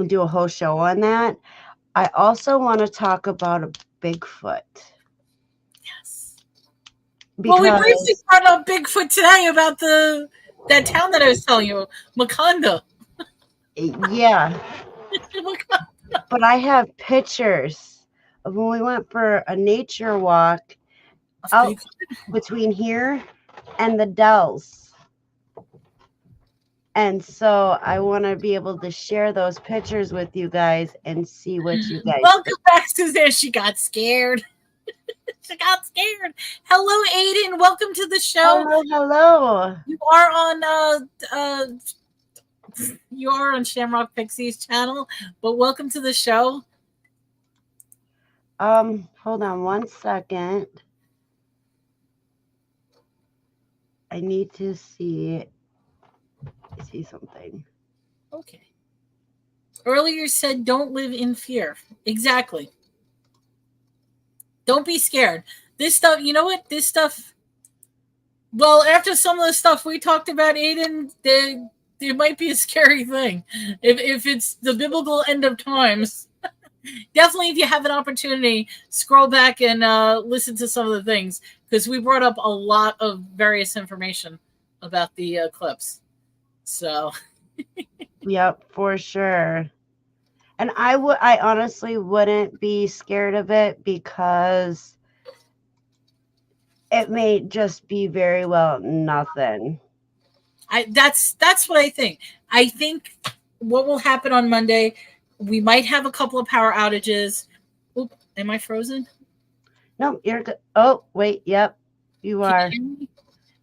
do a whole show on that. I also want to talk about a Bigfoot. Yes. Because, well, we briefly brought up Bigfoot today about that town that I was telling you, Makanda. Yeah. But I have pictures of when we went for a nature walk out between here and the Dells. And so I want to be able to share those pictures with you guys and see what you guys Welcome back, Suzanne. She got scared. She got scared. Hello, Aiden. Welcome to the show. Hello. You are on Shamrock Pixie's channel, but welcome to the show. Hold on one second. I need to see something. Okay. Earlier said don't live in fear. Exactly. Don't be scared. This stuff, you know what? This stuff, well, after some of the stuff we talked about, Aiden, there might be a scary thing. If it's the biblical end of times, definitely if you have an opportunity, scroll back and listen to some of the things, because we brought up a lot of various information about the eclipse. So, yep, for sure. And I honestly wouldn't be scared of it because it may just be very well nothing. That's what I think. I think what will happen on Monday, we might have a couple of power outages. Oop, am I frozen? No, you're good. Oh, wait, yep, you are.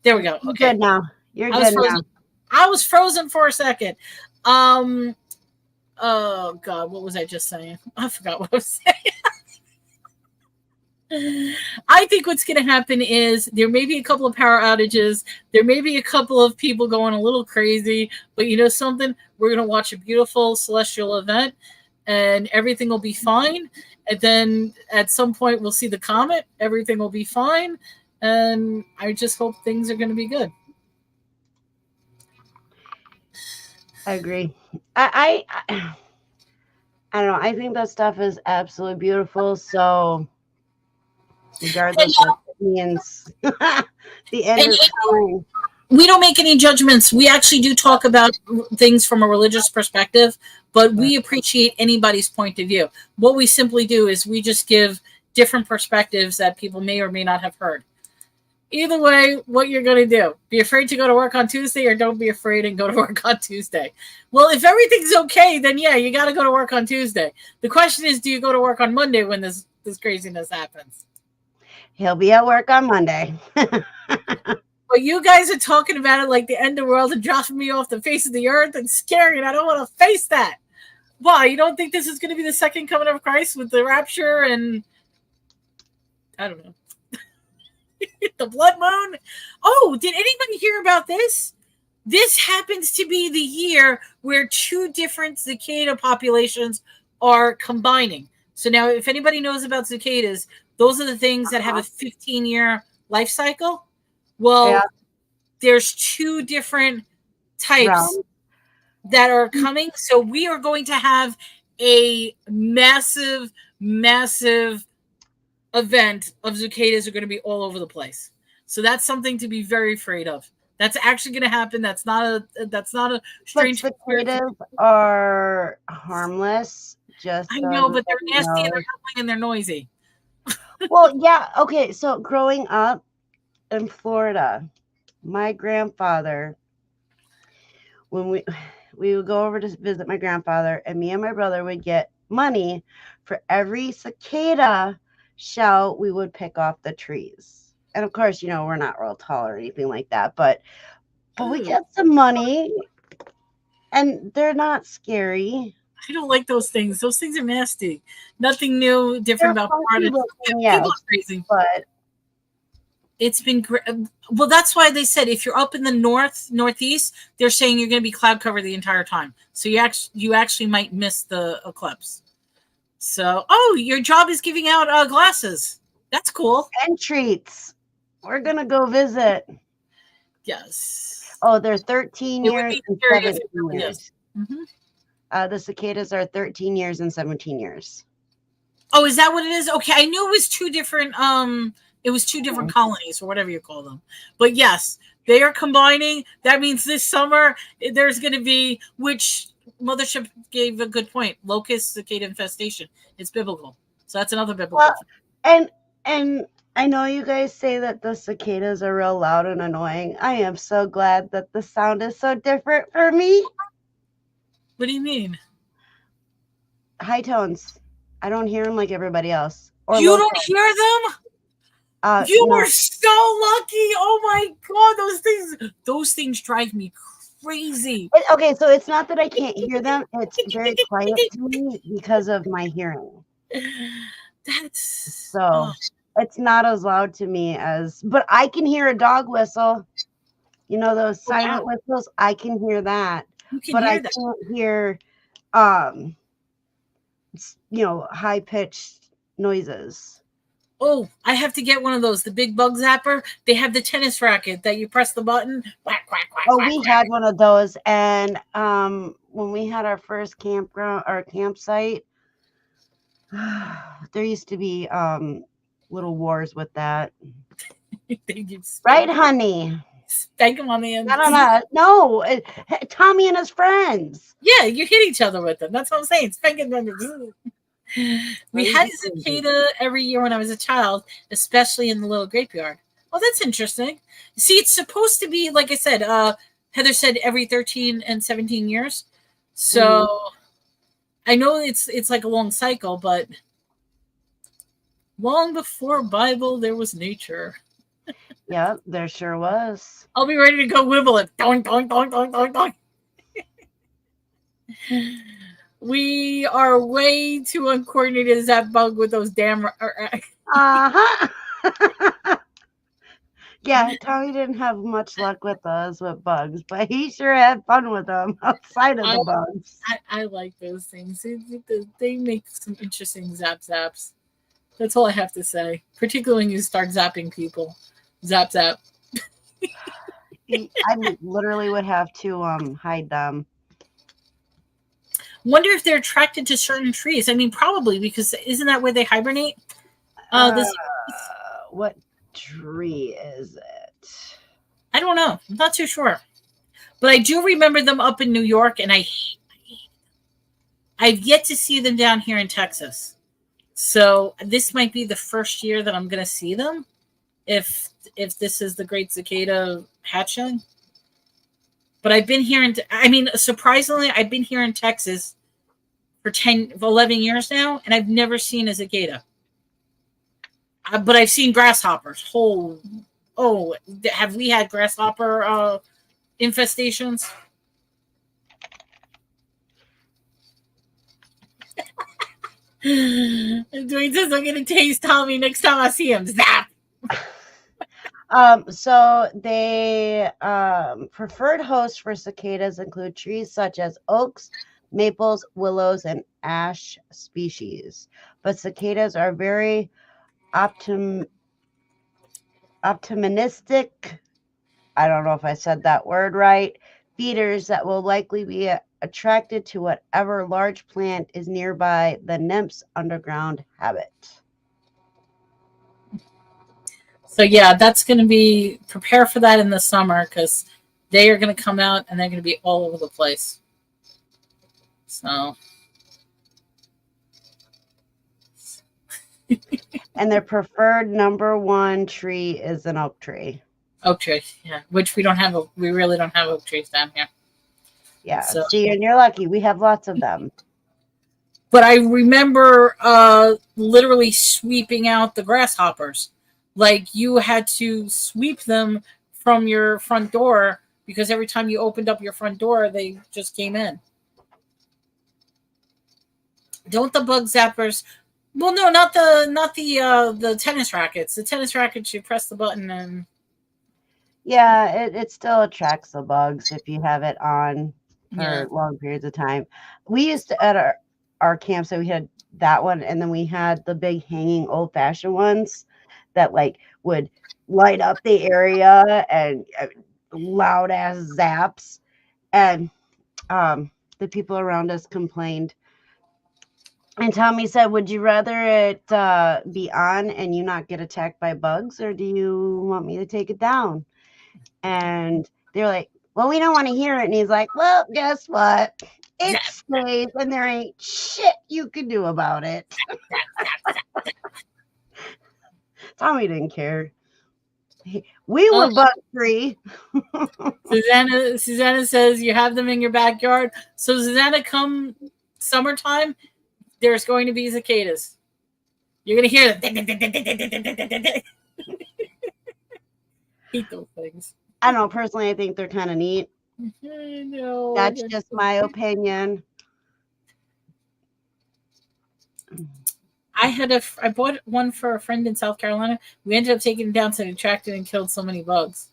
There we go. Okay. You're good now. You're good now. I was frozen for a second. Oh God, what was I just saying? I forgot what I was saying. I think what's going to happen is there may be a couple of power outages. There may be a couple of people going a little crazy, but you know something? We're going to watch a beautiful celestial event and everything will be fine. And then at some point we'll see the comet. Everything will be fine. And I just hope things are going to be good. I agree. I don't know. I think that stuff is absolutely beautiful. So regardless of what it means, the end is coming. We don't make any judgments. We actually do talk about things from a religious perspective, but we appreciate anybody's point of view. What we simply do is we just give different perspectives that people may or may not have heard. Either way, what you're going to do, be afraid to go to work on Tuesday or don't be afraid and go to work on Tuesday. Well, if everything's okay, then yeah, you got to go to work on Tuesday. The question is, do you go to work on Monday when this craziness happens? He'll be at work on Monday. But you guys are talking about it like the end of the world and dropping me off the face of the earth and scary, and I don't want to face that. Why? You don't think this is going to be the second coming of Christ with the rapture and I don't know. The blood moon? Oh, did anybody hear about this? This happens to be the year where two different cicada populations are combining. So now if anybody knows about cicadas, those are the things that have a 15-year life cycle. Well, there's two different types that are coming. So we are going to have a massive, massive event of cicadas are going to be all over the place. So that's something to be very afraid of. That's actually going to happen. That's not a strange. But cicadas are harmless. I know, but they're nasty and they're annoying and they're noisy. Well, yeah. Okay. So growing up in Florida, my grandfather when we would go over to visit my grandfather, and me and my brother would get money for every cicada shell we would pick off the trees. And of course, we're not real tall or anything like that, but we get some money, and they're not scary. I don't like those things. Those things are nasty. Nothing new, different about parties. People are crazy. But it's been great. Well, that's why they said if you're up in the northeast, they're saying you're going to be cloud covered the entire time. So you actually might miss the eclipse. So, your job is giving out glasses. That's cool. And treats. We're going to go visit. Yes. Oh, they're 13 years and 17 years. Mm-hmm. The cicadas are 13 years and 17 years. Oh, is that what it is? Okay, I knew it was two different colonies or whatever you call them. But yes, they are combining. That means this summer there's going to be, which Mothership gave a good point, locust cicada infestation. It's biblical. So that's another biblical thing. And I know you guys say that the cicadas are real loud and annoying. I am so glad that the sound is so different for me. What do you mean? High tones. I don't hear them like everybody else. Or you don't hear them? You were so lucky. Oh my God, those things drive me crazy. Okay, so it's not that I can't hear them. It's very quiet to me because of my hearing. It's not as loud to me but I can hear a dog whistle. Those silent whistles. I can hear that. I can't hear, high pitched noises. Oh, I have to get one of those. The big bug zapper. They have the tennis racket that you press the button. Quack, quack, quack, we quack, had one of those, and when we had our first campsite, there used to be little wars with that. Right, honey? Spank them on the end. No, Tommy and his friends. Yeah, you hit each other with them. That's what I'm saying. Spanking them. We had cicada every year when I was a child, especially in the little graveyard. Oh, that's interesting. See, it's supposed to be, like I said, Heather said every 13 and 17 years. So I know it's like a long cycle, but long before Bible, there was nature. Yeah, there sure was. I'll be ready to go wibble it. Doink, doink, doink, doink, doink, doink. We are way too uncoordinated as that bug with those damn. Yeah, Tommy didn't have much luck with bugs, but he sure had fun with them outside of the bugs. I like those things. They make some interesting zaps. That's all I have to say. Particularly when you start zapping people. Zap. I literally would have to hide them. Wonder if they're attracted to certain trees. I mean, probably, because isn't that where they hibernate? What tree is it? I don't know. I'm not too sure. But I do remember them up in New York, and I've yet to see them down here in Texas. So this might be the first year that I'm going to see them, if this is the great cicada hatching. But I've been here surprisingly, I've been here in Texas for 11 years now, and I've never seen a cicada. But I've seen grasshoppers. Have we had grasshopper infestations? Doing this, I'm going to taste Tommy next time I see him. Zap! So they preferred hosts for cicadas include trees such as oaks, maples, willows, and ash species. But cicadas are very optimistic. I don't know if I said that word right. Feeders that will likely be attracted to whatever large plant is nearby the nymph's underground habit. So yeah, that's going to be, prepare for that in the summer, because they are going to come out and they're going to be all over the place. So. And their preferred number one tree is an oak tree. Oak tree, yeah. Which we don't have, we really don't have oak trees down here. Yeah. So. See, and you're lucky. We have lots of them. But I remember literally sweeping out the grasshoppers. Like you had to sweep them from your front door because every time you opened up your front door, they just came in. Don't the bug zappers? Well, no, not the tennis rackets. The tennis rackets, you press the button and. Yeah, it still attracts the bugs if you have it on for long periods of time. We used to at our campsite, we had that one, and then we had the big hanging old-fashioned ones that like would light up the area and loud ass zaps. And the people around us complained. And Tommy said, would you rather it be on and you not get attacked by bugs, or do you want me to take it down? And they're like, well, we don't want to hear it. And he's like, well, guess what? It stays, and there ain't shit you can do about it. Tommy didn't care. We were bug free. Susanna says you have them in your backyard. So Susanna, come summertime, there's going to be cicadas. You're going to hear them. Hate those things. I don't know. Personally, I think they're kind of neat. No, that's just my opinion. I bought one for a friend in South Carolina. We ended up taking it down to the attracted and killed so many bugs.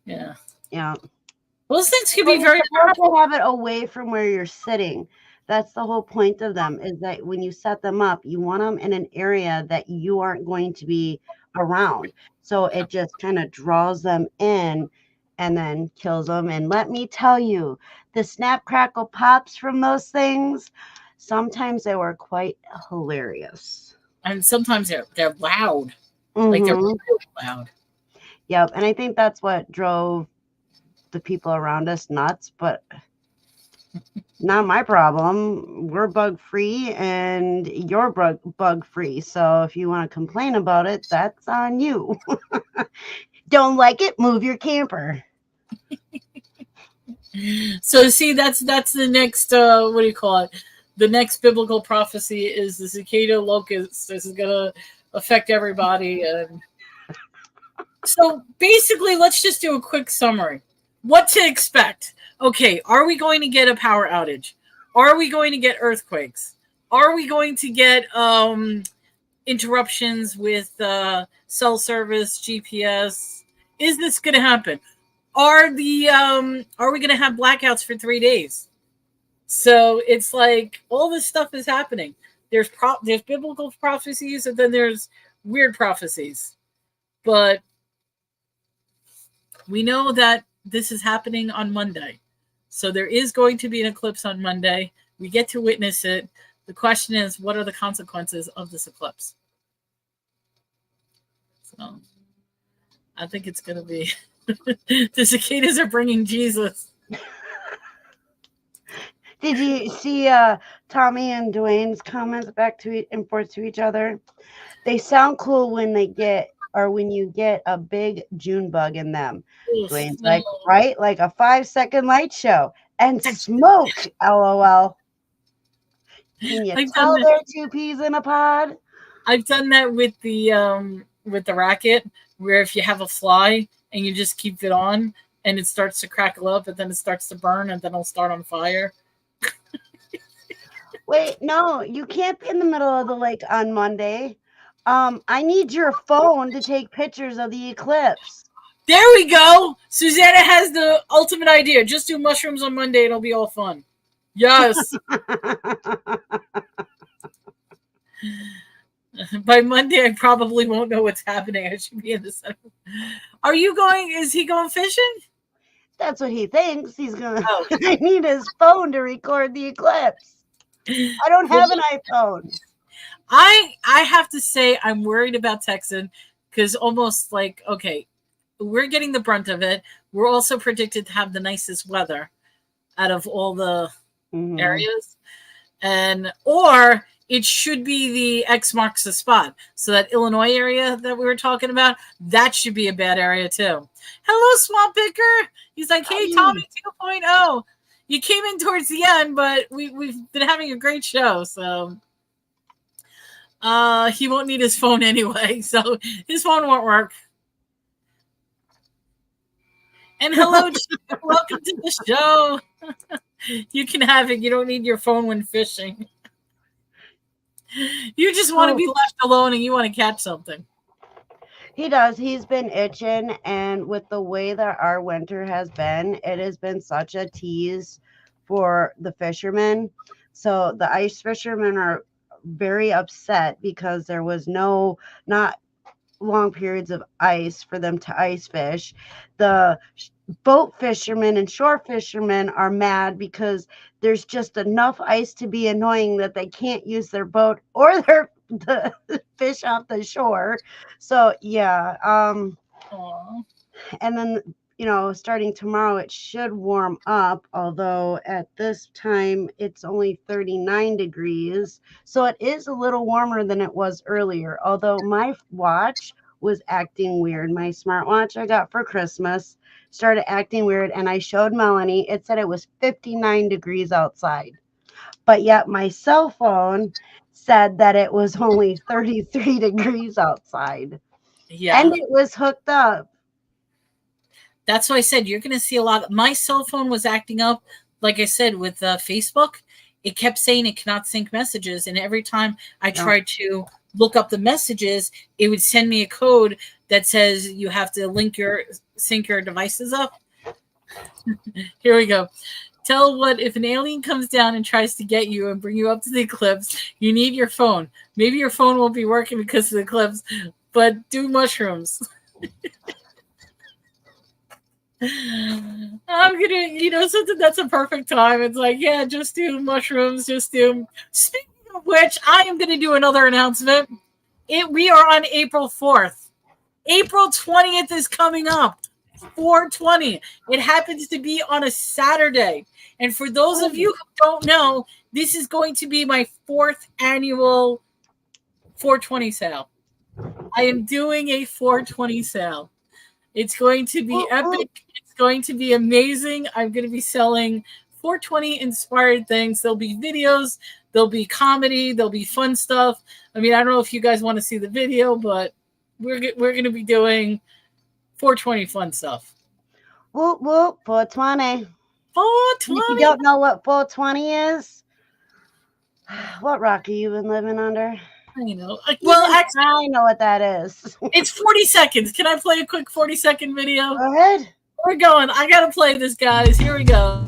Yeah. Those things can be very hard to have it away from where you're sitting. That's the whole point of them, is that when you set them up, you want them in an area that you aren't going to be around. So it just kind of draws them in and then kills them. And let me tell you, the snap crackle pops from those things, sometimes they were quite hilarious. And sometimes they're loud. Like they're really loud. Yep. And I think that's what drove the people around us nuts, but not my problem. We're bug free and you're bug free. So if you want to complain about it, that's on you. Don't like it, move your camper. So see, that's the next what do you call it? The next biblical prophecy is the cicada locust. This is gonna affect everybody. And so basically, let's just do a quick summary. What to expect? Okay, are we going to get a power outage? Are we going to get earthquakes? Are we going to get interruptions with cell service, GPS? Is this going to happen? Are we going to have blackouts for 3 days? So it's like all this stuff is happening. There's biblical prophecies, and then there's weird prophecies. But we know that this is happening on Monday. So there is going to be an eclipse on Monday. We get to witness it. The question is, what are the consequences of this eclipse? So I think it's going to be the cicadas are bringing Jesus. Did you see Tommy and Dwayne's comments back and forth to each other? They sound cool when you get a big June bug in them. Dwayne's like, right? Like a 5-second light show and smoke, LOL. Can you tell they're 2 peas in a pod? I've done that with the racket, where if you have a fly and you just keep it on and it starts to crackle up and then it starts to burn and then it'll start on fire. Wait, no, you can't be in the middle of the lake on Monday. I need your phone to take pictures of the eclipse. There we go. Susanna has the ultimate idea. Just do mushrooms on Monday. It'll be all fun. Yes. By Monday, I probably won't know what's happening. I should be in the center. Is he going fishing? That's what he thinks. He's going to. I need his phone to record the eclipse. I don't have an iPhone. I have to say I'm worried about texting because almost like, okay, we're getting the brunt of it. We're also predicted to have the nicest weather out of all the areas. Or it should be the X marks the spot. So that Illinois area that we were talking about, that should be a bad area too. Hello, Swamp Picker. He's like, hey, Tommy 2.0. You came in towards the end, but we've been having a great show, so he won't need his phone anyway, so his phone won't work. And hello, welcome to the show. You can have it. You don't need your phone when fishing. You just want to be left alone and you want to catch something. He does. He's been itching, and with the way that our winter has been, it has been such a tease for the fishermen. So the ice fishermen are very upset because there was not long periods of ice for them to ice fish. The boat fishermen and shore fishermen are mad because there's just enough ice to be annoying that they can't use their boat or the fish off the shore. So yeah, and then starting tomorrow it should warm up, although at this time it's only 39 degrees, so it is a little warmer than it was earlier. Although my watch was acting weird, my smartwatch I got for Christmas started acting weird, and I showed Melanie. It said it was 59 degrees outside, but yet my cell phone said that it was only 33 degrees outside. Yeah. And it was hooked up. That's why I said you're going to see a lot. My cell phone was acting up, like I said, with Facebook. It kept saying it cannot sync messages, and every time I tried to look up the messages, it would send me a code that says you have to sync your devices up. Here we go. Tell what if an alien comes down and tries to get you and bring you up to the eclipse, you need your phone. Maybe your phone won't be working because of the eclipse, but do mushrooms. I'm gonna, something that's a perfect time. It's like, yeah, just do mushrooms. Speaking of which, I am gonna do another announcement. We are on April 4th. April 20th is coming up. 420. It happens to be on a Saturday. And for those of you who don't know, this is going to be my 4th annual 420 sale. I am doing a 420 sale. It's going to be epic. It's going to be amazing. I'm going to be selling 420 inspired things. There'll be videos. There'll be comedy. There'll be fun stuff. I mean, I don't know if you guys want to see the video, but we're going to be doing 420 fun stuff. Whoop, whoop, 420. 420. If you don't know what 420 is, what rock have you been living under? I know. Well, actually, I know what that is. It's 40 seconds. Can I play a quick 40-second video? Go ahead. We're going. I got to play this, guys. Here we go.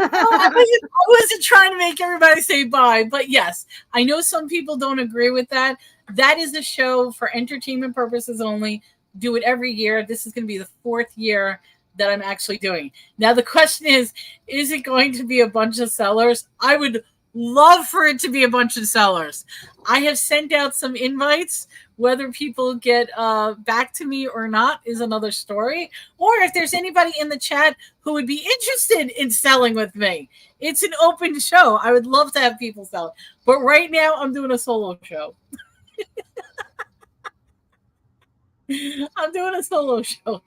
I wasn't trying to make everybody say bye, but yes, I know some people don't agree with that. That is a show for entertainment purposes only. Do it every year. This is going to be the 4th year that I'm actually doing. Now, the question is it going to be a bunch of sellers? I would love for it to be a bunch of sellers. I have sent out some invites. Whether people get back to me or not is another story. Or if there's anybody in the chat who would be interested in selling with me. It's an open show. I would love to have people sell. But right now, I'm doing a solo show. I'm doing a solo show.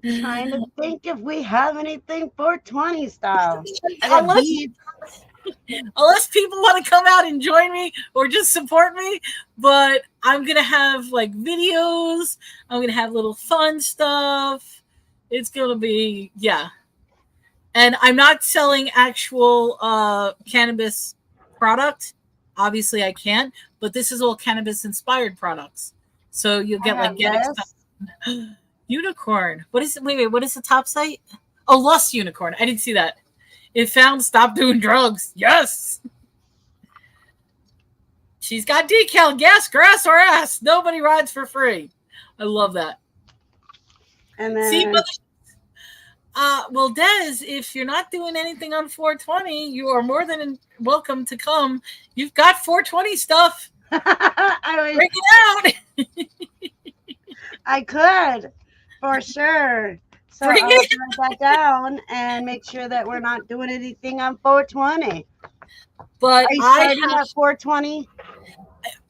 Trying to think if we have anything 420 style. Unless people want to come out and join me or just support me, but I'm gonna have like videos. I'm gonna have little fun stuff. It's gonna be and I'm not selling actual cannabis product. Obviously, I can't, but this is all cannabis inspired products. So you'll get like Get Chattin. Unicorn. What is it? Wait. What is the top site? Oh, Lost Unicorn. I didn't see that. It found stop doing drugs. Yes. She's got decal, gas, grass, or ass. Nobody rides for free. I love that. And then, see, well, Des, if you're not doing anything on 420, you are more than welcome to come. You've got 420 stuff. Bring it out. I could, for sure. So I'll write that down and make sure that we're not doing anything on 420. But I have 420.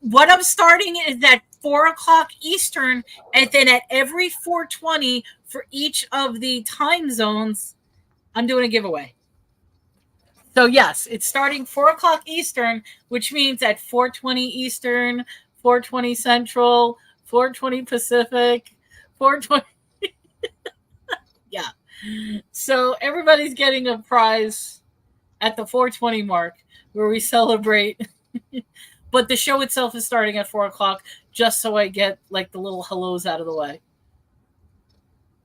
What I'm starting is at 4:00 Eastern, and then at every 4:20 for each of the time zones, I'm doing a giveaway. So yes, it's starting 4:00 Eastern, which means at 4:20 Eastern, 4:20 Central, 4:20 Pacific, 4:20. Yeah. So everybody's getting a prize at the 4:20 mark where we celebrate. But the show itself is starting at 4:00, just so I get like the little hellos out of the way.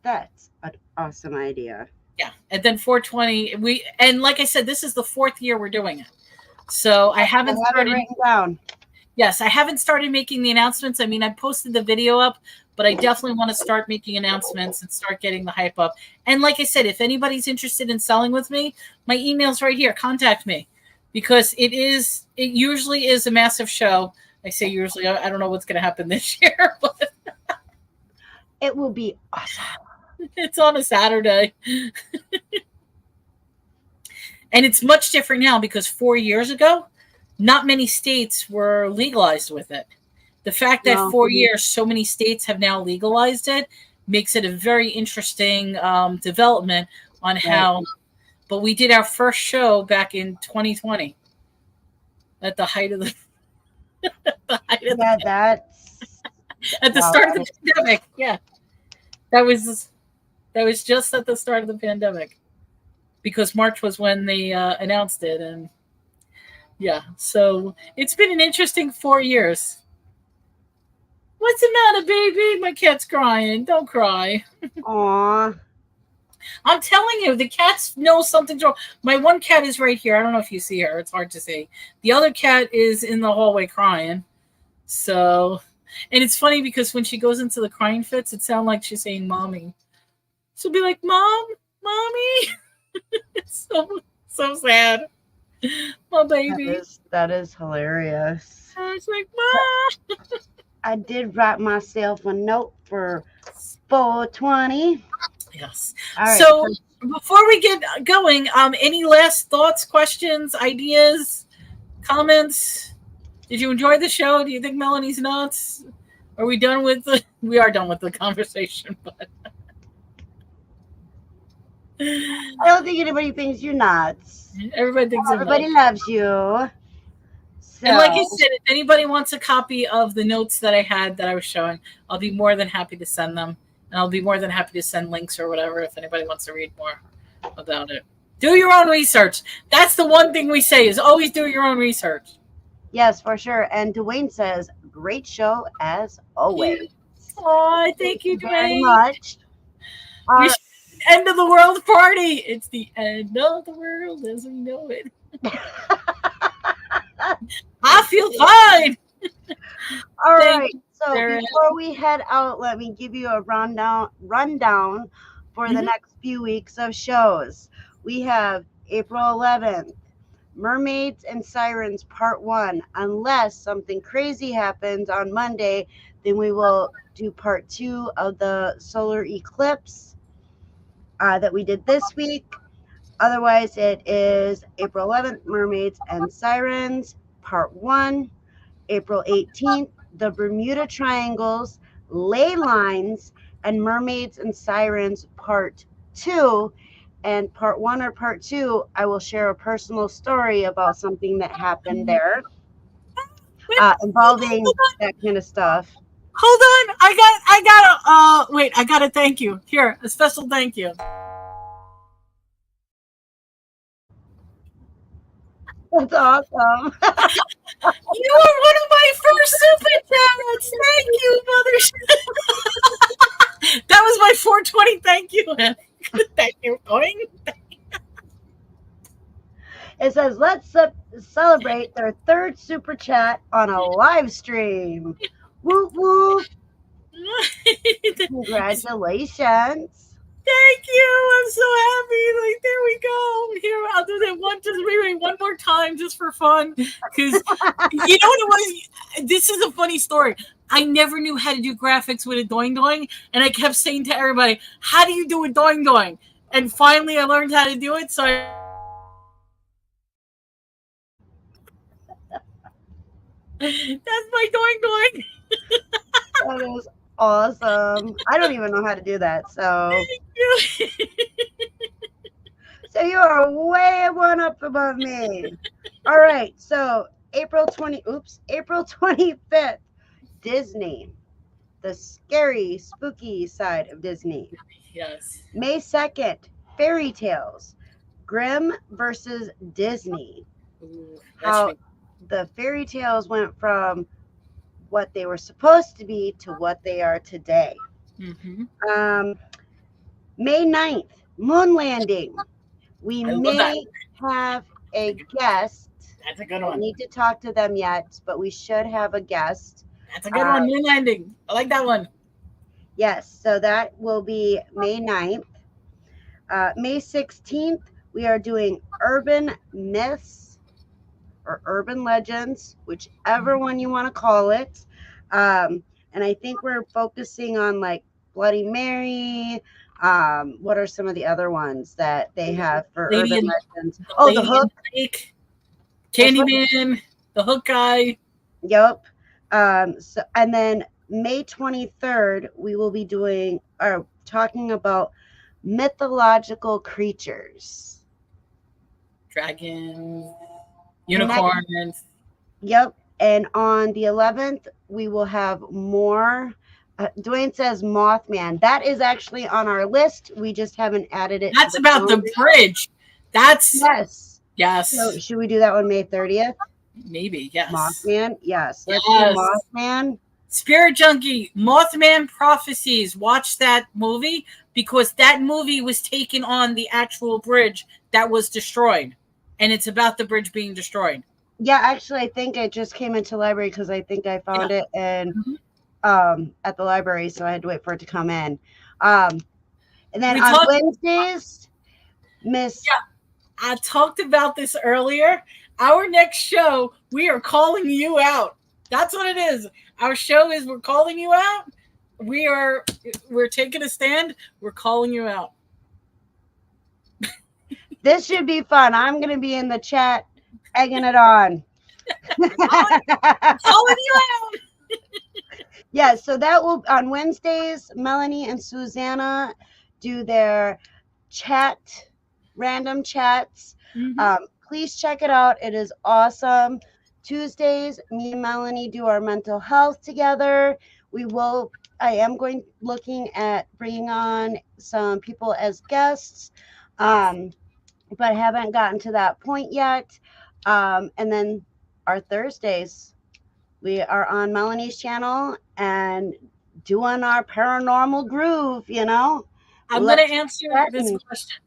That's an awesome idea. Yeah, and then 4:20. And like I said, this is the 4th year we're doing it. So I haven't started written down. Yes, I haven't started making the announcements. I mean, I posted the video up, but I definitely want to start making announcements and start getting the hype up. And like I said, if anybody's interested in selling with me, my email's right here. Contact me. Because it usually is a massive show. I say usually, I don't know what's going to happen this year, but it will be awesome. It's on a Saturday. And it's much different now because 4 years ago, not many states were legalized with it. The fact that 4 years, so many states have now legalized it makes it a very interesting development on how. But we did our first show back in 2020 at the height of the at the start of the pandemic. Yeah. That was just at the start of the pandemic because March was when they announced it. And yeah, so it's been an interesting 4 years. What's the matter, baby? My cat's crying. Don't cry. Aww. I'm telling you, the cats know something's wrong. My one cat is right here. I don't know if you see her. It's hard to see. The other cat is in the hallway crying. So, and it's funny because when she goes into the crying fits, it sounds like she's saying mommy. She'll be like, Mom, mommy. It's so sad. My baby. That is hilarious. It's like, Mom. I did write myself a note for 420. Yes. Right, so before we get going, any last thoughts, questions, ideas, comments? Did you enjoy the show? Do you think Melanie's nuts? Are we done with we are done with the conversation, but I don't think anybody thinks you're nuts. Everybody thinks everybody loves you. So. And like I said, if anybody wants a copy of the notes that I had that I was showing, I'll be more than happy to send them. And I'll be more than happy to send links or whatever if anybody wants to read more about it. Do your own research. That's the one thing we say is always do your own research. Yes, for sure. And Dwayne says, great show as always. Oh, thank you, Dwayne. Very much. End of the world party. It's the end of the world as we know it. I feel fine. All right. So before we head out, let me give you a rundown for the next few weeks of shows. We have April 11th, Mermaids and Sirens Part 1. Unless something crazy happens on Monday, then we will do Part 2 of the Solar Eclipse that we did this week. Otherwise, it is April 11th, Mermaids and Sirens Part 1. April 18th, the Bermuda Triangles, Ley Lines, and Mermaids and Sirens Part 2. And Part 1 or Part 2, I will share a personal story about something that happened there involving that kind of stuff. Hold on. I got to thank you. Here, a special thank you. That's awesome. You are one of my first super chats. Thank you, Mother. That was my 420. Thank you. Thank you. Going. It says, let's celebrate their third super chat on a live stream. Whoop, whoop. Congratulations. Thank you. I'm so happy. Like, there we go. Here, I'll do that one more time just for fun. Because you know what it was? This is a funny story. I never knew how to do graphics with a doing doing, and I kept saying to everybody, how do you do a doing doing? And finally I learned how to do it, so that's my doing doing. That is awesome. I don't even know how to do that, so so you are way one up above me. All right, so April 25th, Disney, the scary, spooky side of Disney. Yes. May 2nd, Fairy Tales, Grimm versus Disney. Ooh, How the fairy tales went from what they were supposed to be to what they are today. Mm-hmm. May 9th, Moon Landing. We may have a guest. That's a good I one. need to talk to them yet, but we should have a guest. That's a good one. Moon Landing. I like that one. Yes, so that will be May 9th. May 16th, we are doing urban myths or urban legends, whichever one you want to call it. And I think we're focusing on like Bloody Mary. What are some of the other ones that they have for urban legends? Oh, the Hook. Candyman, the Hook guy. Yep. So, and then May 23rd, we will be doing or talking about mythological creatures. Dragons, unicorns. Yep. And on the 11th, we will have more. Dwayne says Mothman. That is actually on our list. We just haven't added it. That's about the bridge. That's yes. So should we do that on May 30th? Maybe, yes. Mothman, yes. Let's do Mothman. Spirit Junkie, Mothman Prophecies. Watch that movie because that movie was taken on the actual bridge that was destroyed. And it's about the bridge being destroyed. Yeah, actually, I think it just came into library because I think I found it and at the library, so I had to wait for it to come in. And then on Wednesdays, I talked about this earlier. Our next show, we are calling you out. That's what it is. Our show is we're calling you out. We're taking a stand. We're calling you out. This should be fun. I'm going to be in the chat egging it on. Calling you out. Yeah, so that will on Wednesdays, Melanie and Susanna do their random chats. Please check it out. It is awesome. Tuesdays, me and Melanie do our mental health together. I am looking at bringing on some people as guests, but haven't gotten to that point yet. And then our Thursdays, we are on Melanie's channel and doing our paranormal groove, I'm going to answer this question.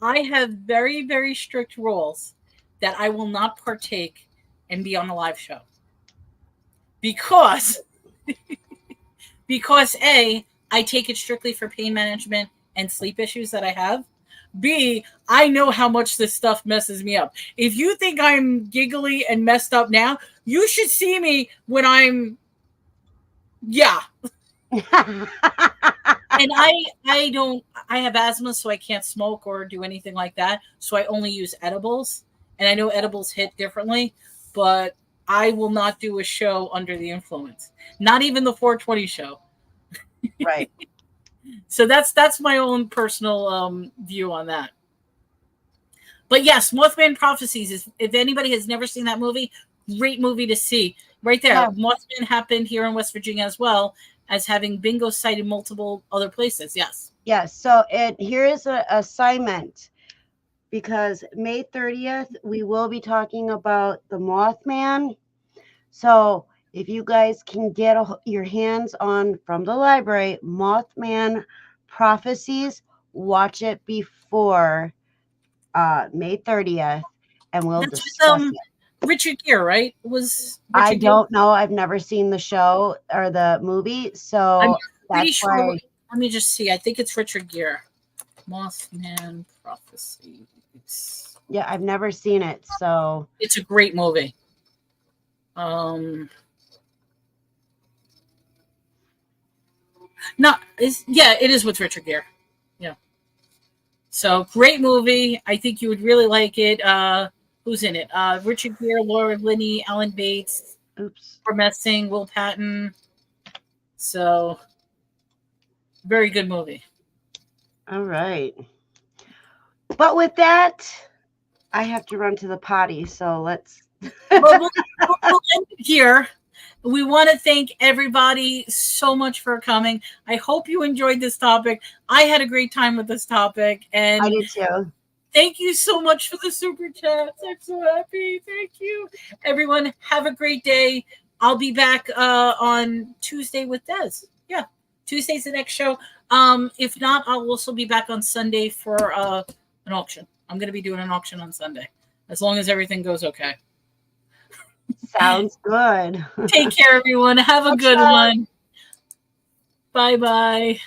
I have very, very strict rules that I will not partake and be on a live show. Because A, I take it strictly for pain management and sleep issues that I have. B, I know how much this stuff messes me up. If you think I'm giggly and messed up now, you should see me when I'm, And I have asthma, so I can't smoke or do anything like that. So I only use edibles. And I know edibles hit differently, but I will not do a show under the influence. Not even the 420 show. Right. So that's my own personal view on that. But yes, Mothman Prophecies is, if anybody has never seen that movie, great movie to see. Right there. Yeah. Mothman happened here in West Virginia as well as having bingo sighted multiple other places. Yes. Yes. So here is an assignment, because May 30th, we will be talking about the Mothman. So if you guys can get your hands on from the library, Mothman Prophecies, watch it before May 30th, and we'll That's discuss with, it. Richard Gere, right? Was I Richard Gere? don't know. I've never seen the show or the movie, so I'm pretty that's sure. why. Let me just see. I think it's Richard Gere. Mothman Prophecies. Yeah, I've never seen it, so It's a great movie. It is with Richard Gere. Yeah. So great movie. I think you would really like it. Who's in it? Richard Gere, Laura Linney, Alan Bates, Messing, Will Patton. So very good movie. All right. But with that, I have to run to the potty, so let's we'll end it here. We want to thank everybody so much for coming. I hope you enjoyed this topic. I had a great time with this topic, and I did too. Thank you so much for the super chats. I'm so happy. Thank you, everyone. Have a great day. I'll be back on Tuesday with Des. Yeah, Tuesday's the next show. If not, I'll also be back on Sunday for an auction. I'm going to be doing an auction on Sunday, as long as everything goes okay. Sounds good. Take care, everyone. Have a good one. Bye-bye.